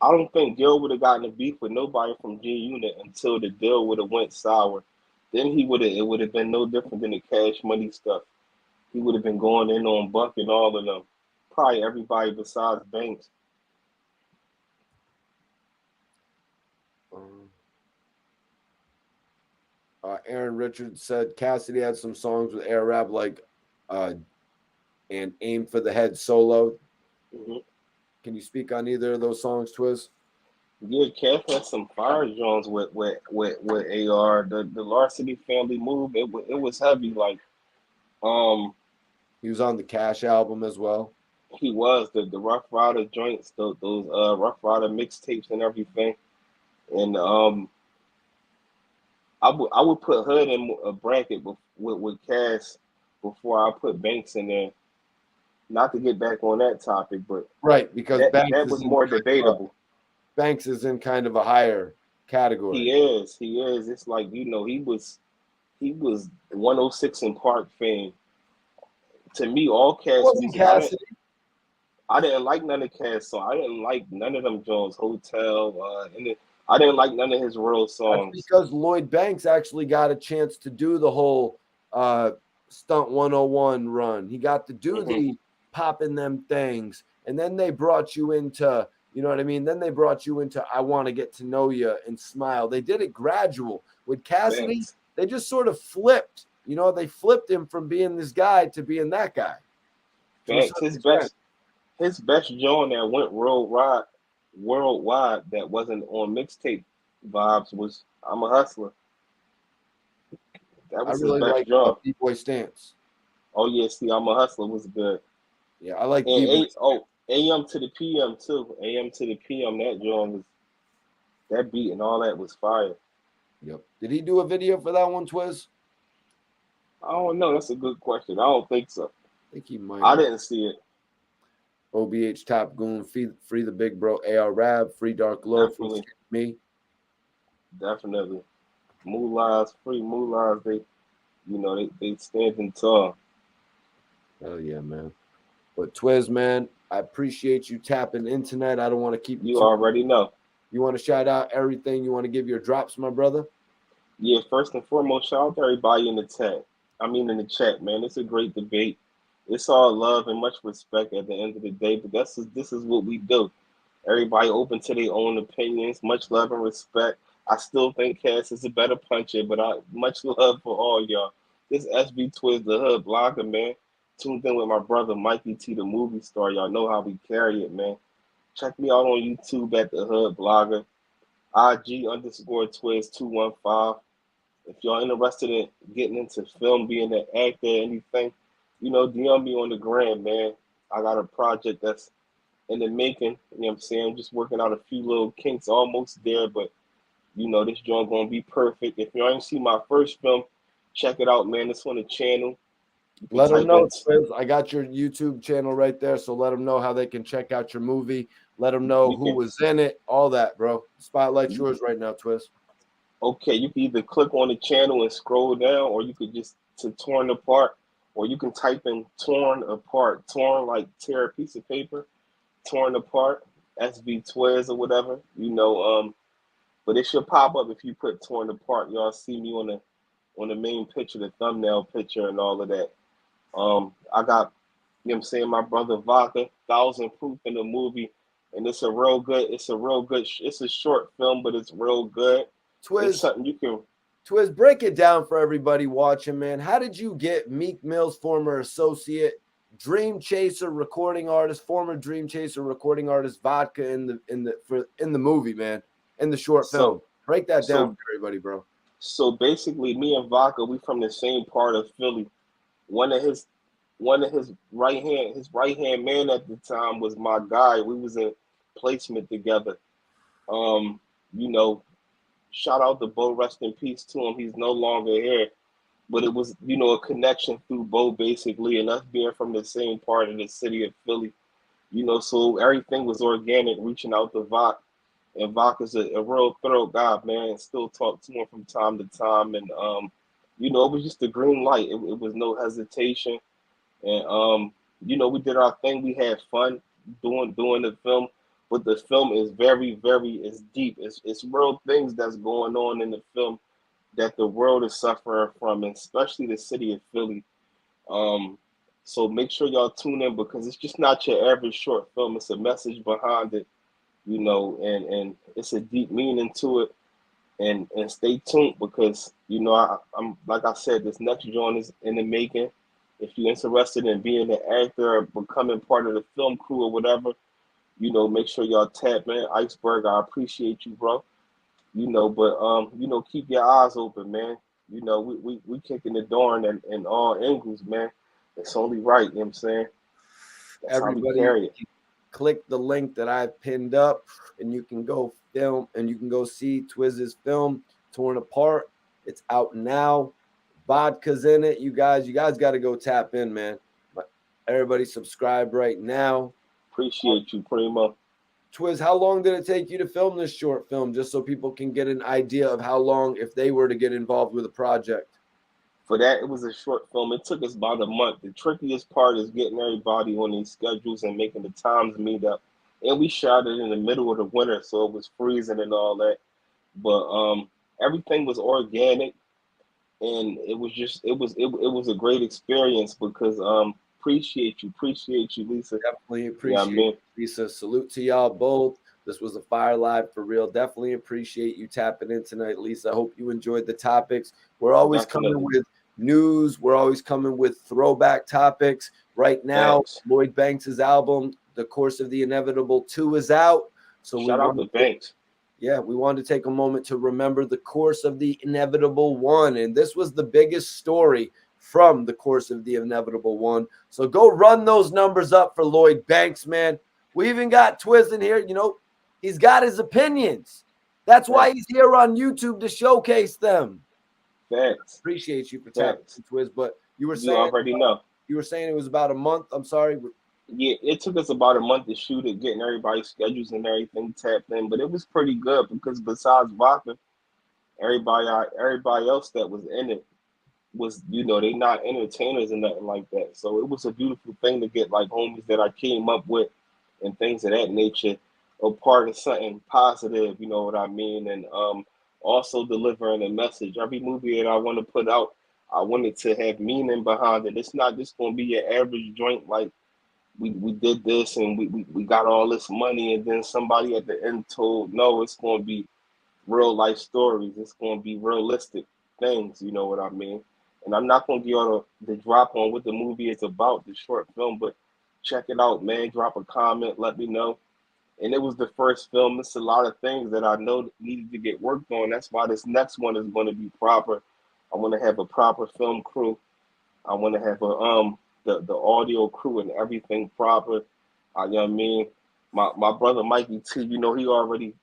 I don't think Gil would have gotten a beef with nobody from G Unit until the deal would have went sour. Then it would have been no different than the Cash Money stuff. He would have been going in on Buck and all of them. Probably everybody besides Banks. Aaron Richards said Cassidy had some songs with air rap like and Aim for the Head solo. Mm-hmm. Can you speak on either of those songs, Twiz? Yeah, Cass had some fire joints with AR. The Larceny Family Move, it was heavy. Like, he was on the Cash album as well. He was the Rough Rider joints, those Rough Rider mixtapes and everything. And I would put Hood in a bracket with Cass before I put Banks in there. Not to get back on that topic, but Right, because that was more debatable. Banks is in kind of a higher category. He is. He is. It's like, he was 106 in Park fame. To me, all Cass Wasn't music. I didn't Cassidy? I didn't like none of Cass songs. I didn't like none of them Jones Hotel. I didn't like none of his real That's songs. because Lloyd Banks actually got a chance to do the whole Stunt 101 run. He got to do Hmm. the popping them things. And then they brought you into, you know what I mean? Then they brought you into I Want to Get to Know You and Smile. They did it gradual. With Cassidy, Facts. they just sort of flipped. You know, they flipped him from being this guy to being that guy to a Facts. certain extent. His best joint that went worldwide that wasn't on mixtape vibes was I'm a Hustler. That I was his really best like joint. B-Boy Stance. Oh yeah, see, I'm a Hustler was good. Yeah, I like And B-Boy. AM to the PM too. AM to the PM, that joint was that beat and all that was fire. Yep. Did he do a video for that one, Twiz? I don't know. That's a good question. I don't think so. I think he might I have. didn't see it. OBH Top Goon, free the big bro, AR Rab, free Dark Lord, free Definitely, me. definitely. Moolahs, free Moolahs, they standing tall. Hell yeah, man. But Twiz, man, I appreciate you tapping in tonight. I don't want to keep you You too. already know. You want to shout out everything? You want to give your drops, my brother? Yeah, first and foremost, shout out to everybody in the chat. I mean, in the chat, man. It's a great debate. It's all love and much respect at the end of the day. But this is what we do. Everybody open to their own opinions. Much love and respect. I still think Cass is a better puncher, but much love for all y'all. This SB Twiz the Hood blogger, man. Tuned in with my brother Mikey T, the movie star. Y'all know how we carry it, man. Check me out on YouTube at the Hood blogger. IG_Twiz215. If y'all interested in getting into film, being an actor, anything, DM me on the gram, man. I got a project that's in the making. You know what I'm saying? I'm just working out a few little kinks, almost there, but this joint gonna be perfect. If y'all ain't see my first film, check it out, man. It's on the channel. You can Let them type know, in. Twiz. I got your YouTube channel right there, so let them know how they can check out your movie. Let them know You who can. was in it, all that, bro. Spotlight's You, yours right now, Twiz. okay, you can either click on the channel and scroll down, or you could just to torn apart, or you can type in torn apart, torn like tear a piece of paper, torn apart, SB Twiz or whatever, but it should pop up if you put torn apart. Y'all see me on the main picture, the thumbnail picture and all of that. I got, my brother Vodka, Thousand Proof in the movie, and it's a short film, but it's real good. It's Twiz, something you can. Twiz, break it down for everybody watching, man. How did you get Meek Mill's former associate, Dream Chaser recording artist, former Dream Chaser recording artist, Vodka in the movie, man, in the short film? So Break that down so for everybody, bro. so basically, me and Vodka, we from the same part of Philly. One of his his right hand man at the time was my guy. We was in placement together. Um, you know, Shout out to Bo, rest in peace to him. He's no longer here. But it was, a connection through Bo basically, and us being from the same part of the city of Philly. So everything was organic, reaching out to Vok. And Vok is a real thorough guy, man. Still talk to him from time to time. And it was just a green light. It was no hesitation. And we did our thing. We had fun doing the film, but the film is very, very it's deep. It's real things that's going on in the film that the world is suffering from, and especially the city of Philly. Um, so make sure y'all tune in because it's just not your average short film. It's a message behind it, and it's a deep meaning to it. And stay tuned because I'm like I said, this next joint is in the making. If you're interested in being an actor or becoming part of the film crew or whatever, make sure y'all tap in. Iceberg, I appreciate you, bro. But keep your eyes open, man. We kicking the door in all angles, man. It's only right, you know what I'm saying? That's how we Everybody, carry it. click the link that I pinned up, and you can go see Twiz's film, Torn Apart. It's out now. Vodka's in it. You guys got to go tap in, man. Everybody subscribe right now. Appreciate you, Primo. Twiz, how long did it take you to film this short film, just so people can get an idea of how long if they were to get involved with a project? For that, it was a short film. It took us about a month. The trickiest part is getting everybody on these schedules and making the times meet up. And we shot it in the middle of the winter, so it was freezing and all that. But everything was organic, and it was just it was a great experience because appreciate you, Lisa. Definitely Yeah, appreciate man. Lisa. Salute to y'all both. This was a Fire Live for real. Definitely appreciate you tapping in tonight, Lisa. I hope you enjoyed the topics. We're always coming Definitely. with news. We're always coming with throwback topics. Right now, Banks. Lloyd Banks' album, The Course of the Inevitable 2 is out. So Shout out to Banks. we wanted to take a moment to remember the course of the inevitable 1. And this was the biggest story from the course of the inevitable 1. So go run those numbers up for Lloyd Banks, man. We even got Twiz in here. You know, he's got his opinions. That's why he's here on YouTube to showcase them. Facts. Appreciate you for tapping, Twiz. But you already know. You were saying it was about a month. I'm sorry. Yeah, it took us about a month to shoot it, getting everybody's schedules and everything tapped in. But it was pretty good because besides Vodka, everybody else that was in it was, they not entertainers and nothing like that. So it was a beautiful thing to get like homies that I came up with and things of that nature a part of something positive, you know what I mean? And also delivering a message. Every movie that I want to put out, I want it to have meaning behind it. It's not just going to be your average joint like we did this and we got all this money and then somebody at the end told, no, it's going to be real life stories. It's going to be realistic things, you know what I mean? And I'm not going to give y'all the drop on what the movie is about, the short film, but check it out, man. Drop a comment, let me know. And it was the first film. It's a lot of things that I know needed to get worked on. That's why this next one is going to be proper. I want to have a proper film crew. I want to have the audio crew and everything proper. You know what I mean? My brother Mikey T, he already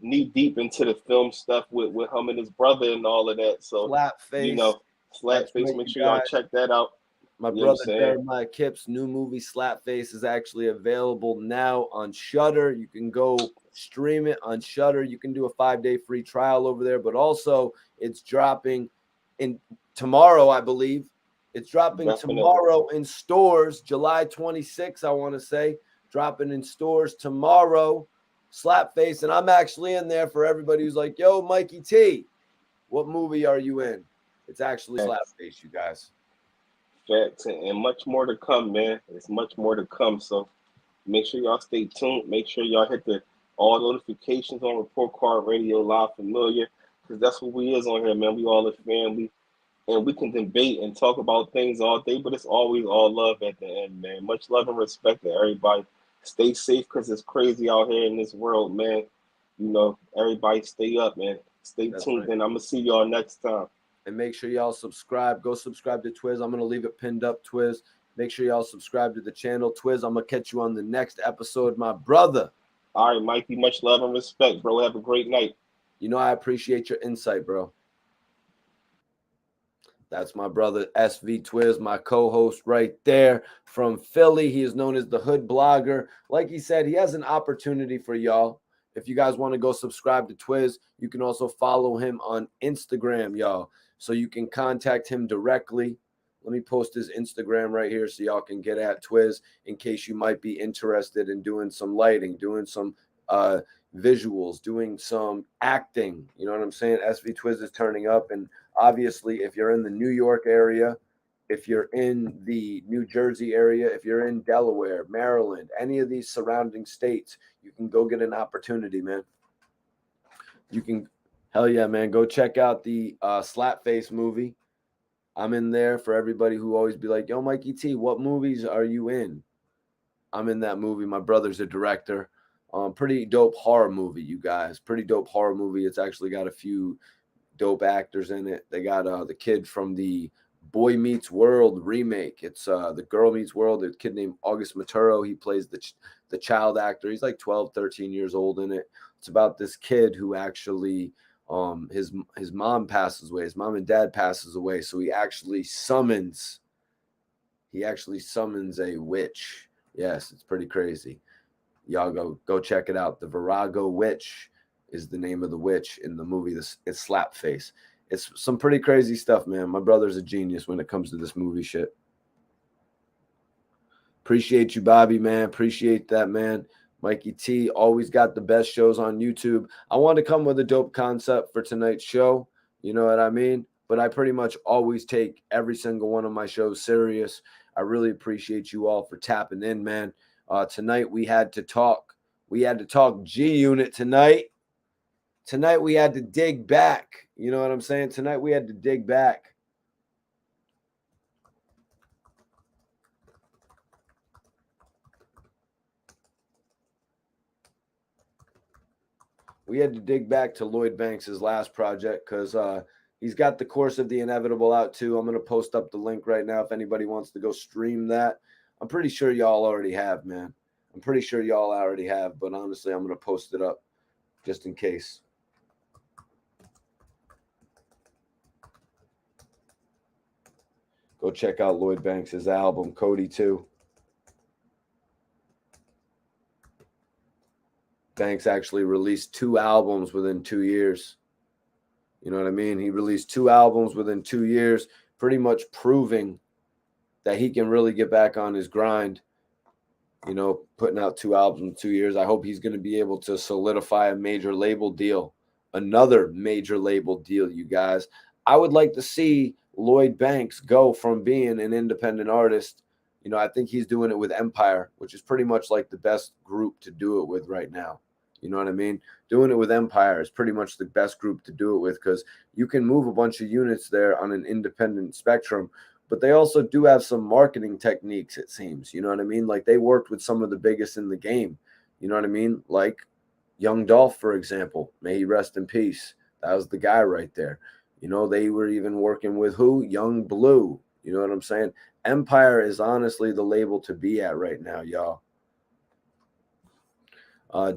knee deep into the film stuff with him and his brother and all of that. So Slapface. Slapface, make sure y'all check that out. My brother Jeremiah Kip's new movie Slapface is actually available now on Shudder. You can go stream it on Shudder. You can do a 5-day free trial over there, but also it's dropping in tomorrow, I believe. It's dropping tomorrow in stores, July 26th, I want to say. Dropping in stores tomorrow. Slapface, and I'm actually in there for everybody who's like, yo, Mikey T, what movie are you in? It's actually Slapface, you guys. Facts, and much more to come, man. It's much more to come. So make sure y'all stay tuned. Make sure y'all hit the all notifications on Report Card Radio Live Familiar, because that's what we is on here, man. We all a family, and we can debate and talk about things all day, but it's always all love at the end, man. Much love and respect to everybody. Stay safe because it's crazy out here in this world, man. Everybody stay up, man. Stay tuned, and I'm going to see y'all next time. And make sure y'all subscribe. Go subscribe to Twiz. I'm going to leave it pinned up, Twiz. Make sure y'all subscribe to the channel. Twiz, I'm going to catch you on the next episode, my brother. All right, Mikey. Much love and respect, bro. Have a great night. I appreciate your insight, bro. That's my brother, SV Twiz, my co-host right there from Philly. He is known as the Hood Blogger. Like he said, he has an opportunity for y'all. If you guys want to go subscribe to Twiz, you can also follow him on Instagram, y'all. So you can contact him directly. Let me post his Instagram right here so y'all can get at Twiz in case you might be interested in doing some lighting, doing some visuals, doing some acting. You know what I'm saying? SV Twiz is turning up. And obviously, if you're in the New York area, if you're in the New Jersey area, if you're in Delaware, Maryland, any of these surrounding states, you can go get an opportunity, man. You can, hell yeah, man, go check out the Slapface movie. I'm in there for everybody who always be like, yo, Mikey T, what movies are you in? I'm in that movie. My brother's a director. Pretty dope horror movie, you guys. Pretty dope horror movie. It's actually got a few dope actors in it. They got the kid from the Boy Meets World remake. It's the Girl Meets World. There's a kid named August Maturo. He plays the child actor. He's like 12, 13 years old in it. It's about this kid who actually his mom passes away. His mom and dad passes away. So he actually summons a witch. Yes, it's pretty crazy. Y'all go check it out. The Virago Witch is the name of the witch in the movie. It's Slapface. It's some pretty crazy stuff, man. My brother's a genius when it comes to this movie shit. Appreciate you, Bobby, man. Appreciate that, man. Mikey T always got the best shows on YouTube. I want to come with a dope concept for tonight's show. You know what I mean? But I pretty much always take every single one of my shows serious. I really appreciate you all for tapping in, man. Tonight we had to talk. We had to talk G Unit tonight. Tonight we had to dig back. You know what I'm saying? Tonight we had to dig back. We had to dig back to Lloyd Banks' last project because he's got the Course of the Inevitable out too. I'm going to post up the link right now if anybody wants to go stream that. I'm pretty sure y'all already have, man. I'm pretty sure y'all already have, but honestly, I'm going to post it up just in case. Go check out Lloyd Banks' album, COTI too. Banks actually released 2 albums within 2 years. You know what I mean? He released 2 albums within 2 years, pretty much proving that he can really get back on his grind. You know, putting out 2 albums in 2 years. I hope he's going to be able to solidify a major label deal, another major label deal, you guys. I would like to see Lloyd Banks go from being an independent artist. You know, I think he's doing it with Empire, which is pretty much like the best group to do it with right now. You know what I mean? Doing it with Empire is pretty much the best group to do it with because you can move a bunch of units there on an independent spectrum, but they also do have some marketing techniques, it seems. You know what I mean? Like they worked with some of the biggest in the game. You know what I mean? Like Young Dolph, for example. May he rest in peace. That was the guy right there. You know, they were even working with who? Young Blue. You know what I'm saying? Empire is honestly the label to be at right now, y'all.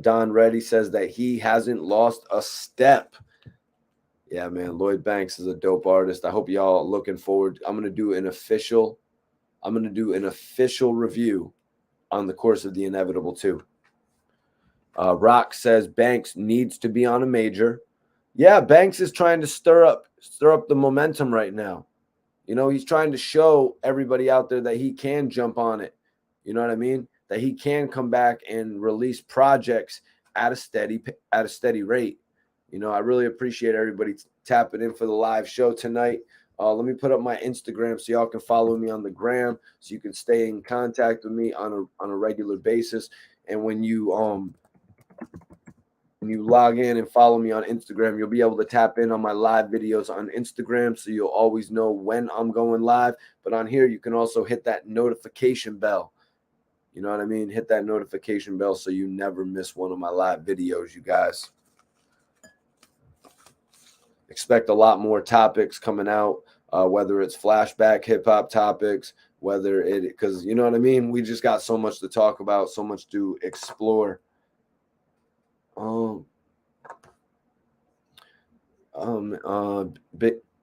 Don Reddy says that he hasn't lost a step. Yeah, man, Lloyd Banks is a dope artist. I hope y'all looking forward. I'm gonna do an official review on the Course of the Inevitable too. Rock says Banks needs to be on a major. Yeah, Banks is trying to stir up the momentum right now. You know, he's trying to show everybody out there that he can jump on it. You know what I mean? That he can come back and release projects at a steady rate. You know, I really appreciate everybody tapping in for the live show tonight. Let me put up my Instagram so y'all can follow me on the gram, so you can stay in contact with me on a regular basis. And when you log in and follow me on Instagram, you'll be able to tap in on my live videos on Instagram, so you'll always know when I'm going live. But on here, you can also hit that notification bell. You know what I mean? Hit that notification bell so you never miss one of my live videos, you guys. Expect a lot more topics coming out, whether it's flashback hip-hop topics, because you know what I mean? We just got so much to talk about, so much to explore. Let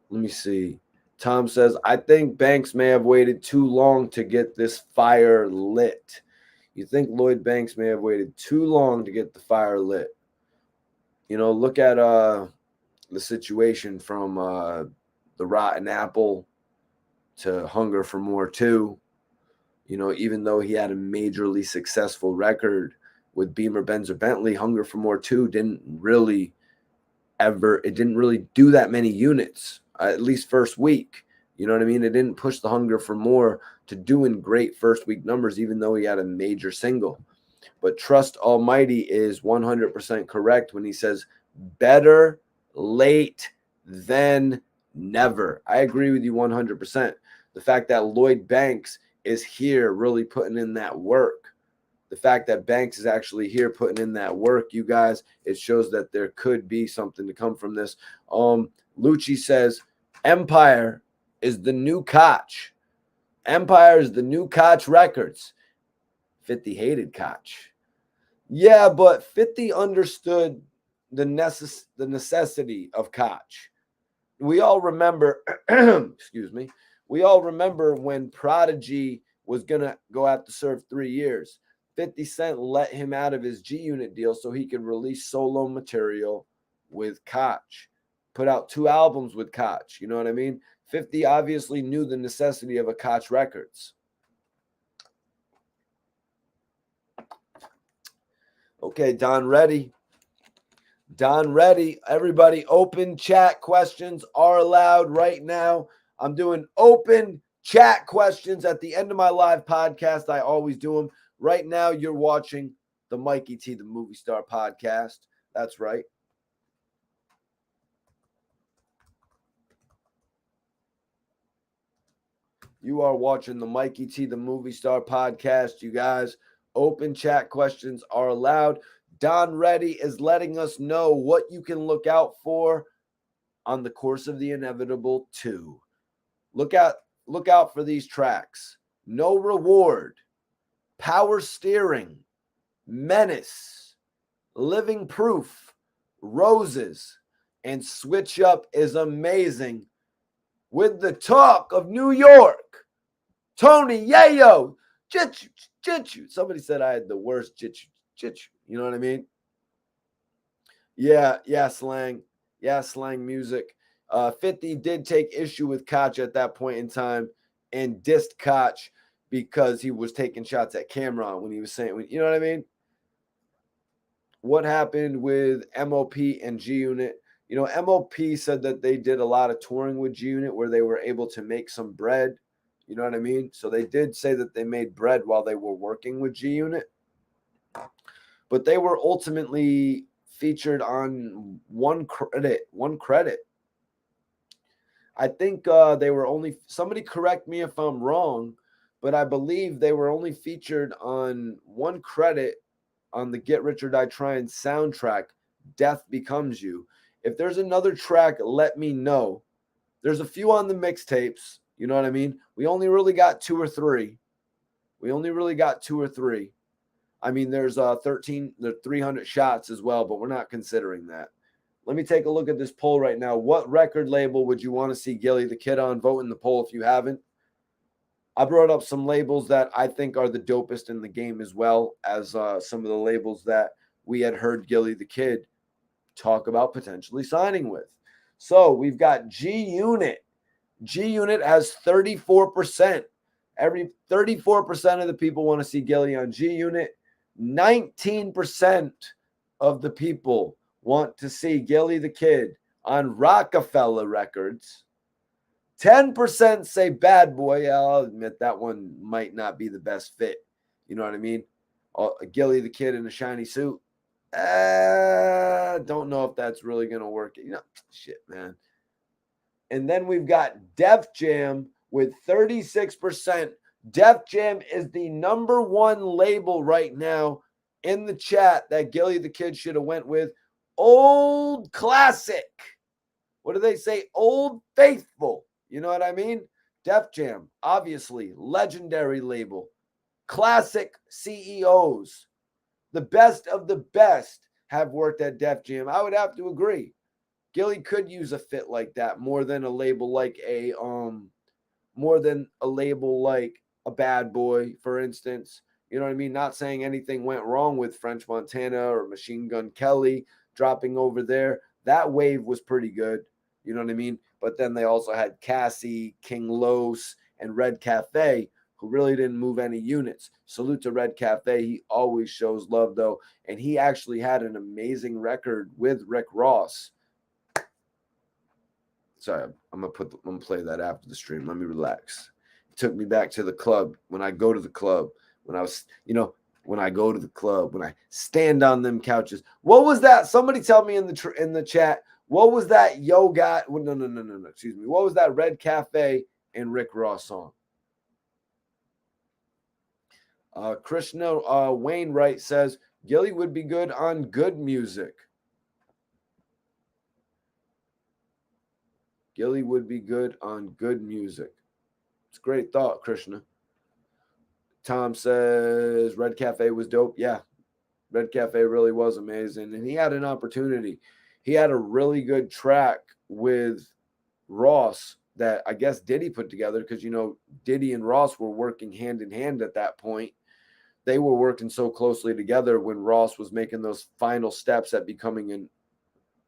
me see. Tom says, I think Banks may have waited too long to get this fire lit. You think Lloyd Banks may have waited too long to get the fire lit? You know, look at the situation from The Rotten Apple to Hunger for More 2. You know, even though he had a majorly successful record with Beamer, Benz, or Bentley, Hunger for More 2 didn't really do that many units, at least first week. You know what I mean? It didn't push the Hunger for More to doing great first week numbers, even though he had a major single. But Trust Almighty is 100% correct when he says better late than never. I agree with you 100%. The fact that Lloyd Banks is here really putting in that work. The fact that Banks is actually here putting in that work, you guys, it shows that there could be something to come from this. Lucci says, Empire is the new Koch. Empire is the new Koch Records. 50 hated Koch. Yeah, but 50 understood the necessity of Koch. We all remember, excuse me, we all remember when Prodigy was going to go out to serve 3 years. 50 Cent let him out of his G Unit deal so he could release solo material with Koch, put out 2 albums with Koch. You know what I mean? 50 obviously knew the necessity of a Koch Records. Okay, Don ready. Don ready. Everybody, open chat questions are allowed right now. I'm doing open chat questions at the end of my live podcast. I always do them. Right now, you're watching the Mikey T, the Movie Star podcast. That's right. You are watching the Mikey T, the Movie Star podcast. You guys, open chat questions are allowed. Don Reddy is letting us know what you can look out for on the Course of the Inevitable 2. Look out for these tracks. No Reward, Power Steering, Menace, Living Proof, Roses, and Switch Up is amazing. With the talk of New York, Tony Yayo, Jitchu. Somebody said I had the worst Jitchu. You know what I mean? Yeah, slang. Yeah, slang music. 50 did take issue with Koch at that point in time and dissed Koch because he was taking shots at Cameron when he was saying, you know what I mean? What happened with MOP and G Unit? You know, MOP said that they did a lot of touring with G Unit where they were able to make some bread. You know what I mean? So they did say that they made bread while they were working with G Unit. But they were ultimately featured on one credit. I think they were only, somebody correct me if I'm wrong, but I believe they were only featured on one credit on the Get Rich or Die Trying soundtrack, Death Becomes You. If there's another track, let me know. There's a few on the mixtapes, you know what I mean? We only really got 2 or 3. I mean, there's 300 shots as well, but we're not considering that. Let me take a look at this poll right now. What record label would you want to see Gillie the Kid on? Vote in the poll if you haven't. I brought up some labels that I think are the dopest in the game, as well as some of the labels that we had heard Gillie the Kid talk about potentially signing with. So we've got G Unit. G Unit has 34%. 34% of the people want to see Gillie on G Unit. 19% of the people want to see Gillie the Kid on Rockefeller Records. 10% say Bad Boy. I'll admit that one might not be the best fit. You know what I mean? Gillie the Kid in a shiny suit. Don't know if that's really going to work. You know, shit, man. And then we've got Def Jam with 36%. Def Jam is the number 1 label right now in the chat that Gillie the Kid should have went with. Old Classic. What do they say? Old Faithful. You know what I mean? Def Jam, obviously, legendary label. Classic CEOs. The best of the best have worked at Def Jam. I would have to agree. Gillie could use a fit like that more than a label like a Bad Boy, for instance. You know what I mean? Not saying anything went wrong with French Montana or Machine Gun Kelly dropping over there. That wave was pretty good. You know what I mean? But then they also had Cassie, King Los, and Red Cafe, who really didn't move any units. Salute to Red Cafe. He always shows love, though. And he actually had an amazing record with Rick Ross. Sorry, I'm gonna play that after the stream. Let me relax. It took me back to the club. When I go to the club, when I go to the club, when I stand on them couches. What was that? Somebody tell me in the chat. What was that yoga? No. Excuse me. What was that Red Cafe and Rick Ross song? Krishna Wainwright says Gillie would be good on good music. Gillie would be good on good music. It's a great thought, Krishna. Tom says Red Cafe was dope. Yeah. Red Cafe really was amazing. And he had an opportunity. He had a really good track with Ross that I guess Diddy put together because, Diddy and Ross were working hand in hand at that point. They were working so closely together when Ross was making those final steps at becoming a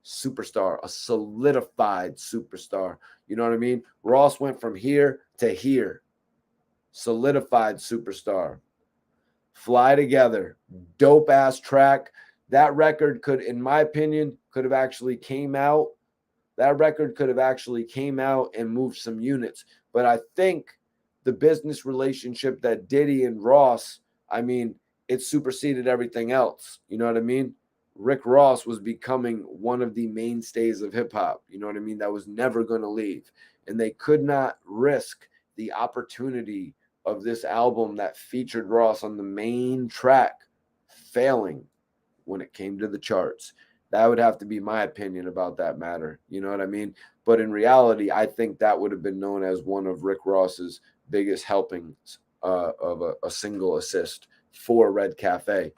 superstar, a solidified superstar. You know what I mean? Ross went from here to here, solidified superstar. Fly Together, dope ass track. That record could, in my opinion, could have actually came out. That record could have actually came out and moved some units. But I think the business relationship that Diddy and Ross, it superseded everything else. You know what I mean? Rick Ross was becoming one of the mainstays of hip hop. You know what I mean? That was never going to leave. And they could not risk the opportunity of this album that featured Ross on the main track failing when it came to the charts. That would have to be my opinion about that matter. You know what I mean? But in reality, I think that would have been known as one of Rick Ross's biggest helpings of a single assist for Red Cafe.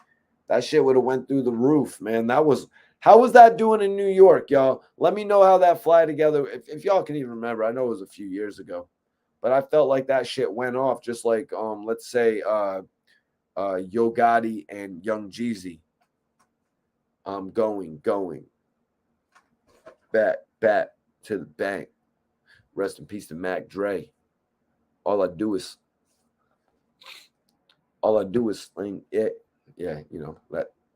That shit would have went through the roof, man. How was that doing in New York, y'all? Let me know how that Fly Together, if y'all can even remember. I know it was a few years ago, but I felt like that shit went off just like, let's say, Yo Gotti and Young Jeezy. Going, back to the bank. Rest in peace to Mac Dre. All I do is sling it. Yeah,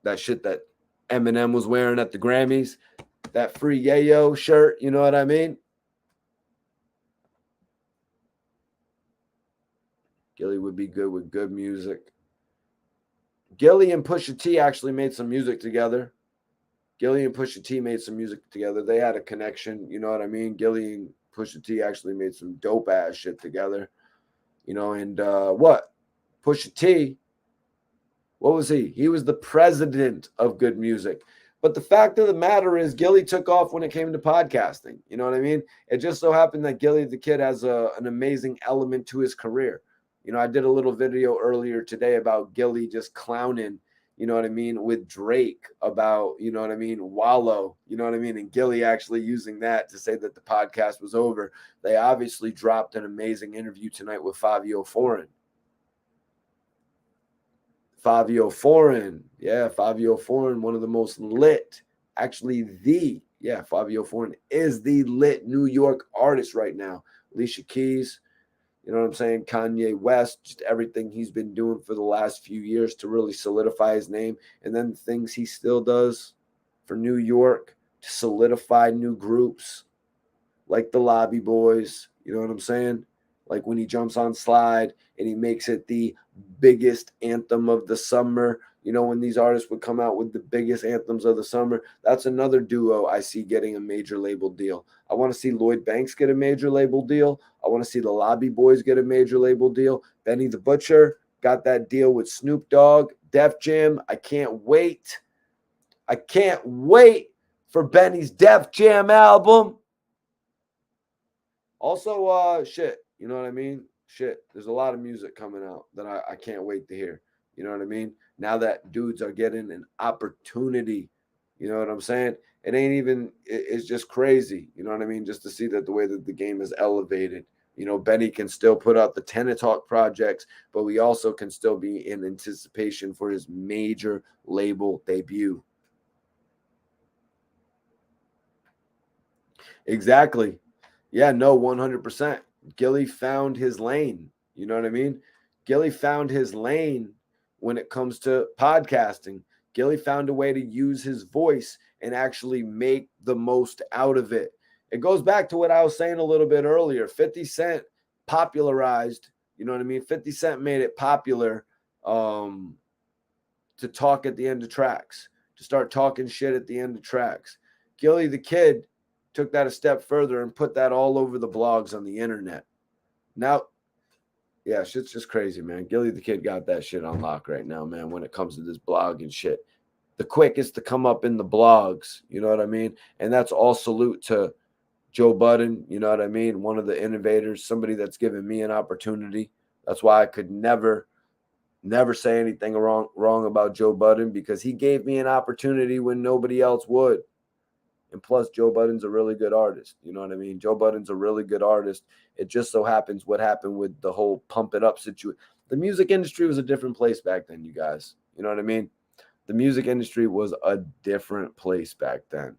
that shit that Eminem was wearing at the Grammys, that free yayo shirt, you know what I mean? Gillie would be good with good music. Gillie and Pusha T actually made some music together. Gillie and Pusha T made some music together. They had a connection, you know what I mean? Gillie and Pusha T actually made some dope ass shit together. And what? Pusha T, what was he? He was the president of good music. But the fact of the matter is, Gillie took off when it came to podcasting. You know what I mean? It just so happened that Gillie the Kid has an amazing element to his career. I did a little video earlier today about Gillie just clowning, you know what I mean, with Drake about, you know what I mean, Wallow, you know what I mean, and Gillie actually using that to say that the podcast was over. They obviously dropped an amazing interview tonight with Fabio Foreign. Fabio Foreign, one of the most lit, Fabio Foreign is the lit New York artist right now. Alicia Keys, you know what I'm saying? Kanye West, just everything he's been doing for the last few years to really solidify his name. And then the things he still does for New York to solidify new groups like the Lobby Boys. You know what I'm saying? Like when he jumps on Slide and he makes it the biggest anthem of the summer. When these artists would come out with the biggest anthems of the summer, that's another duo I see getting a major label deal. I want to see Lloyd Banks get a major label deal. I want to see the Lobby Boys get a major label deal. Benny the Butcher got that deal with Snoop Dogg, Def Jam. I can't wait. For Benny's Def Jam album. Also, you know what I mean? There's a lot of music coming out that I can't wait to hear. You know what I mean? Now that dudes are getting an opportunity, you know what I'm saying? It's just crazy. You know what I mean? Just to see that the way that the game is elevated. Benny can still put out the Tenor Talk projects, but we also can still be in anticipation for his major label debut. Exactly. Yeah, no, 100%. Gillie found his lane. You know what I mean? Gillie found his lane when it comes to podcasting. Gillie found a way to use his voice and actually make the most out of it. It goes back to what I was saying a little bit earlier. 50 Cent popularized, you know what I mean? 50 Cent made it popular to talk at the end of tracks, to start talking shit at the end of tracks. Gillie the Kid took that a step further and put that all over the blogs on the internet. Now, yeah, shit's just crazy, man. Gillie the Kid got that shit on lock right now, man, when it comes to this blog and shit. The quickest to come up in the blogs, you know what I mean? And that's all salute to Joe Budden, you know what I mean? One of the innovators, somebody that's given me an opportunity. That's why I could never Never say anything wrong about Joe Budden, because he gave me an opportunity when nobody else would. And plus, Joe Budden's a really good artist. You know what I mean? Joe Budden's a really good artist. It just so happens what happened with the whole pump it up situation. The music industry was a different place back then, you guys. You know what I mean? The music industry was a different place back then.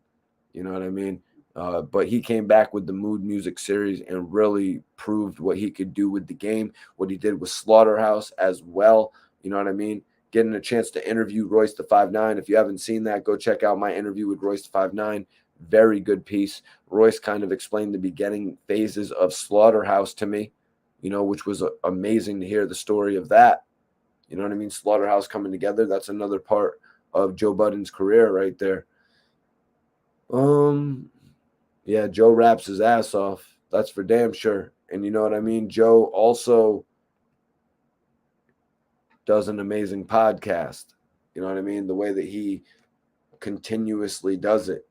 You know what I mean? But he came back with the Mood Music series and really proved what he could do with the game, what he did with Slaughterhouse as well. You know what I mean? Getting a chance to interview Royce the 5'9". If you haven't seen that, go check out my interview with Royce the 5'9". Very good piece. Royce kind of explained the beginning phases of Slaughterhouse to me, you know, which was amazing to hear the story of that. You know what I mean? Slaughterhouse coming together. That's another part of Joe Budden's career right there. Yeah, Joe raps his ass off. That's for damn sure. And you know what I mean? Joe also does an amazing podcast. You know what I mean? The way that he continuously does it.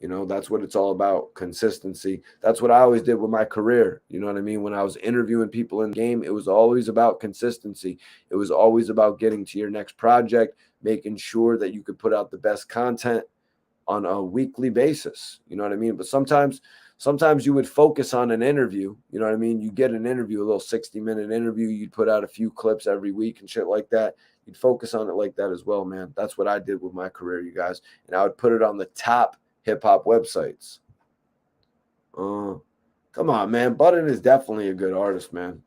You know, that's what it's all about, consistency. That's what I always did with my career. You know what I mean? When I was interviewing people in the game, it was always about consistency. It was always about getting to your next project, making sure that you could put out the best content on a weekly basis. You know what I mean? But sometimes you would focus on an interview. You know what I mean? You get an interview, a little 60-minute interview. You'd put out a few clips every week and shit like that. You'd focus on it like that as well, man. That's what I did with my career, you guys. And I would put it on the top hip-hop websites. Come on, man. Budden is definitely a good artist, man.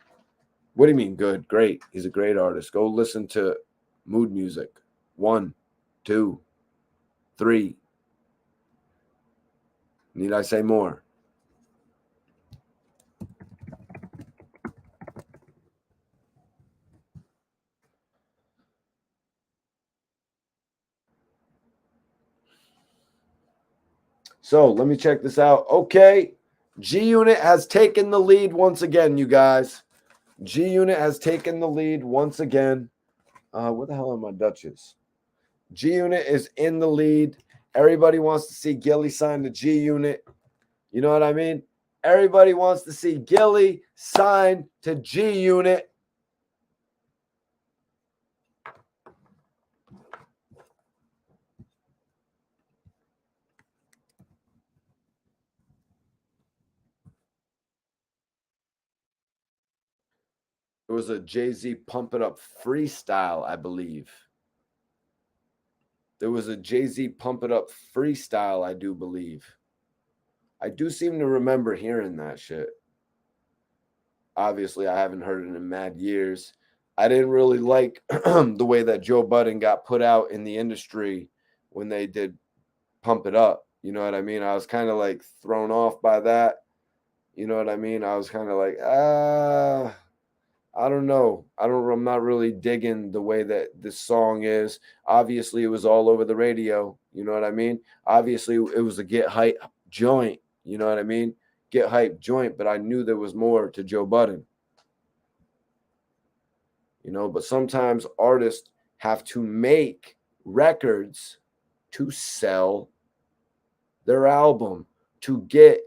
What do you mean good? Great. He's a great artist. Go listen to Mood Music. 1, 2, 3. Need I say more? So let me check this out. Okay. G Unit has taken the lead once again, you guys. G Unit has taken the lead once again. What the hell are my Dutches? G Unit is in the lead. Everybody wants to see Gillie sign the G Unit. You know what I mean? Everybody wants to see Gillie sign to G Unit. It was a Jay-Z Pump It Up freestyle, I believe. There was a Jay-Z Pump It Up freestyle, I do believe. I do seem to remember hearing that shit. Obviously, I haven't heard it in mad years. I didn't really like the way that Joe Budden got put out in the industry when they did Pump It Up. You know what I mean? I was kind of like thrown off by that. You know what I mean? I was kind of like, I don't know. I'm not really digging the way that this song is. Obviously, it was all over the radio. You know what I mean? Obviously, it was a get hype joint. You know what I mean? Get hype joint, but I knew there was more to Joe Budden. You know, but sometimes artists have to make records to sell their album, to get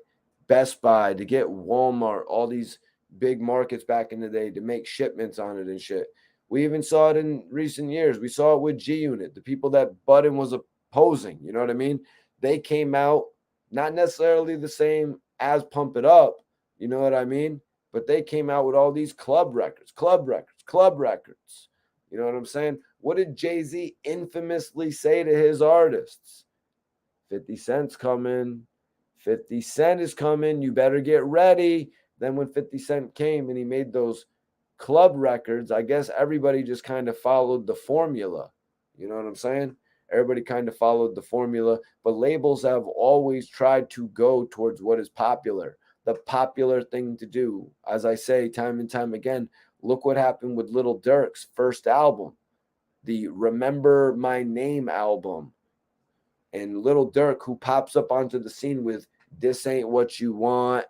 Best Buy, to get Walmart, all these big markets back in the day, to make shipments on it and shit. We even saw it in recent years. We saw it with G Unit, the people that Budden was opposing. You know what I mean? They came out not necessarily the same as Pump It Up. You know what I mean? But they came out with all these club records. You know what I'm saying? What did Jay-Z infamously say to his artists? 50 Cent's coming. 50 Cent is coming. You better get ready. Then when 50 Cent came and he made those club records, I guess everybody just kind of followed the formula. You know what I'm saying? Everybody kind of followed the formula, but labels have always tried to go towards what is popular, the popular thing to do. As I say time and time again, look what happened with Lil Durk's first album, the Remember My Name album. And Lil Durk, who pops up onto the scene with This Ain't What You Want,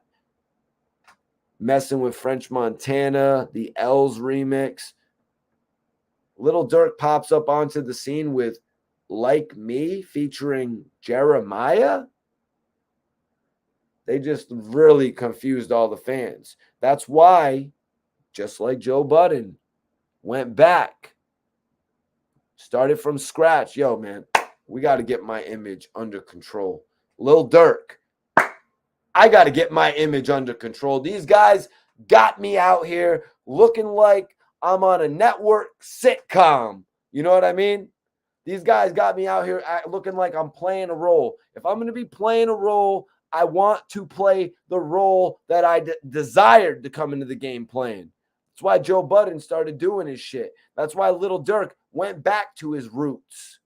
messing with French Montana, the L's remix. Lil Durk pops up onto the scene with Like Me featuring Jeremiah. They just really confused all the fans. That's why, just like Joe Budden, went back, started from scratch. Yo, man, we got to get my image under control. Lil Durk, I got to get my image under control. These guys got me out here looking like I'm on a network sitcom. You know what I mean? These guys got me out here looking like I'm playing a role. If I'm going to be playing a role, I want to play the role that I desired to come into the game playing. That's why Joe Budden started doing his shit. That's why Lil Durk went back to his roots.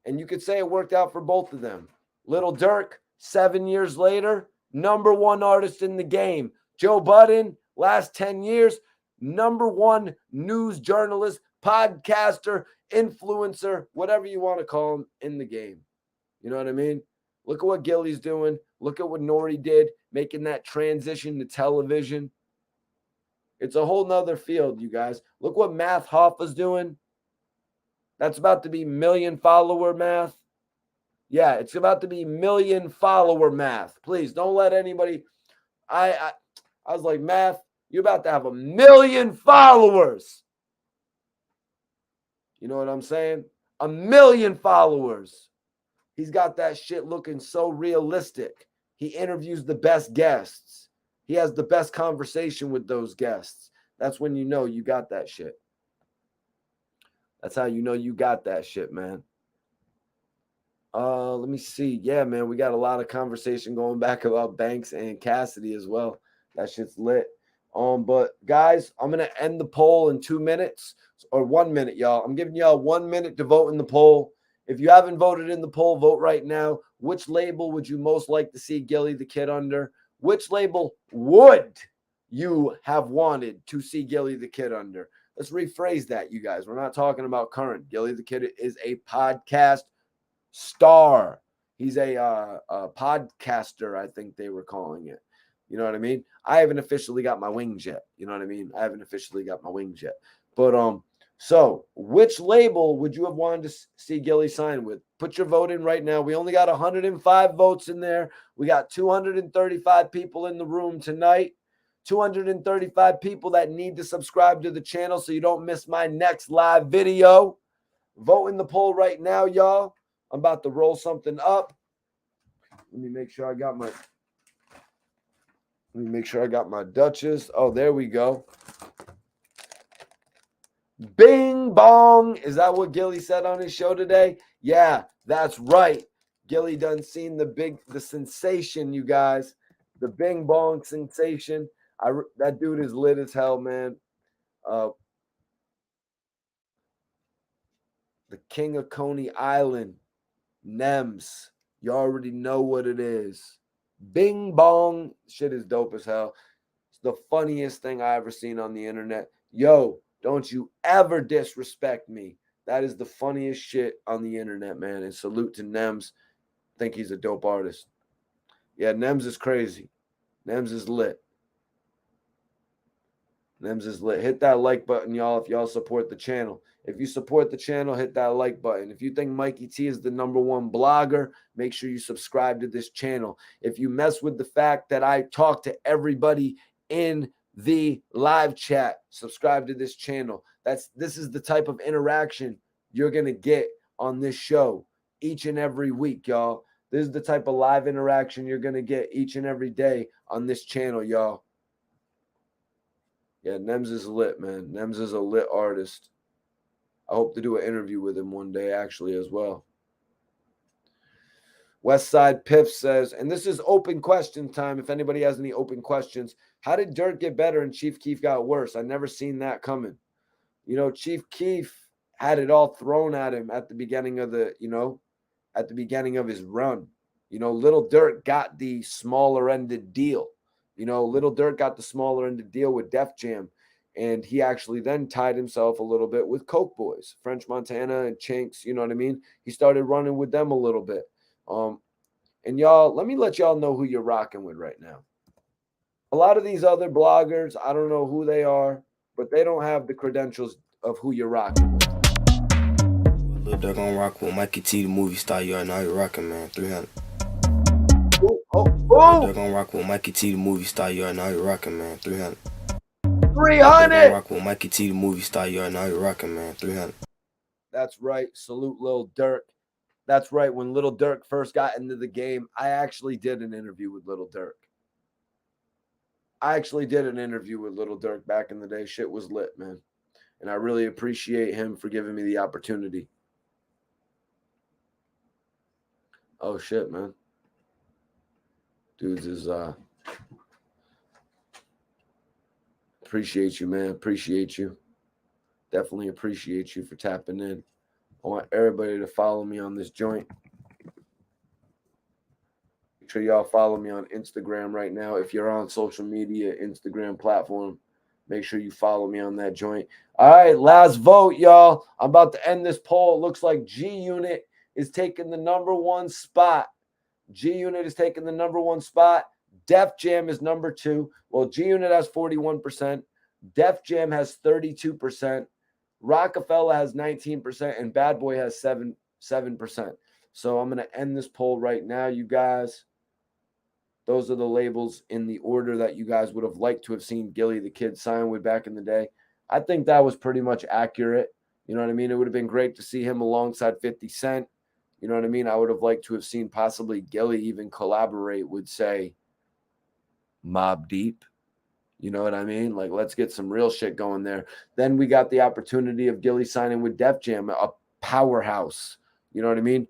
And you could say it worked out for both of them. Lil Durk, 7 years later, #1 artist in the game. Joe Budden, last 10 years, #1 news journalist, podcaster, influencer, whatever you want to call him in the game. You know what I mean? Look at what Gillie's doing. Look at what Nori did, making that transition to television. It's a whole nother field, you guys. Look what Math Hoffa's doing. That's about to be million follower math. Yeah, it's about to be million follower math. Please don't let anybody. I was like, Math, you're about to have 1 million followers. You know what I'm saying? 1 million followers. He's got that shit looking so realistic. He interviews the best guests. He has the best conversation with those guests. That's when you know you got that shit. That's how you know you got that shit, man. Let me see. Yeah, man, we got a lot of conversation going back about Banks and Cassidy as well. That shit's lit. But guys, I'm gonna end the poll in 2 minutes or 1 minute, y'all. I'm giving y'all 1 minute to vote in the poll. If you haven't voted in the poll, vote right now. Which label would you most like to see Gillie the Kid under? Which label would you have wanted to see Gillie the Kid under? Let's rephrase that, you guys. We're not talking about current. Gillie the Kid is a podcast star. He's a podcaster, I think they were calling it. You know what I mean? I haven't officially got my wings yet. You know what I mean? I haven't officially got my wings yet. But so which label would you have wanted to see Gillie sign with? Put your vote in right now. We only got 105 votes in there. We got 235 people in the room tonight. 235 people that need to subscribe to the channel so you don't miss my next live video. Vote in the poll right now, y'all. I'm about to roll something up. Let me make sure I got my Duchess. Oh, there we go. Bing bong. Is that what Gillie said on his show today? Yeah, that's right. Gillie done seen the sensation, you guys. The bing bong sensation. That dude is lit as hell, man. The King of Coney Island. Nems. You already know what it is. Bing bong. Shit is dope as hell. It's the funniest thing I ever seen on the internet. Yo, don't you ever disrespect me. That is the funniest shit on the internet, man. And salute to Nems. Think he's a dope artist. Yeah, Nems is crazy. Nems is lit. Nems is lit. Hit that like button, y'all, if y'all support the channel. If you support the channel, hit that like button. If you think Mikey T is the #1 blogger, make sure you subscribe to this channel. If you mess with the fact that I talk to everybody in the live chat, subscribe to this channel. This is the type of interaction you're going to get on this show each and every week, y'all. This is the type of live interaction you're going to get each and every day on this channel, y'all. Yeah, Nems is lit, man. Nems is a lit artist. I hope to do an interview with him one day, actually, as well. Westside Piff says, and this is open question time. If anybody has any open questions, how did Dirt get better and Chief Keef got worse? I never seen that coming. You know, Chief Keef had it all thrown at him at the beginning of his run. You know, Lil Durk got the smaller ended deal. You know, Lil Durk got the smaller ended deal with Def Jam. And he actually then tied himself a little bit with Coke Boys, French Montana and Chinks. You know what I mean? He started running with them a little bit. And y'all, let me let y'all know who you're rocking with right now. A lot of these other bloggers, I don't know who they are, but they don't have the credentials of who you're rocking with. Lil Durk gonna rock with Mikey T, the movie star. You already know how you rocking, man. 300. Oh. Lil Durk gonna rock with Mikey T, the movie star. You already know how you rocking, man. 300. 300. Rock with Mikey T, the movie star. You already know you're rocking, man. 300. That's right. Salute Lil Durk. That's right. When Lil Durk first got into the game, I actually did an interview with Lil Durk. Back in the day. Shit was lit, man. And I really appreciate him for giving me the opportunity. Oh, shit, man. Dudes is, appreciate you, man. Appreciate you. Definitely appreciate you for tapping in. I want everybody to follow me on this joint. Make sure y'all follow me on Instagram right now. If you're on social media, Instagram platform, make sure you follow me on that joint. All right, last vote, y'all. I'm about to end this poll. It looks like G Unit is taking the number 1 spot. Def Jam is number 2. Well, G Unit has 41%. Def Jam has 32%. Rockefeller has 19%, and Bad Boy has 7%. So I'm going to end this poll right now, you guys. Those are the labels in the order that you guys would have liked to have seen Gillie the Kid sign with back in the day. I think that was pretty much accurate. You know what I mean? It would have been great to see him alongside 50 Cent. You know what I mean? I would have liked to have seen possibly Gillie even collaborate with, say, Mobb Deep. You know what I mean? Like, let's get some real shit going there. Then we got the opportunity of Gillie signing with Def Jam, a powerhouse. You know what I mean?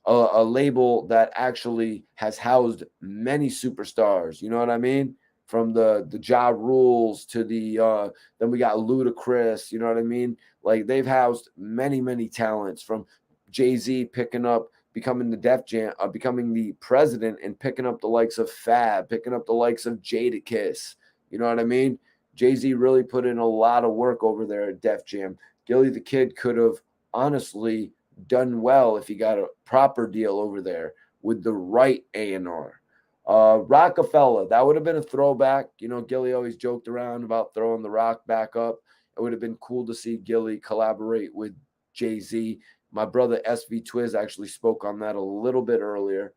A label that actually has housed many superstars. You know what I mean? From the Ja Rules to the then we got Ludacris. You know what I mean? Like, they've housed many talents, from Jay-Z picking up, becoming the Def Jam, becoming the president, and picking up the likes of Fab, picking up the likes of Jadakiss. You know what I mean? Jay-Z really put in a lot of work over there at Def Jam. Gillie the Kid could have honestly done well if he got a proper deal over there with the right A&R. Rockefeller, that would have been a throwback. You know, Gillie always joked around about throwing the rock back up. It would have been cool to see Gillie collaborate with Jay-Z. My brother SV Twiz actually spoke on that a little bit earlier.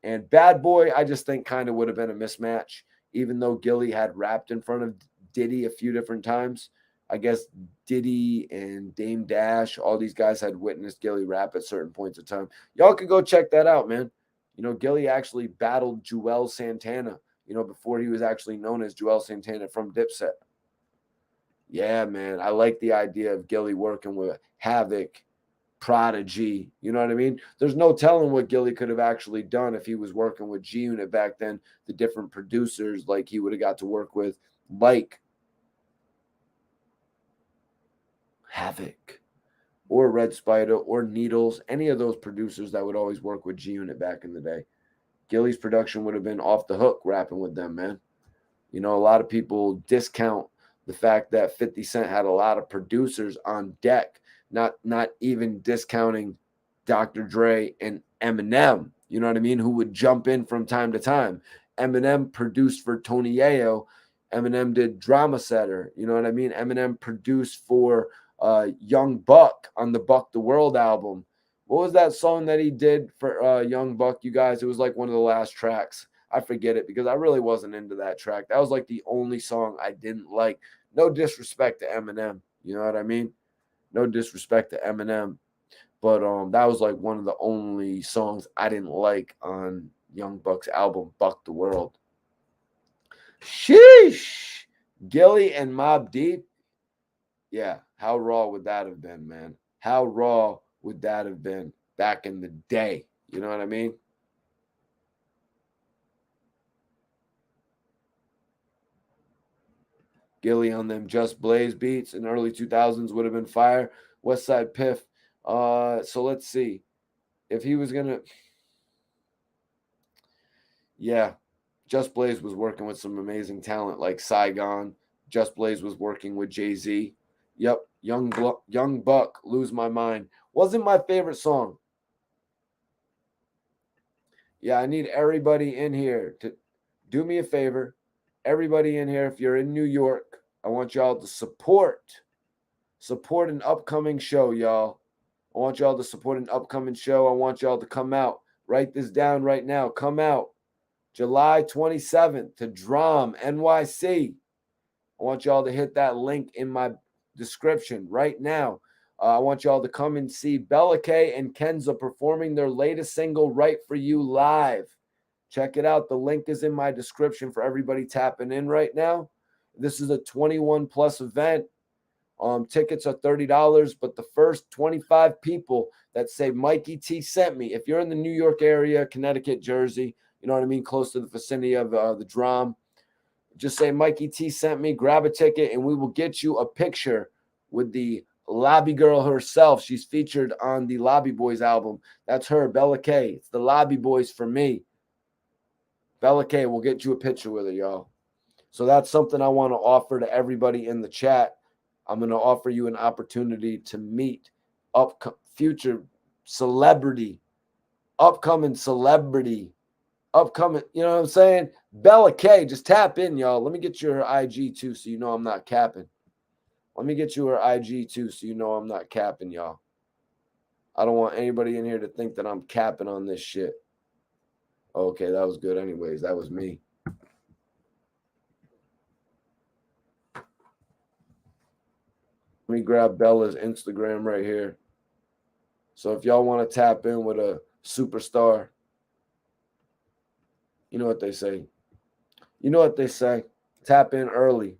And Bad Boy, I just think kind of would have been a mismatch. Even though Gillie had rapped in front of Diddy a few different times, I guess Diddy and Dame Dash, all these guys had witnessed Gillie rap at certain points of time. Y'all could go check that out, man. You know, Gillie actually battled Joel Santana, you know, before he was actually known as Joel Santana from Dipset. Yeah, man. I like the idea of Gillie working with Havoc, Prodigy. You know what I mean? There's no telling what Gillie could have actually done if he was working with G Unit back then. The different producers like he would have got to work with, like Havoc or Red Spider or Needles, any of those producers that would always work with G Unit back in the day. Gillie's production would have been off the hook rapping with them, man. You know, a lot of people discount the fact that 50 Cent had a lot of producers on deck. Not even discounting Dr. Dre and Eminem, you know what I mean, who would jump in from time to time. Eminem produced for Tony Yayo. Eminem did Drama Setter, you know what I mean? Eminem produced for Young Buck on the Buck the World album. What was that song that he did for Young Buck, you guys? It was like one of the last tracks. I forget it because I really wasn't into that track. That was like the only song I didn't like. No disrespect to Eminem, you know what I mean? No disrespect to Eminem, but that was like one of the only songs I didn't like on Young Buck's album, Buck the World. Sheesh. Gillie and Mobb Deep. Yeah, how raw would that have been, man? How raw would that have been back in the day? You know what I mean? Gillie on them Just Blaze beats in early 2000s would have been fire. Westside Piff. So let's see. If he was going to... Yeah, Just Blaze was working with some amazing talent like Saigon. Just Blaze was working with Jay-Z. Yep, Young Buck, Lose My Mind. Wasn't my favorite song. Yeah, I need everybody in here to do me a favor. Everybody in here, if you're in New York, I want y'all to support an upcoming show, y'all. I want y'all to support an upcoming show. I want y'all to come out. Write this down right now. Come out July 27th to Drom NYC. I want y'all to hit that link in my description right now. I want y'all to come and see BelaKay and Kensah performing their latest single, Right For You, live. Check it out. The link is in my description for everybody tapping in right now. This is a 21 plus event. Tickets are $30, but the first 25 people that say Mikey T sent me, if you're in the New York area, Connecticut, Jersey, you know what I mean, close to the vicinity of the Drom, just say Mikey T sent me, grab a ticket, and we will get you a picture with the Lobby Girl herself. She's featured on the Lobby Boys album. That's her, BelaKay. It's the Lobby Boys for me. BelaKay will get you a picture with her, y'all. So that's something I want to offer to everybody in the chat. I'm going to offer you an opportunity to meet future celebrity, upcoming, you know what I'm saying? BelaKay, just tap in, y'all. Let me get you her IG too, so you know I'm not capping. Let me get you her IG too, so you know I'm not capping, y'all. I don't want anybody in here to think that I'm capping on this shit. Okay, that was good anyways. That was me. Let me grab Bella's Instagram right here. So if y'all want to tap in with a superstar, you know what they say. You know what they say. Tap in early.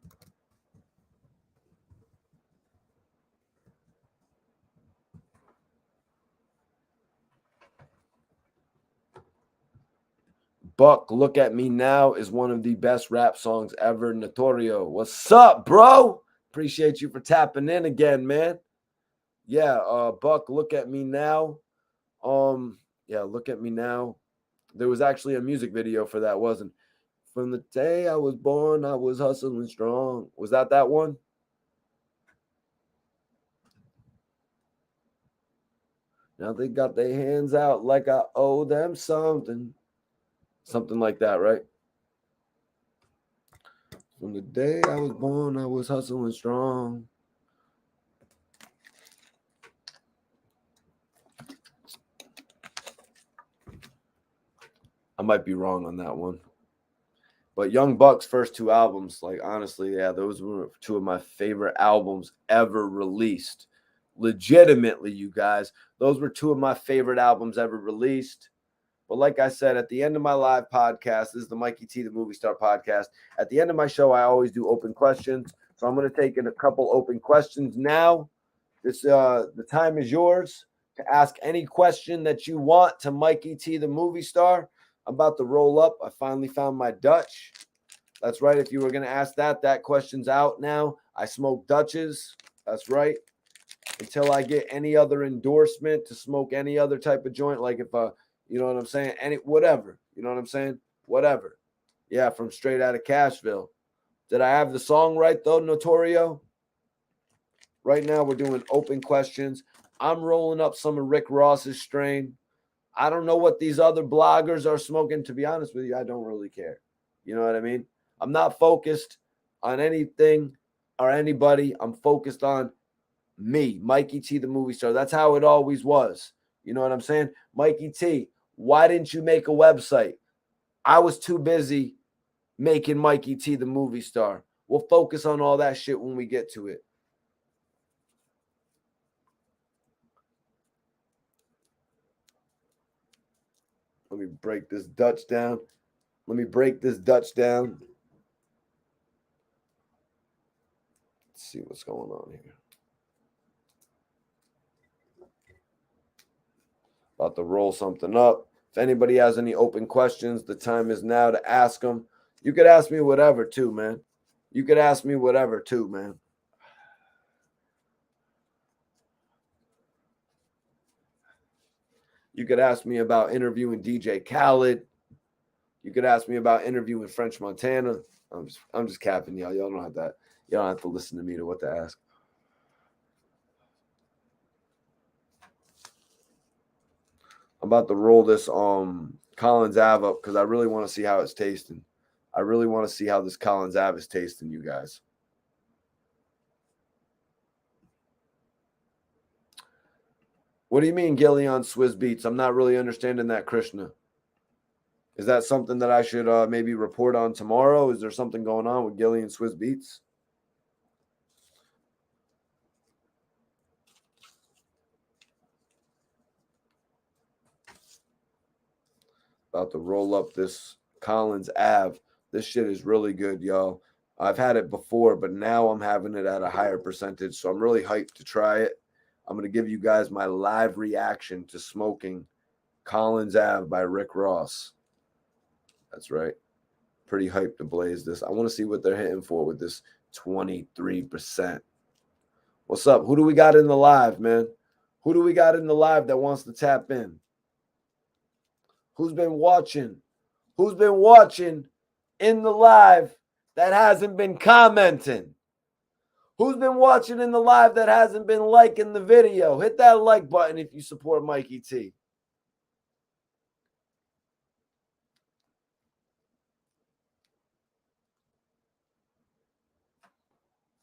Buck, Look at Me Now is one of the best rap songs ever. Notorio, what's up, bro? Appreciate you for tapping in again, man. Yeah, Buck, Look at Me Now. Yeah, Look at Me Now. There was actually a music video for that, wasn't? From the day I was born, I was hustling strong. Was that one? Now they got their hands out like I owe them something. Something like that, right? From the day I was born, I was hustling strong. I might be wrong on that one. But Young Buck's first two albums, like honestly, yeah, those were two of my favorite albums ever released. Legitimately, you guys, those were two of my favorite albums ever released. But like I said, at the end of my live podcast, this is the Mikey T, the Movie Star podcast. At the end of my show, I always do open questions. So I'm going to take in a couple open questions now. The time is yours to ask any question that you want to Mikey T, the Movie Star. I'm about to roll up. I finally found my Dutch. That's right. If you were going to ask that question's out now. I smoke Dutches. That's right. Until I get any other endorsement to smoke any other type of joint, like if you know what I'm saying? Whatever. You know what I'm saying? Whatever. Yeah, from straight out of Cashville. Did I have the song right, though, Notorio? Right now, we're doing open questions. I'm rolling up some of Rick Ross's strain. I don't know what these other bloggers are smoking. To be honest with you, I don't really care. You know what I mean? I'm not focused on anything or anybody. I'm focused on me, Mikey T, the Movie Star. That's how it always was. You know what I'm saying? Mikey T, why didn't you make a website? I was too busy making Mikey T, the Movie Star. We'll focus on all that shit when we get to it. Let me break this Dutch down. Let's see what's going on here. About to roll something up. If anybody has any open questions, the time is now to ask them. You could ask me whatever too, man. You could ask me whatever too, man. You could ask me about interviewing DJ Khaled. You could ask me about interviewing French Montana. I'm just capping y'all. Y'all don't have that. Y'all don't have to listen to me to what to ask. I'm about to roll this Collins Ave up because I really want to see how it's tasting. I really want to see how this Collins Ave is tasting, you guys. What do you mean, Gillie on Swizz Beats? I'm not really understanding that, Krishna. Is that something that I should maybe report on tomorrow? Is there something going on with Gillie and Swizz Beats? About to roll up this Collins Ave. This shit is really good, y'all. I've had it before, but now I'm having it at a higher percentage, so I'm really hyped to try it. I'm going to give you guys my live reaction to smoking Collins Ave by Rick Ross. That's right. Pretty hyped to blaze this. I want to see what they're hitting for with this 23%. What's up? Who do we got in the live, man? Who do we got in the live that wants to tap in? Who's been watching? Who's been watching in the live that hasn't been commenting? Who's been watching in the live that hasn't been liking the video? Hit that like button if you support Mikey T.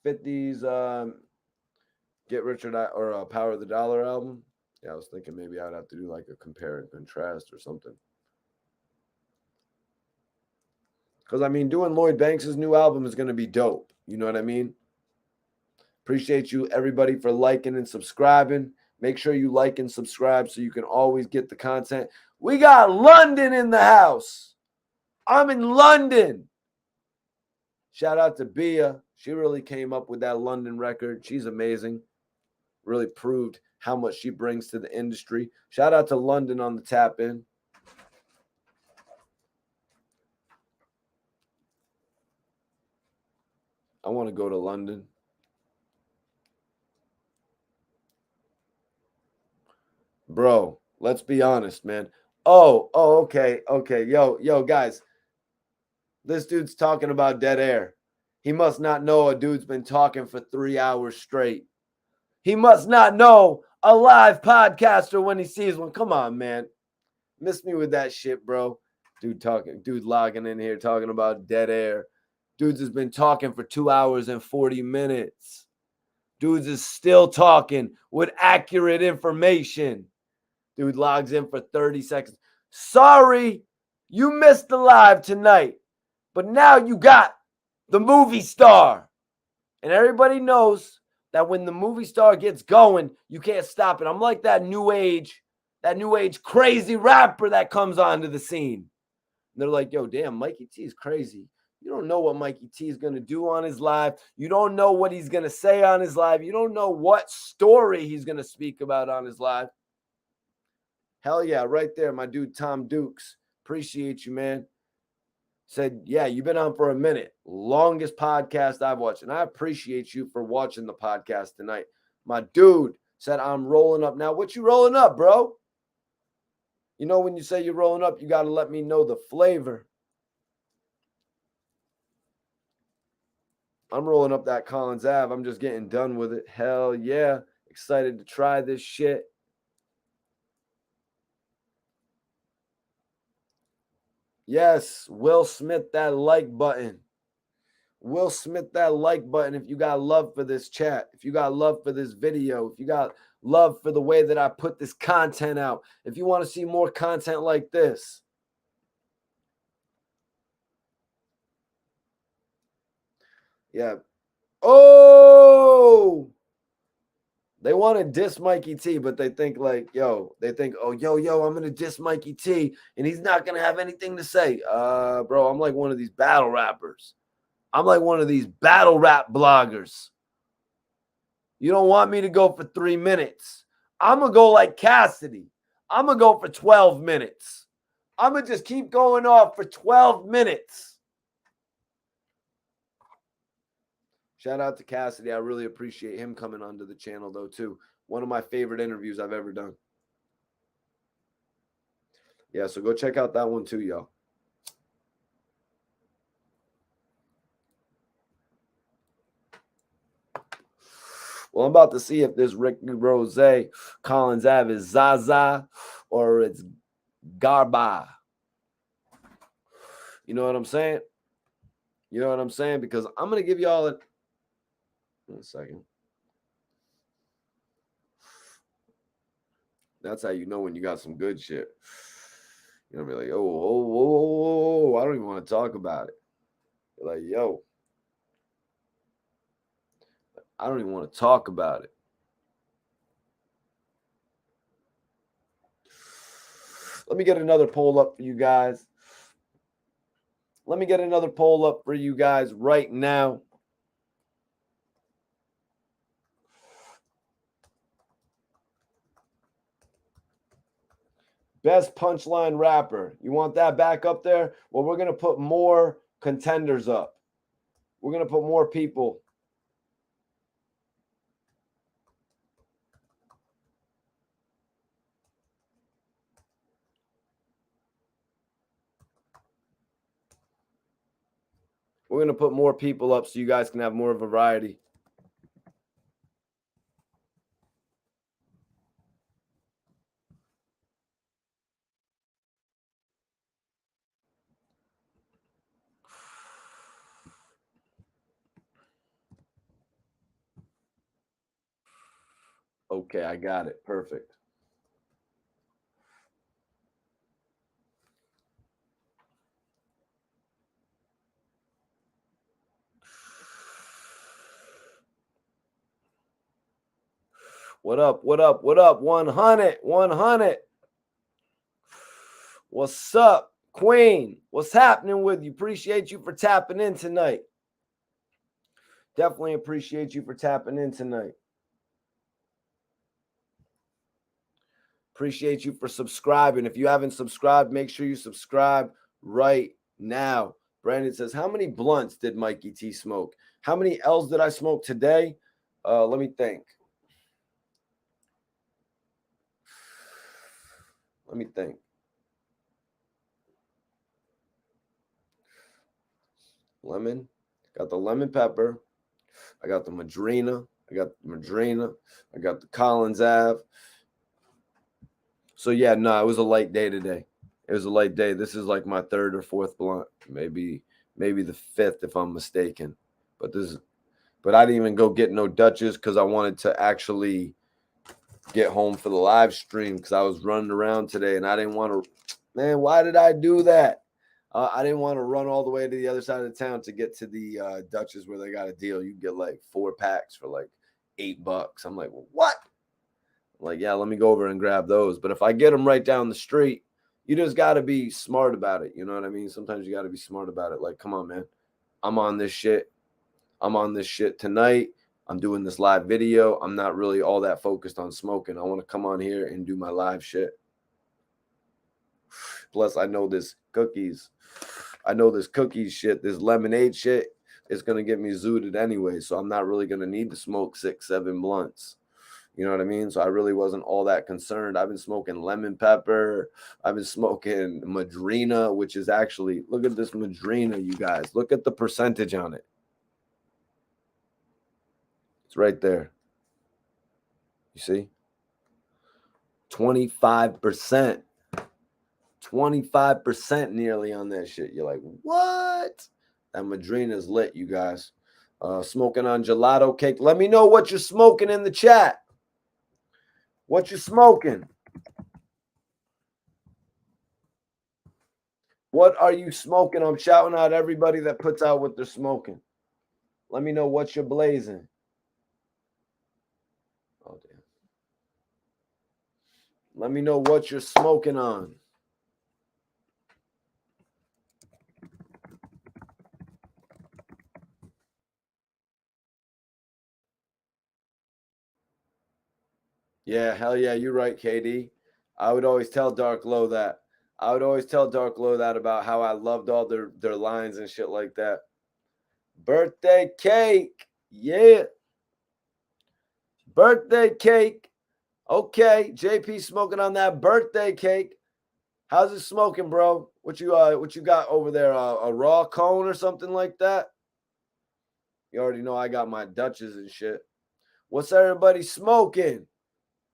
'50s Get Rich or Die or Power of the Dollar album. Yeah, I was thinking maybe I'd have to do like a compare and contrast or something. Because, I mean, doing Lloyd Banks' new album is going to be dope. You know what I mean? Appreciate you, everybody, for liking and subscribing. Make sure you like and subscribe so you can always get the content. We got London in the house. I'm in London. Shout out to Bia. She really came up with that London record. She's amazing. Really proved how much she brings to the industry. Shout out to London on the tap in. I want to go to London. Bro, let's be honest, man. Oh, okay. Yo, guys. This dude's talking about dead air. He must not know a dude's been talking for 3 hours straight. He must not know a live podcaster when he sees one. Come on, man. Miss me with that shit, bro. Dude logging in here talking about dead air. Dudes has been talking for 2 hours and 40 minutes. Dudes is still talking with accurate information. Dude logs in for 30 seconds. Sorry, you missed the live tonight. But now you got the movie star. And everybody knows that when the movie star gets going, you can't stop it. I'm like that new age crazy rapper that comes onto the scene. And they're like, yo, damn, Mikey T is crazy. You don't know what Mikey T is going to do on his live. You don't know what he's going to say on his live. You don't know what story he's going to speak about on his live. Hell yeah, right there, my dude Tom Dukes. Appreciate you, man. Said, yeah, you've been on for a minute. Longest podcast I've watched. And I appreciate you for watching the podcast tonight. My dude said, I'm rolling up. Now, what you rolling up, bro? You know, when you say you're rolling up, you got to let me know the flavor. I'm rolling up that Collins Ave. I'm just getting done with it. Hell yeah. Excited to try this shit. Yes, Will Smith that like button. Will Smith that like button if you got love for this chat, if you got love for this video, if you got love for the way that I put this content out, if you want to see more content like this. Yeah. Oh! They want to diss Mikey T, but they think like, oh, I'm going to diss Mikey T, and he's not going to have anything to say. Bro, I'm like one of these battle rappers. I'm like one of these battle rap bloggers. You don't want me to go for 3 minutes. I'm going to go like Cassidy. I'm going to go for 12 minutes. I'm going to just keep going off for 12 minutes. Shout out to Cassidy. I really appreciate him coming onto the channel, though, too. One of my favorite interviews I've ever done. Yeah, so go check out that one, too, y'all. Well, I'm about to see if this Rick Rose Collins Ave is Zaza or it's Garba. You know what I'm saying? You know what I'm saying? Because I'm going to give y'all a second. That's how you know when you got some good shit. You're going to be like, I don't even want to talk about it. You're like, yo, I don't even want to talk about it. Let me get another poll up for you guys. Let me get another poll up for you guys right now. Best punchline rapper. You want that back up there? Well, we're going to put more contenders up. We're going to put more people. We're going to put more people up so you guys can have more variety. Okay, I got it. Perfect. What up? What up? What up? 100. 100. What's up, Queen? What's happening with you? Appreciate you for tapping in tonight. Definitely appreciate you for tapping in tonight. Appreciate you for subscribing. If you haven't subscribed, make sure you subscribe right now. Brandon says, how many blunts did Mikey T smoke? How many L's did I smoke today? Let me think. Let me think. Lemon. Got the lemon pepper. I got the Madrina. I got the Collins Ave. So yeah, no, it was a light day today. It was a light day. This is like my third or fourth blunt, maybe the fifth if I'm mistaken. But I didn't even go get no Dutches because I wanted to actually get home for the live stream because I was running around today and I didn't want to. Man, why did I do that? I didn't want to run all the way to the other side of town to get to the Dutches where they got a deal. You get like 4 packs for like $8. I'm like, well, what? I'm like, yeah, let me go over and grab those. But if I get them right down the street, you just got to be smart about it. You know what I mean? Sometimes you got to be smart about it. Like, come on, man. I'm on this shit. I'm on this shit tonight. I'm doing this live video. I'm not really all that focused on smoking. I want to come on here and do my live shit. Plus, I know this cookies shit, this lemonade shit is going to get me zooted anyway. So I'm not really going to need to smoke 6, 7 blunts. You know what I mean? So I really wasn't all that concerned. I've been smoking lemon pepper. I've been smoking Madrina, which is actually, look at this Madrina, you guys. Look at the percentage on it. It's right there. You see? 25%. 25% nearly on that shit. You're like, what? That Madrina's lit, you guys. Smoking on gelato cake. Let me know what you're smoking in the chat. What you smoking? What are you smoking? I'm shouting out everybody that puts out what they're smoking. Let me know what you're blazing. Oh, damn. Let me know what you're smoking on. Yeah, hell yeah, you're right, KD. I would always tell Dark Low that. I would always tell Dark Low that about how I loved all their lines and shit like that. Birthday cake. Yeah. Birthday cake. Okay, JP smoking on that birthday cake. How's it smoking, bro? What you got over there? A raw cone or something like that? You already know I got my Dutches and shit. What's everybody smoking?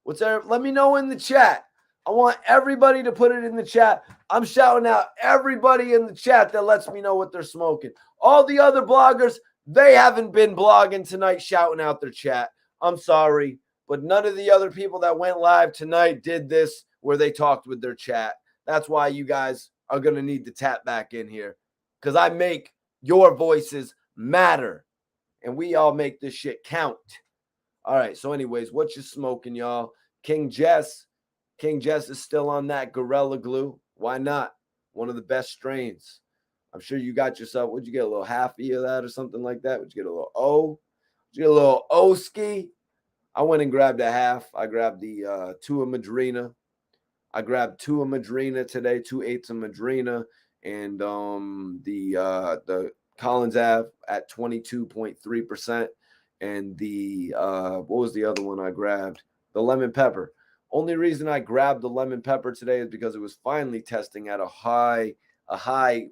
Let me know in the chat. I want everybody to put it in the chat. I'm shouting out everybody in the chat that lets me know what they're smoking. All the other bloggers, they haven't been blogging tonight shouting out their chat. I'm sorry, but none of the other people that went live tonight did this where they talked with their chat. That's why you guys are going to need to tap back in here because I make your voices matter and we all make this shit count. All right, so anyways, what you smoking, y'all? King Jess King Jess is still on that Gorilla Glue. Why not? One of the best strains. I'm sure you got yourself, would you get a little halfie of that or something like that? Would you get a little O? Would you get a little O-ski? I went and grabbed a half. I grabbed the 2 of Madrina. I grabbed 2 of Madrina today, 2/8 of Madrina, and the Collins Ave at 22.3%. And the what was the other one I grabbed? The lemon pepper. Only reason I grabbed the lemon pepper today is because it was finally testing at a high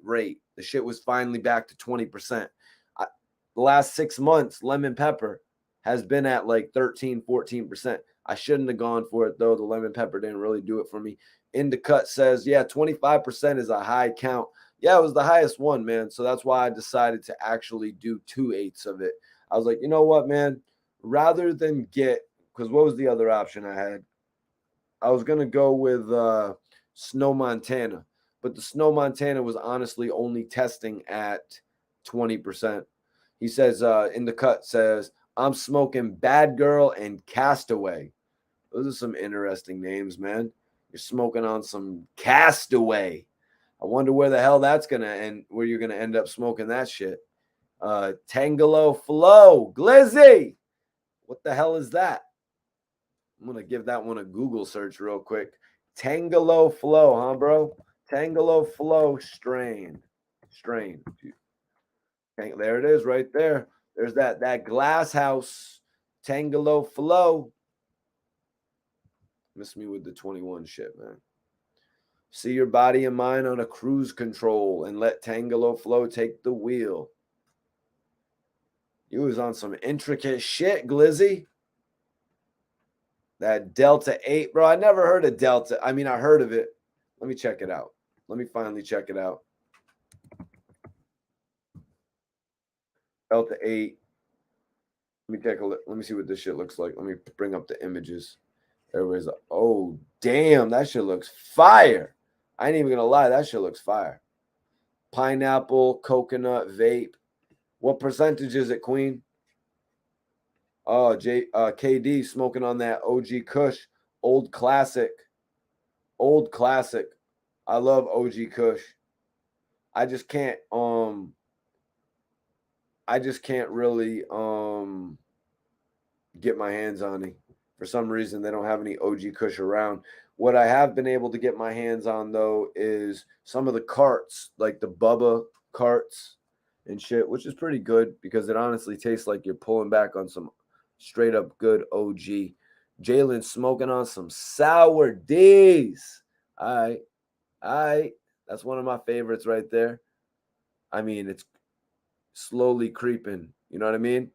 rate. The shit was finally back to 20%. The last 6 months, lemon pepper has been at like 13, 14%. I shouldn't have gone for it, though. The lemon pepper didn't really do it for me. Indicut says, yeah, 25% is a high count. Yeah, it was the highest one, man. So that's why I decided to actually do 2/8 of it. I was like, you know what, man? Rather than get, because what was the other option I had? I was going to go with Snow Montana. But the Snow Montana was honestly only testing at 20%. He says, in the cut says, I'm smoking Bad Girl and Castaway. Those are some interesting names, man. You're smoking on some Castaway. I wonder where the hell that's going to end, where you're going to end up smoking that shit. Tangelo Flow. Glizzy. What the hell is that? I'm going to give that one a Google search real quick. Tangelo Flow, huh, bro? Tangelo Flow strain. There it is right there. There's that Glass House Tangelo Flow. Miss me with the 21 shit, man. See your body and mind on a cruise control and let Tangelo Flow take the wheel. You was on some intricate shit, Glizzy. That Delta 8, bro. I never heard of Delta. I mean, I heard of it. Let me check it out. Let me finally check it out. Delta 8. Let me take a look. Let me see what this shit looks like. Let me bring up the images. Everybody's like, oh, damn, that shit looks fire. I ain't even going to lie. That shit looks fire. Pineapple, coconut, vape. What percentage is it, Queen? Oh, KD smoking on that OG Kush. Old classic. Old classic. I love OG Kush. I just can't really get my hands on it. For some reason, they don't have any OG Kush around. What I have been able to get my hands on, though, is some of the carts, like the Bubba carts and shit, which is pretty good because it honestly tastes like you're pulling back on some straight up good OG. Jalen smoking on some sour D's. All right. That's one of my favorites right there. I mean, it's slowly creeping. You know what I mean?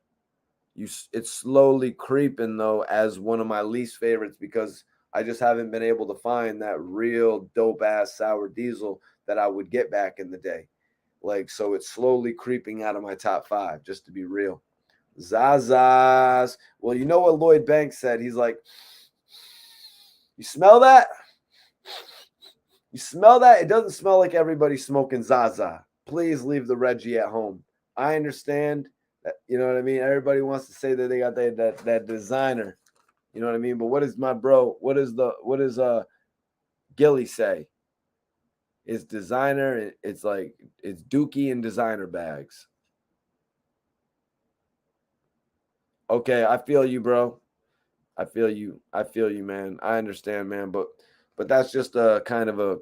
It's slowly creeping, though, as one of my least favorites because I just haven't been able to find that real dope-ass sour diesel that I would get back in the day. Like, so it's slowly creeping out of my top 5, just to be real. Zazas. Well, you know what Lloyd Banks said? He's like, you smell that? You smell that? It doesn't smell like everybody smoking Zaza. Please leave the Reggie at home. I understand that, you know what I mean? Everybody wants to say that they got that designer. You know what I mean? But what is my bro? What is Gillie say? It's designer. It's like it's Dookie and designer bags. Okay, I feel you, bro. I feel you, man. I understand, man. But that's just a kind of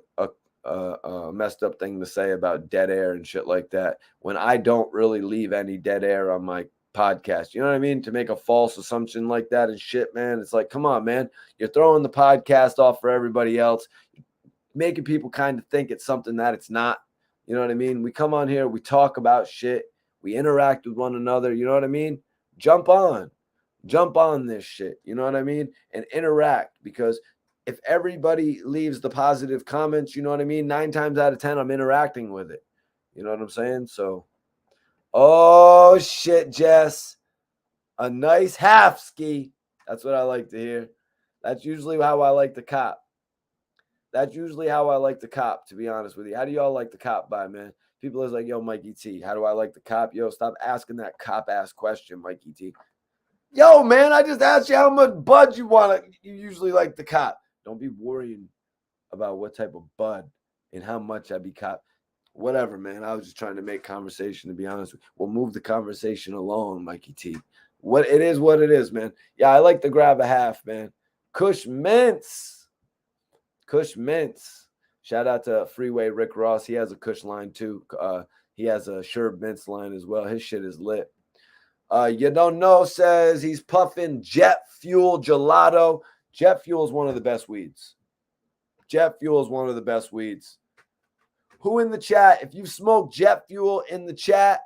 a messed up thing to say about dead air and shit like that. When I don't really leave any dead air on my podcast, you know what I mean? To make a false assumption like that and shit, man. It's like, come on, man. You're throwing the podcast off for everybody else, making people kind of think it's something that it's not. You know what I mean? We come on here, we talk about shit, we interact with one another. You know what I mean? Jump on this shit. You know what I mean? And interact, because if everybody leaves the positive comments, you know what I mean? 9 times out of 10, I'm interacting with it. You know what I'm saying? So, oh shit, Jess, a nice half ski. That's what I like to hear. That's usually how I like to cop. To be honest with you. How do y'all like the cop by, man? People is like, yo, Mikey T, how do I like the cop? Yo, stop asking that cop-ass question, Mikey T. Yo, man, I just asked you how much bud you usually like the cop. Don't be worrying about what type of bud and how much I be cop. Whatever, man. I was just trying to make conversation, to be honest with you. We'll move the conversation along, Mikey T. What it is, man. Yeah, I like to grab a half, man. Kush Mints. Kush Mints. Shout out to Freeway Rick Ross. He has a Kush line too. He has a Sherb Mints line as well. His shit is lit. You don't know says he's puffing jet fuel gelato. Jet fuel is one of the best weeds. Jet fuel is one of the best weeds. Who in the chat? If you smoke jet fuel in the chat,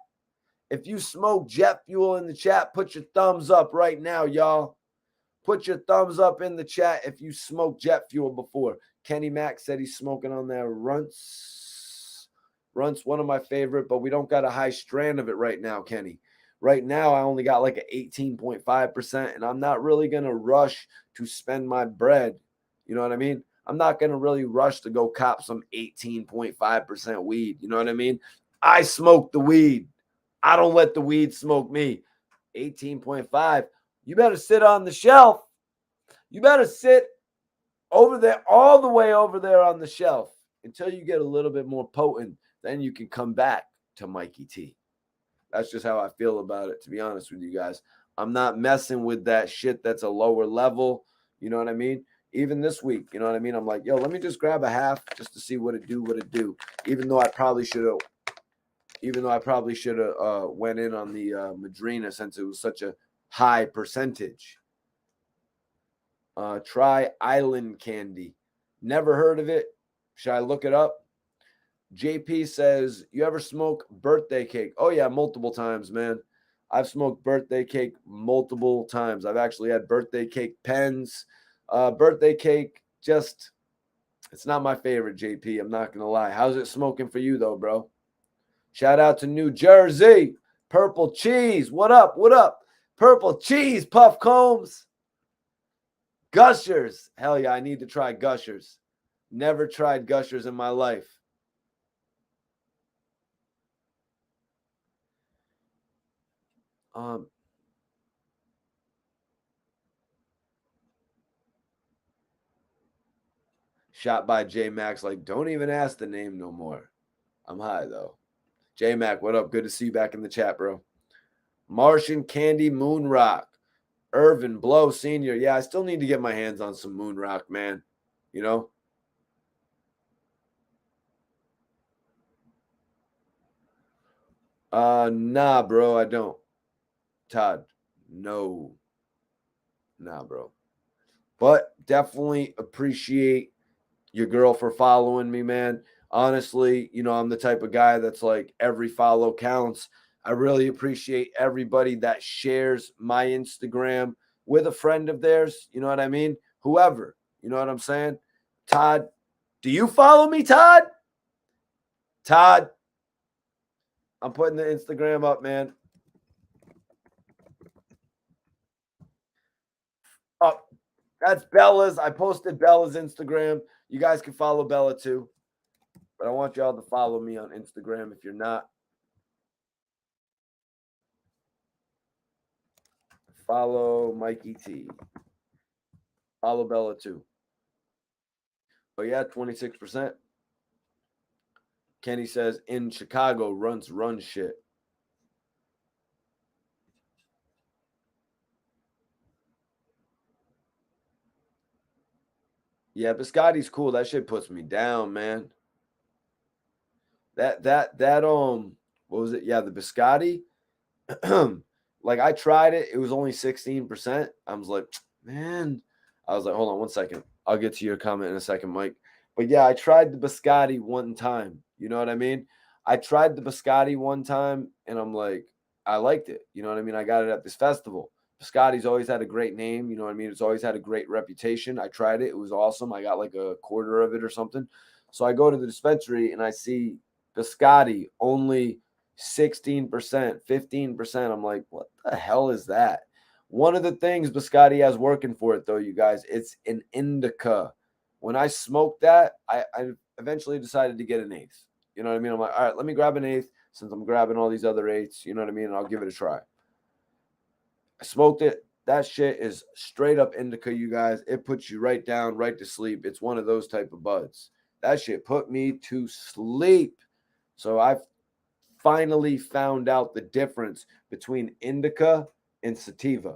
put your thumbs up right now, y'all. Put your thumbs up in the chat if you smoked jet fuel before. Kenny Mack said he's smoking on that Runts. Runts, one of my favorite, but we don't got a high strand of it right now, Kenny. Right now, I only got like an 18.5%, and I'm not really going to rush to spend my bread. You know what I mean? I'm not going to really rush to go cop some 18.5% weed. You know what I mean? I smoke the weed. I don't let the weed smoke me. 18.5. You better sit on the shelf. You better sit over there, all the way over there on the shelf until you get a little bit more potent. Then you can come back to Mikey T. That's just how I feel about it, to be honest with you guys. I'm not messing with that shit that's a lower level. You know what I mean? Even this week, you know what I mean? I'm like, yo, let me just grab a half just to see what it do. Even though I probably should have went in on the Madrina since it was such a high percentage. Try Island Candy. Never heard of it. Should I look it up? JP says, you ever smoke birthday cake? Oh, yeah, multiple times, man. I've smoked birthday cake multiple times. I've actually had birthday cake pens. Birthday cake, just, it's not my favorite, JP. I'm not going to lie. How's it smoking for you, though, bro? Shout out to New Jersey. Purple Cheese. What up? What up? Purple Cheese, Puff Combs. Gushers. Hell yeah, I need to try Gushers. Never tried Gushers in my life. Shot by J Max, like, don't even ask the name no more. I'm high though. J Mac, what up? Good to see you back in the chat, bro. Martian Candy Moon Rock. Irvin Blow Sr. Yeah, I still need to get my hands on some Moon Rock, man. You know? Nah, bro, I don't. Todd, no. Nah, bro. But definitely appreciate your girl for following me, man. Honestly, you know, I'm the type of guy that's like every follow counts. I really appreciate everybody that shares my Instagram with a friend of theirs. You know what I mean? Whoever. You know what I'm saying? Todd, do you follow me, Todd? Todd, I'm putting the Instagram up, man. Oh, that's Bella's. I posted Bella's Instagram. You guys can follow Bella too. But I want y'all to follow me on Instagram if you're not. Follow Mikey T. Follow Bella too. But yeah, 26%. Kenny says in Chicago, run shit. Yeah, Biscotti's cool. That shit puts me down, man. That what was it? Yeah, the Biscotti. Like I tried it. It was only 16%. I was like, man. I was like, hold on one second. I'll get to your comment in a second, Mike. But yeah, I tried the Biscotti one time. You know what I mean? I tried the Biscotti one time and I'm like, I liked it. You know what I mean? I got it at this festival. Biscotti's always had a great name. You know what I mean? It's always had a great reputation. I tried it. It was awesome. I got like a quarter of it or something. So I go to the dispensary and I see Biscotti only 16%, 15%. I'm like, what the hell is that? One of the things Biscotti has working for it, though, you guys, it's an indica. When I smoked that, I eventually decided to get an eighth. You know what I mean? I'm like, all right, let me grab an eighth since I'm grabbing all these other eighths. You know what I mean? And I'll give it a try. I smoked it. That shit is straight up indica, you guys. It puts you right down, right to sleep. It's one of those type of buds. That shit put me to sleep. So I've finally found out the difference between indica and sativa.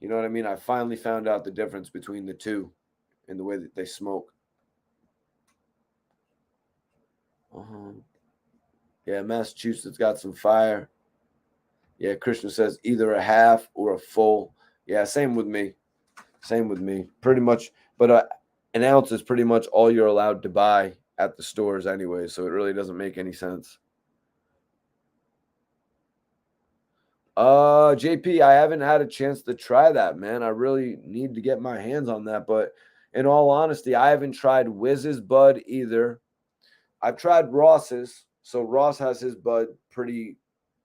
You know what I mean? I finally found out the difference between the two in the way that they smoke. Yeah, Massachusetts got some fire. Yeah, Christian says either a half or a full. Yeah, same with me. Same with me. Pretty much, but an ounce is pretty much all you're allowed to buy at the stores anyway, so it really doesn't make any sense. JP, I haven't had a chance to try that, man. I really need to get my hands on that, but in all honesty, I haven't tried Wiz's bud either. I've tried Ross's. So Ross has his bud pretty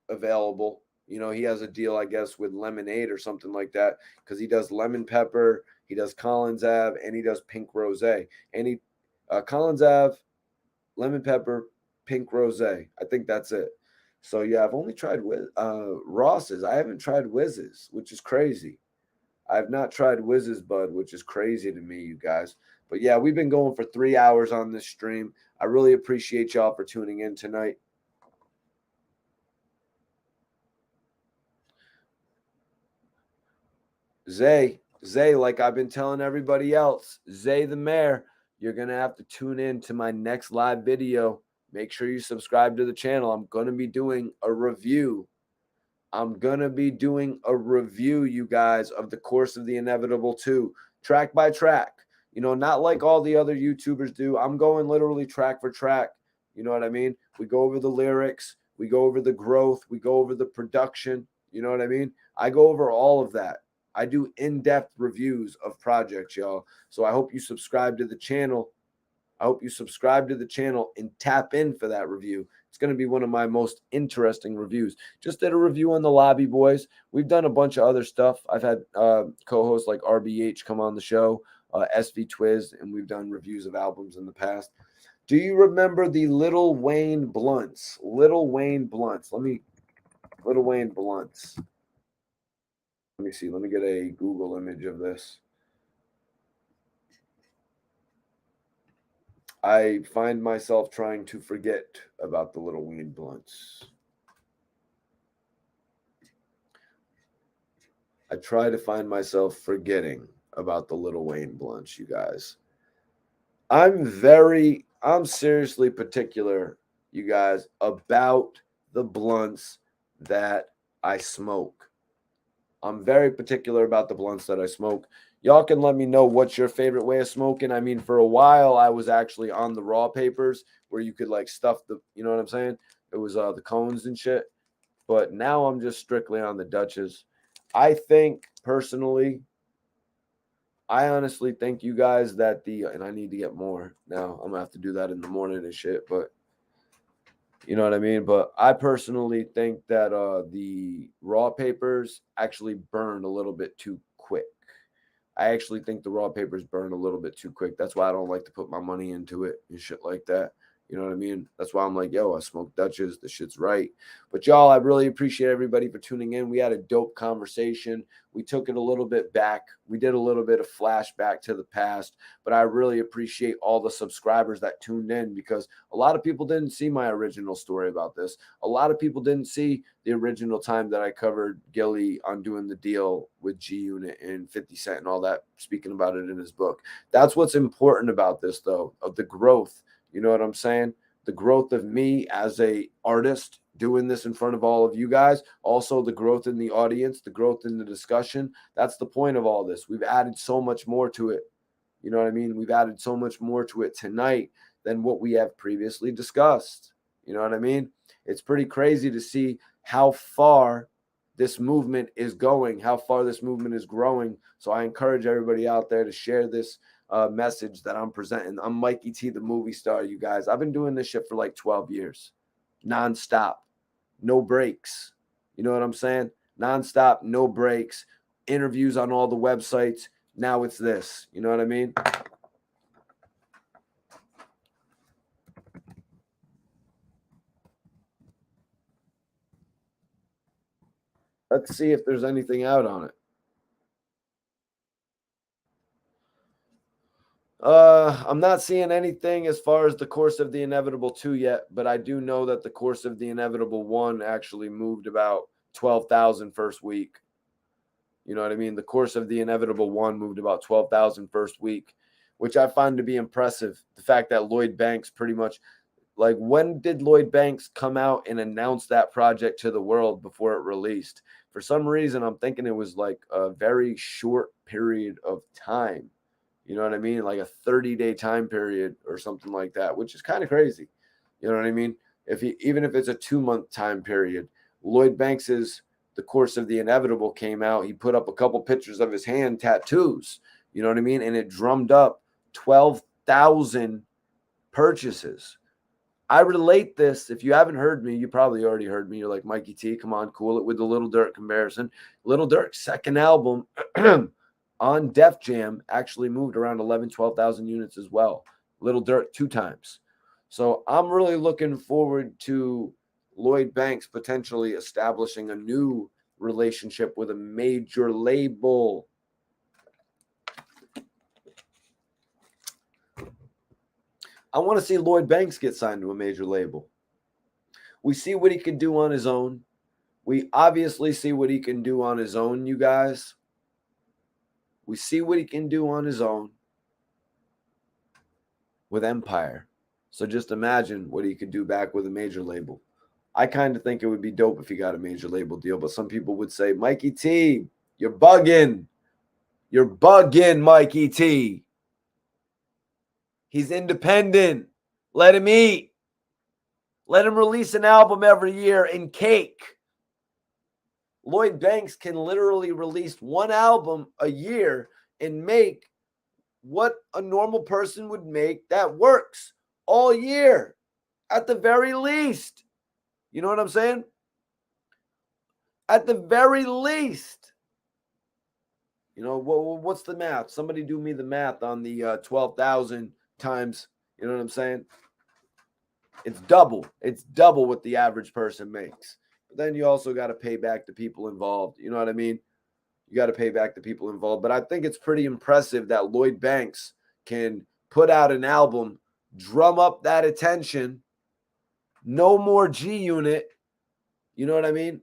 available. You know, he has a deal, I guess, with Lemonade or something like that because he does lemon pepper, he does Collins Ave, and he does pink rose. And he Collins Ave, lemon pepper, pink rose. I think that's it. So yeah, I've only tried Ross's. I haven't tried Wiz's, which is crazy. I've not tried Wiz's bud, which is crazy to me, you guys. But yeah, we've been going for 3 hours on this stream. I really appreciate y'all for tuning in tonight. Zay, like I've been telling everybody else, Zay the Mayor, you're going to have to tune in to my next live video. Make sure you subscribe to the channel. I'm going to be doing a review. You guys, of the Course of the Inevitable 2, track by track. You know, not like all the other YouTubers do. I'm going literally track for track. You know what I mean? We go over the lyrics. We go over the growth. We go over the production. You know what I mean? I go over all of that. I do in-depth reviews of projects, y'all. So I hope you subscribe to the channel. And tap in for that review. It's going to be one of my most interesting reviews. Just did a review on the Lobby Boys. We've done a bunch of other stuff. I've had co-hosts like RBH come on the show, SV Twiz, and we've done reviews of albums in the past. Do you remember the Lil Wayne blunts? Lil Wayne blunts. Let me see. Let me get a Google image of this. I find myself trying to forget about the Lil Wayne blunts. I try to find myself forgetting about the Lil Wayne blunts, you guys. I'm seriously particular, you guys, about the blunts that I smoke. I'm very particular about the blunts that I smoke. Y'all can let me know what's your favorite way of smoking. I mean, for a while, I was actually on the raw papers where you could like stuff you know what I'm saying? It was the cones and shit. But now I'm just strictly on the Dutches. I think personally, I honestly think, you guys, that and I need to get more now. I'm going to have to do that in the morning and shit. But you know what I mean? But I personally think that the raw papers actually burn a little bit too quick. I actually think the raw papers burn a little bit too quick. That's why I don't like to put my money into it and shit like that. You know what I mean? That's why I'm like, yo, I smoke Dutches. The shit's right. But y'all, I really appreciate everybody for tuning in. We had a dope conversation. We took it a little bit back. We did a little bit of flashback to the past. But I really appreciate all the subscribers that tuned in because a lot of people didn't see my original story about this. A lot of people didn't see the original time that I covered Gillie on doing the deal with G Unit and 50 Cent and all that, speaking about it in his book. That's what's important about this, though, of the growth. You know what I'm saying? The growth of me as a artist doing this in front of all of you guys. Also, the growth in the audience, the growth in the discussion. That's the point of all this. We've added so much more to it. You know what I mean? We've added so much more to it tonight than what we have previously discussed. You know what I mean? It's pretty crazy to see how far this movement is going, how far this movement is growing. So I encourage everybody out there to share this message that I'm presenting. I'm Mikey T, the movie star, you guys. I've been doing this shit for like 12 years, nonstop, no breaks. You know what I'm saying? Nonstop, no breaks, interviews on all the websites. Now it's this. You know what I mean? Let's see if there's anything out on it. I'm not seeing anything as far as the Course of the Inevitable 2 yet, but I do know that the Course of the Inevitable 1 actually moved about 12,000 first week. You know what I mean? The Course of the Inevitable 1 moved about 12,000 first week, which I find to be impressive. The fact that Lloyd Banks pretty much, like, when did Lloyd Banks come out and announce that project to the world before it released? For some reason, I'm thinking it was like a very short period of time. You know what I mean? Like a 30-day time period or something like that, which is kind of crazy. You know what I mean? Even if it's a 2-month time period, Lloyd Banks's The Course of the Inevitable came out. He put up a couple pictures of his hand tattoos. You know what I mean? And it drummed up 12,000 purchases. I relate this. If you haven't heard me, you probably already heard me. You're like, Mikey T, come on, cool it with the Little Durk comparison. Little Durk's second album on Def Jam actually moved around 12,000 units as well. Little Durk 2 times. So I'm really looking forward to Lloyd Banks potentially establishing a new relationship with a major label. I want to see Lloyd Banks get signed to a major label. We see what he can do on his own. We obviously see what he can do on his own, you guys. We see what he can do on his own with Empire. So just imagine what he could do back with a major label. I kind of think it would be dope if he got a major label deal, but some people would say, Mikey T, you're bugging. You're bugging, Mikey T. He's independent. Let him eat. Let him release an album every year and cake. Lloyd Banks can literally release one album a year and make what a normal person would make that works all year at the very least. You know what I'm saying? At the very least. You know, what's the math? Somebody do me the math on the 12,000 times, you know what I'm saying? It's double. It's double what the average person makes. But then you also got to pay back the people involved. You know what I mean? You got to pay back the people involved. But I think it's pretty impressive that Lloyd Banks can put out an album, drum up that attention, no more G Unit. You know what I mean?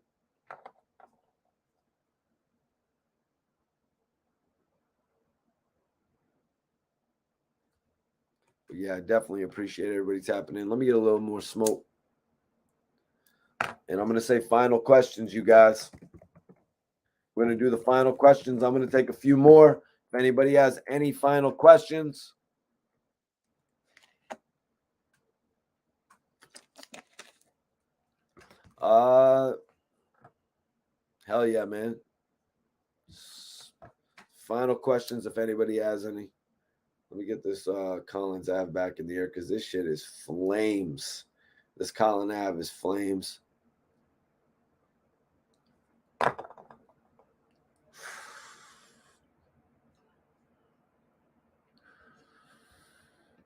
But yeah, I definitely appreciate everybody tapping in. Let me get a little more smoke. And I'm going to say final questions, you guys. We're going to do the final questions. I'm going to take a few more. If anybody has any final questions. Hell yeah, man. Final questions if anybody has any. Let me get this Collins Ave back in the air because this shit is flames. This Collins Ave is flames.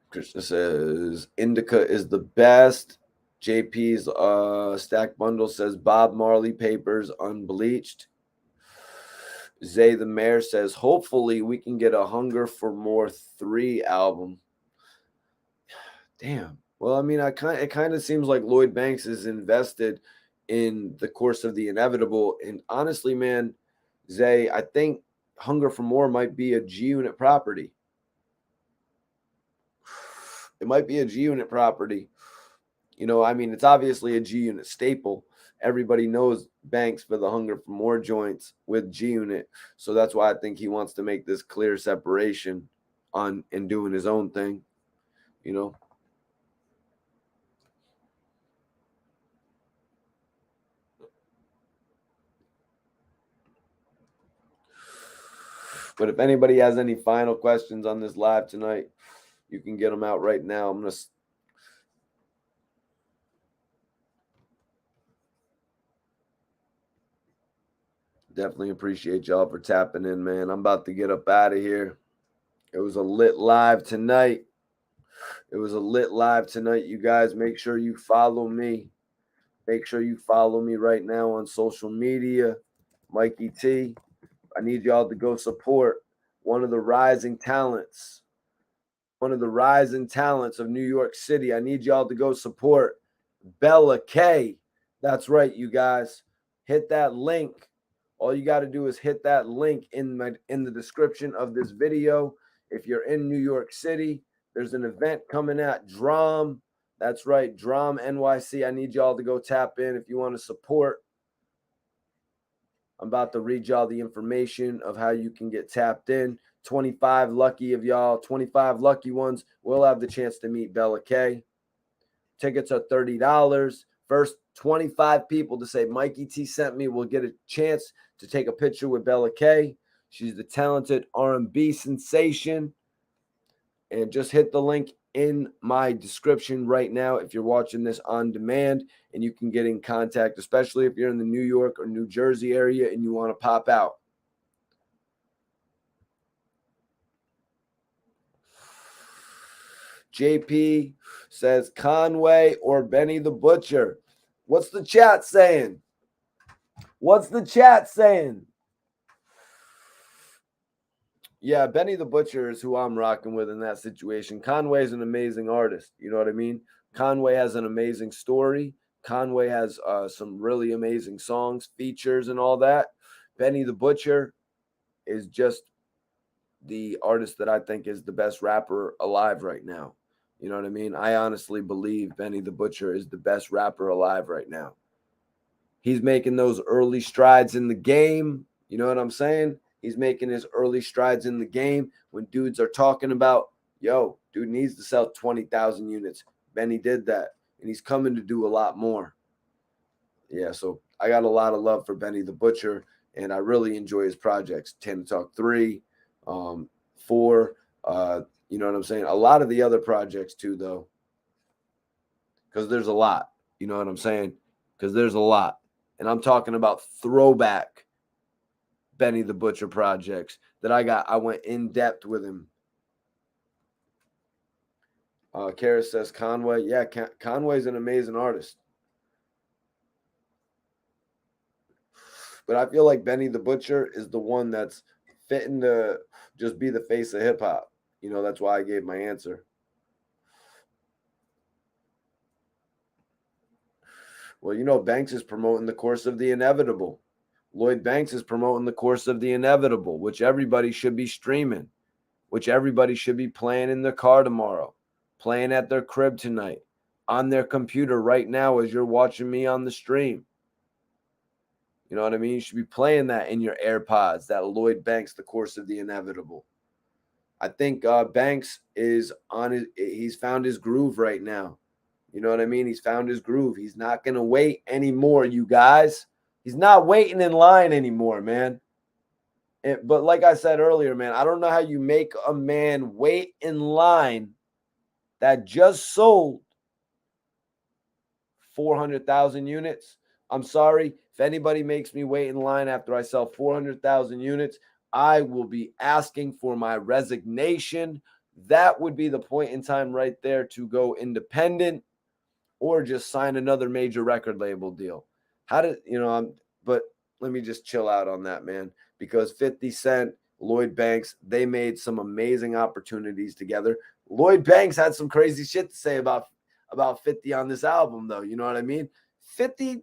Krishna says Indica is the best. JP's stack bundle says Bob Marley papers unbleached. Zay the Mayor says hopefully we can get a Hunger for More 3 album. Damn. Well, I mean, it kind of seems like Lloyd Banks is invested in the Course of the Inevitable. And honestly, man, Zay, I think Hunger for More might be a G Unit property. It might be a G Unit property. You know, I mean, it's obviously a G Unit staple. Everybody knows Banks for the Hunger for More joints with G Unit. So that's why I think he wants to make this clear separation on and doing his own thing, you know. But if anybody has any final questions on this live tonight, you can get them out right now. I'm going to definitely appreciate y'all for tapping in, man. I'm about to get up out of here. It was a lit live tonight. It was a lit live tonight, you guys. Make sure you follow me. Make sure you follow me right now on social media. Mikey T. I need y'all to go support one of the rising talents one of the rising talents of New York City. I need y'all to go support BelaKay. That's right, you guys. Hit that link. All you got to do is hit that link in the description of this video. If you're in New York City, there's an event coming at Drom. That's right, Drom NYC. I need y'all to go tap in if you want to support. I'm about to read y'all the information of how you can get tapped in. 25 lucky of y'all, 25 lucky ones will have the chance to meet BelaKay. Tickets are $30. First 25 people to say Mikey T sent me will get a chance to take a picture with BelaKay. She's the talented R&B sensation. And just hit the link in my description right now if you're watching this on demand, and you can get in contact, especially if you're in the New York or New Jersey area and you want to pop out. JP says Conway or Benny the Butcher. What's the chat saying? What's the chat saying? Yeah, Benny the Butcher is who I'm rocking with in that situation. Conway's an amazing artist. You know what I mean? Conway has an amazing story. Conway has some really amazing songs, features, and all that. Benny the Butcher is just the artist that I think is the best rapper alive right now. You know what I mean? I honestly believe Benny the Butcher is the best rapper alive right now. He's making those early strides in the game. You know what I'm saying? He's making his early strides in the game when dudes are talking about, yo, dude needs to sell 20,000 units. Benny did that, and he's coming to do a lot more. Yeah, so I got a lot of love for Benny the Butcher, and I really enjoy his projects. Tana Talk 3, 4, you know what I'm saying? A lot of the other projects too, though, because there's a lot. You know what I'm saying? Because there's a lot. And I'm talking about throwback Benny the Butcher projects that I went in depth with him. Kara says Conway. Yeah, Conway's an amazing artist. But I feel like Benny the Butcher is the one that's fitting to just be the face of hip hop. You know, that's why I gave my answer. Well, you know, Banks is promoting the course of the inevitable. Lloyd Banks is promoting the course of the inevitable, which everybody should be streaming, which everybody should be playing in their car tomorrow, playing at their crib tonight, on their computer right now as you're watching me on the stream. You know what I mean? You should be playing that in your AirPods, that Lloyd Banks, the course of the inevitable. I think Banks is he's found his groove right now. You know what I mean? He's found his groove. He's not going to wait anymore, you guys. He's not waiting in line anymore, man. But like I said earlier, man, I don't know how you make a man wait in line that just sold 400,000 units. I'm sorry. If anybody makes me wait in line after I sell 400,000 units, I will be asking for my resignation. That would be the point in time right there to go independent or just sign another major record label deal. But let me just chill out on that, man, because 50 Cent, Lloyd Banks, they made some amazing opportunities together. Lloyd Banks had some crazy shit to say about 50 on this album, though. You know what I mean? 50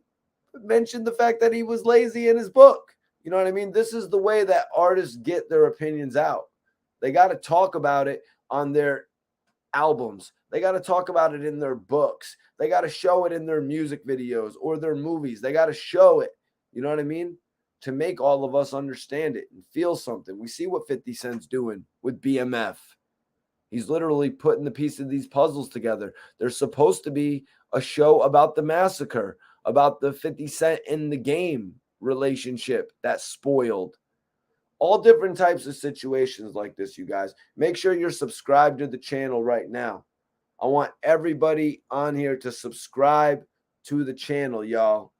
mentioned the fact that he was lazy in his book. You know what I mean? This is the way that artists get their opinions out. They got to talk about it on their albums. They got to talk about it in their books. They got to show it in their music videos or their movies. They got to show it. You know what I mean? To make all of us understand it and feel something. We see what 50 Cent's doing with BMF. He's literally putting the piece of these puzzles together. There's supposed to be a show about the massacre, about the 50 Cent in the game relationship that spoiled. All different types of situations like this, you guys. Make sure you're subscribed to the channel right now. I want everybody on here to subscribe to the channel, y'all.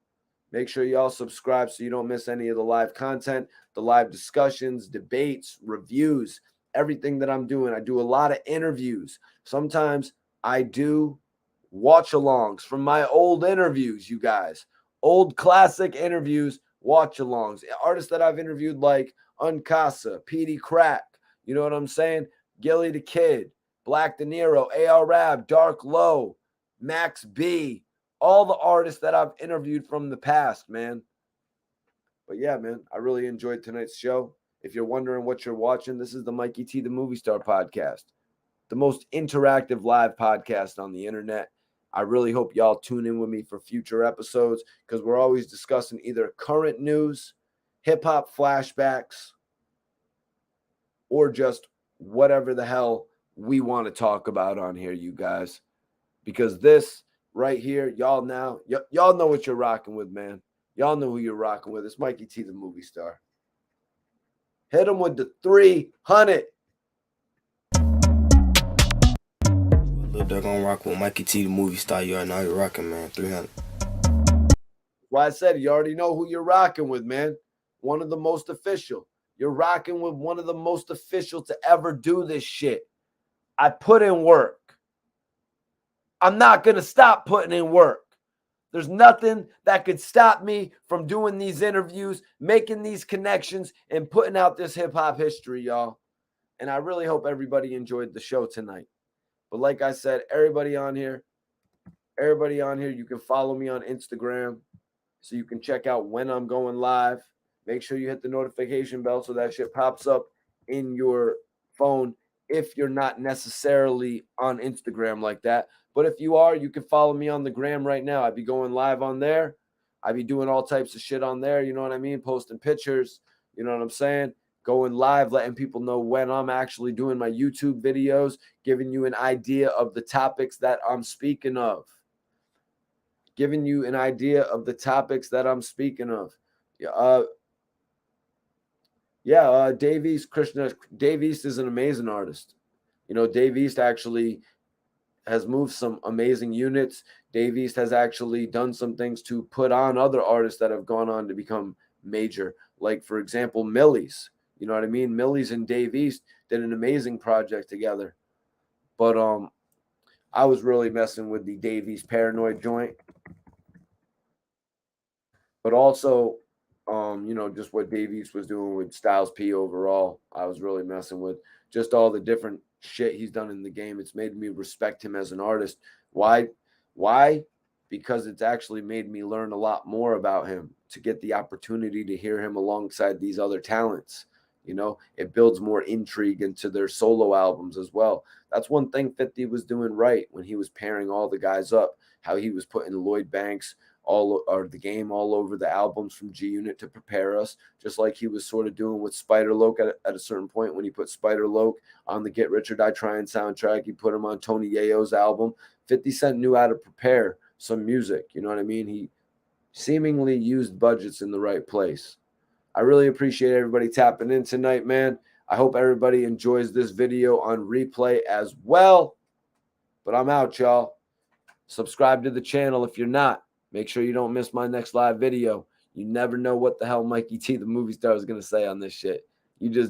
Make sure y'all subscribe so you don't miss any of the live content, the live discussions, debates, reviews, everything that I'm doing. I do a lot of interviews. Sometimes I do watch-alongs from my old interviews, you guys. Old classic interviews, watch-alongs. Artists that I've interviewed like Uncasa, Petey Crack, you know what I'm saying? Gillie the Kid, Black De Niro, AR Rab, Dark Low, Max B, all the artists that I've interviewed from the past, man. But yeah, man, I really enjoyed tonight's show. If you're wondering what you're watching, this is the Mikey T, the Movie Star podcast, the most interactive live podcast on the internet. I really hope y'all tune in with me for future episodes because we're always discussing either current news, hip-hop flashbacks, or just whatever the hell we want to talk about on here, you guys. Because this right here, y'all know what you're rocking with, man. Y'all know who you're rocking with. It's Mikey T, the Movie Star. Hit him with the 300. Look, they're gonna rock with Mikey T, the Movie Star. You already know you're rocking, man. 300. Why I said you already know who you're rocking with, man. One of the most official. You're rocking with one of the most official to ever do this shit. I put in work. I'm not going to stop putting in work. There's nothing that could stop me from doing these interviews, making these connections, and putting out this hip-hop history, y'all. And I really hope everybody enjoyed the show tonight. But like I said, everybody on here, you can follow me on Instagram so you can check out when I'm going live. Make sure you hit the notification bell so that shit pops up in your phone if you're not necessarily on Instagram like that. But if you are, you can follow me on the gram right now. I'd be going live on there. I'd be doing all types of shit on there. You know what I mean? Posting pictures. You know what I'm saying? Going live, letting people know when I'm actually doing my YouTube videos, giving you an idea of the topics that I'm speaking of. Dave East, Dave East is an amazing artist. You know, Dave East actually has moved some amazing units. Dave East has actually done some things to put on other artists that have gone on to become major. Like, for example, Millie's. You know what I mean? Millie's and Dave East did an amazing project together. But I was really messing with the Dave East Paranoid joint. But also, just what Dave East was doing with Styles P overall, I was really messing with just all the different shit he's done in the game. It's made me respect him as an artist. Why? Because it's actually made me learn a lot more about him to get the opportunity to hear him alongside these other talents. You know, it builds more intrigue into their solo albums as well. That's one thing 50 was doing right when he was pairing all the guys up, how he was putting Lloyd Banks the game all over the albums from G Unit to prepare us, just like he was sort of doing with Spider Loke at a certain point when he put Spider Loke on the Get Rich or Die Trying soundtrack. He put him on Tony Yayo's album. 50 Cent knew how to prepare some music. You know what I mean? He seemingly used budgets in the right place. I really appreciate everybody tapping in tonight, man. I hope everybody enjoys this video on replay as well. But I'm out, y'all. Subscribe to the channel if you're not. Make sure you don't miss my next live video. You never know what the hell Mikey T, the Movie Star, is going to say on this shit. You just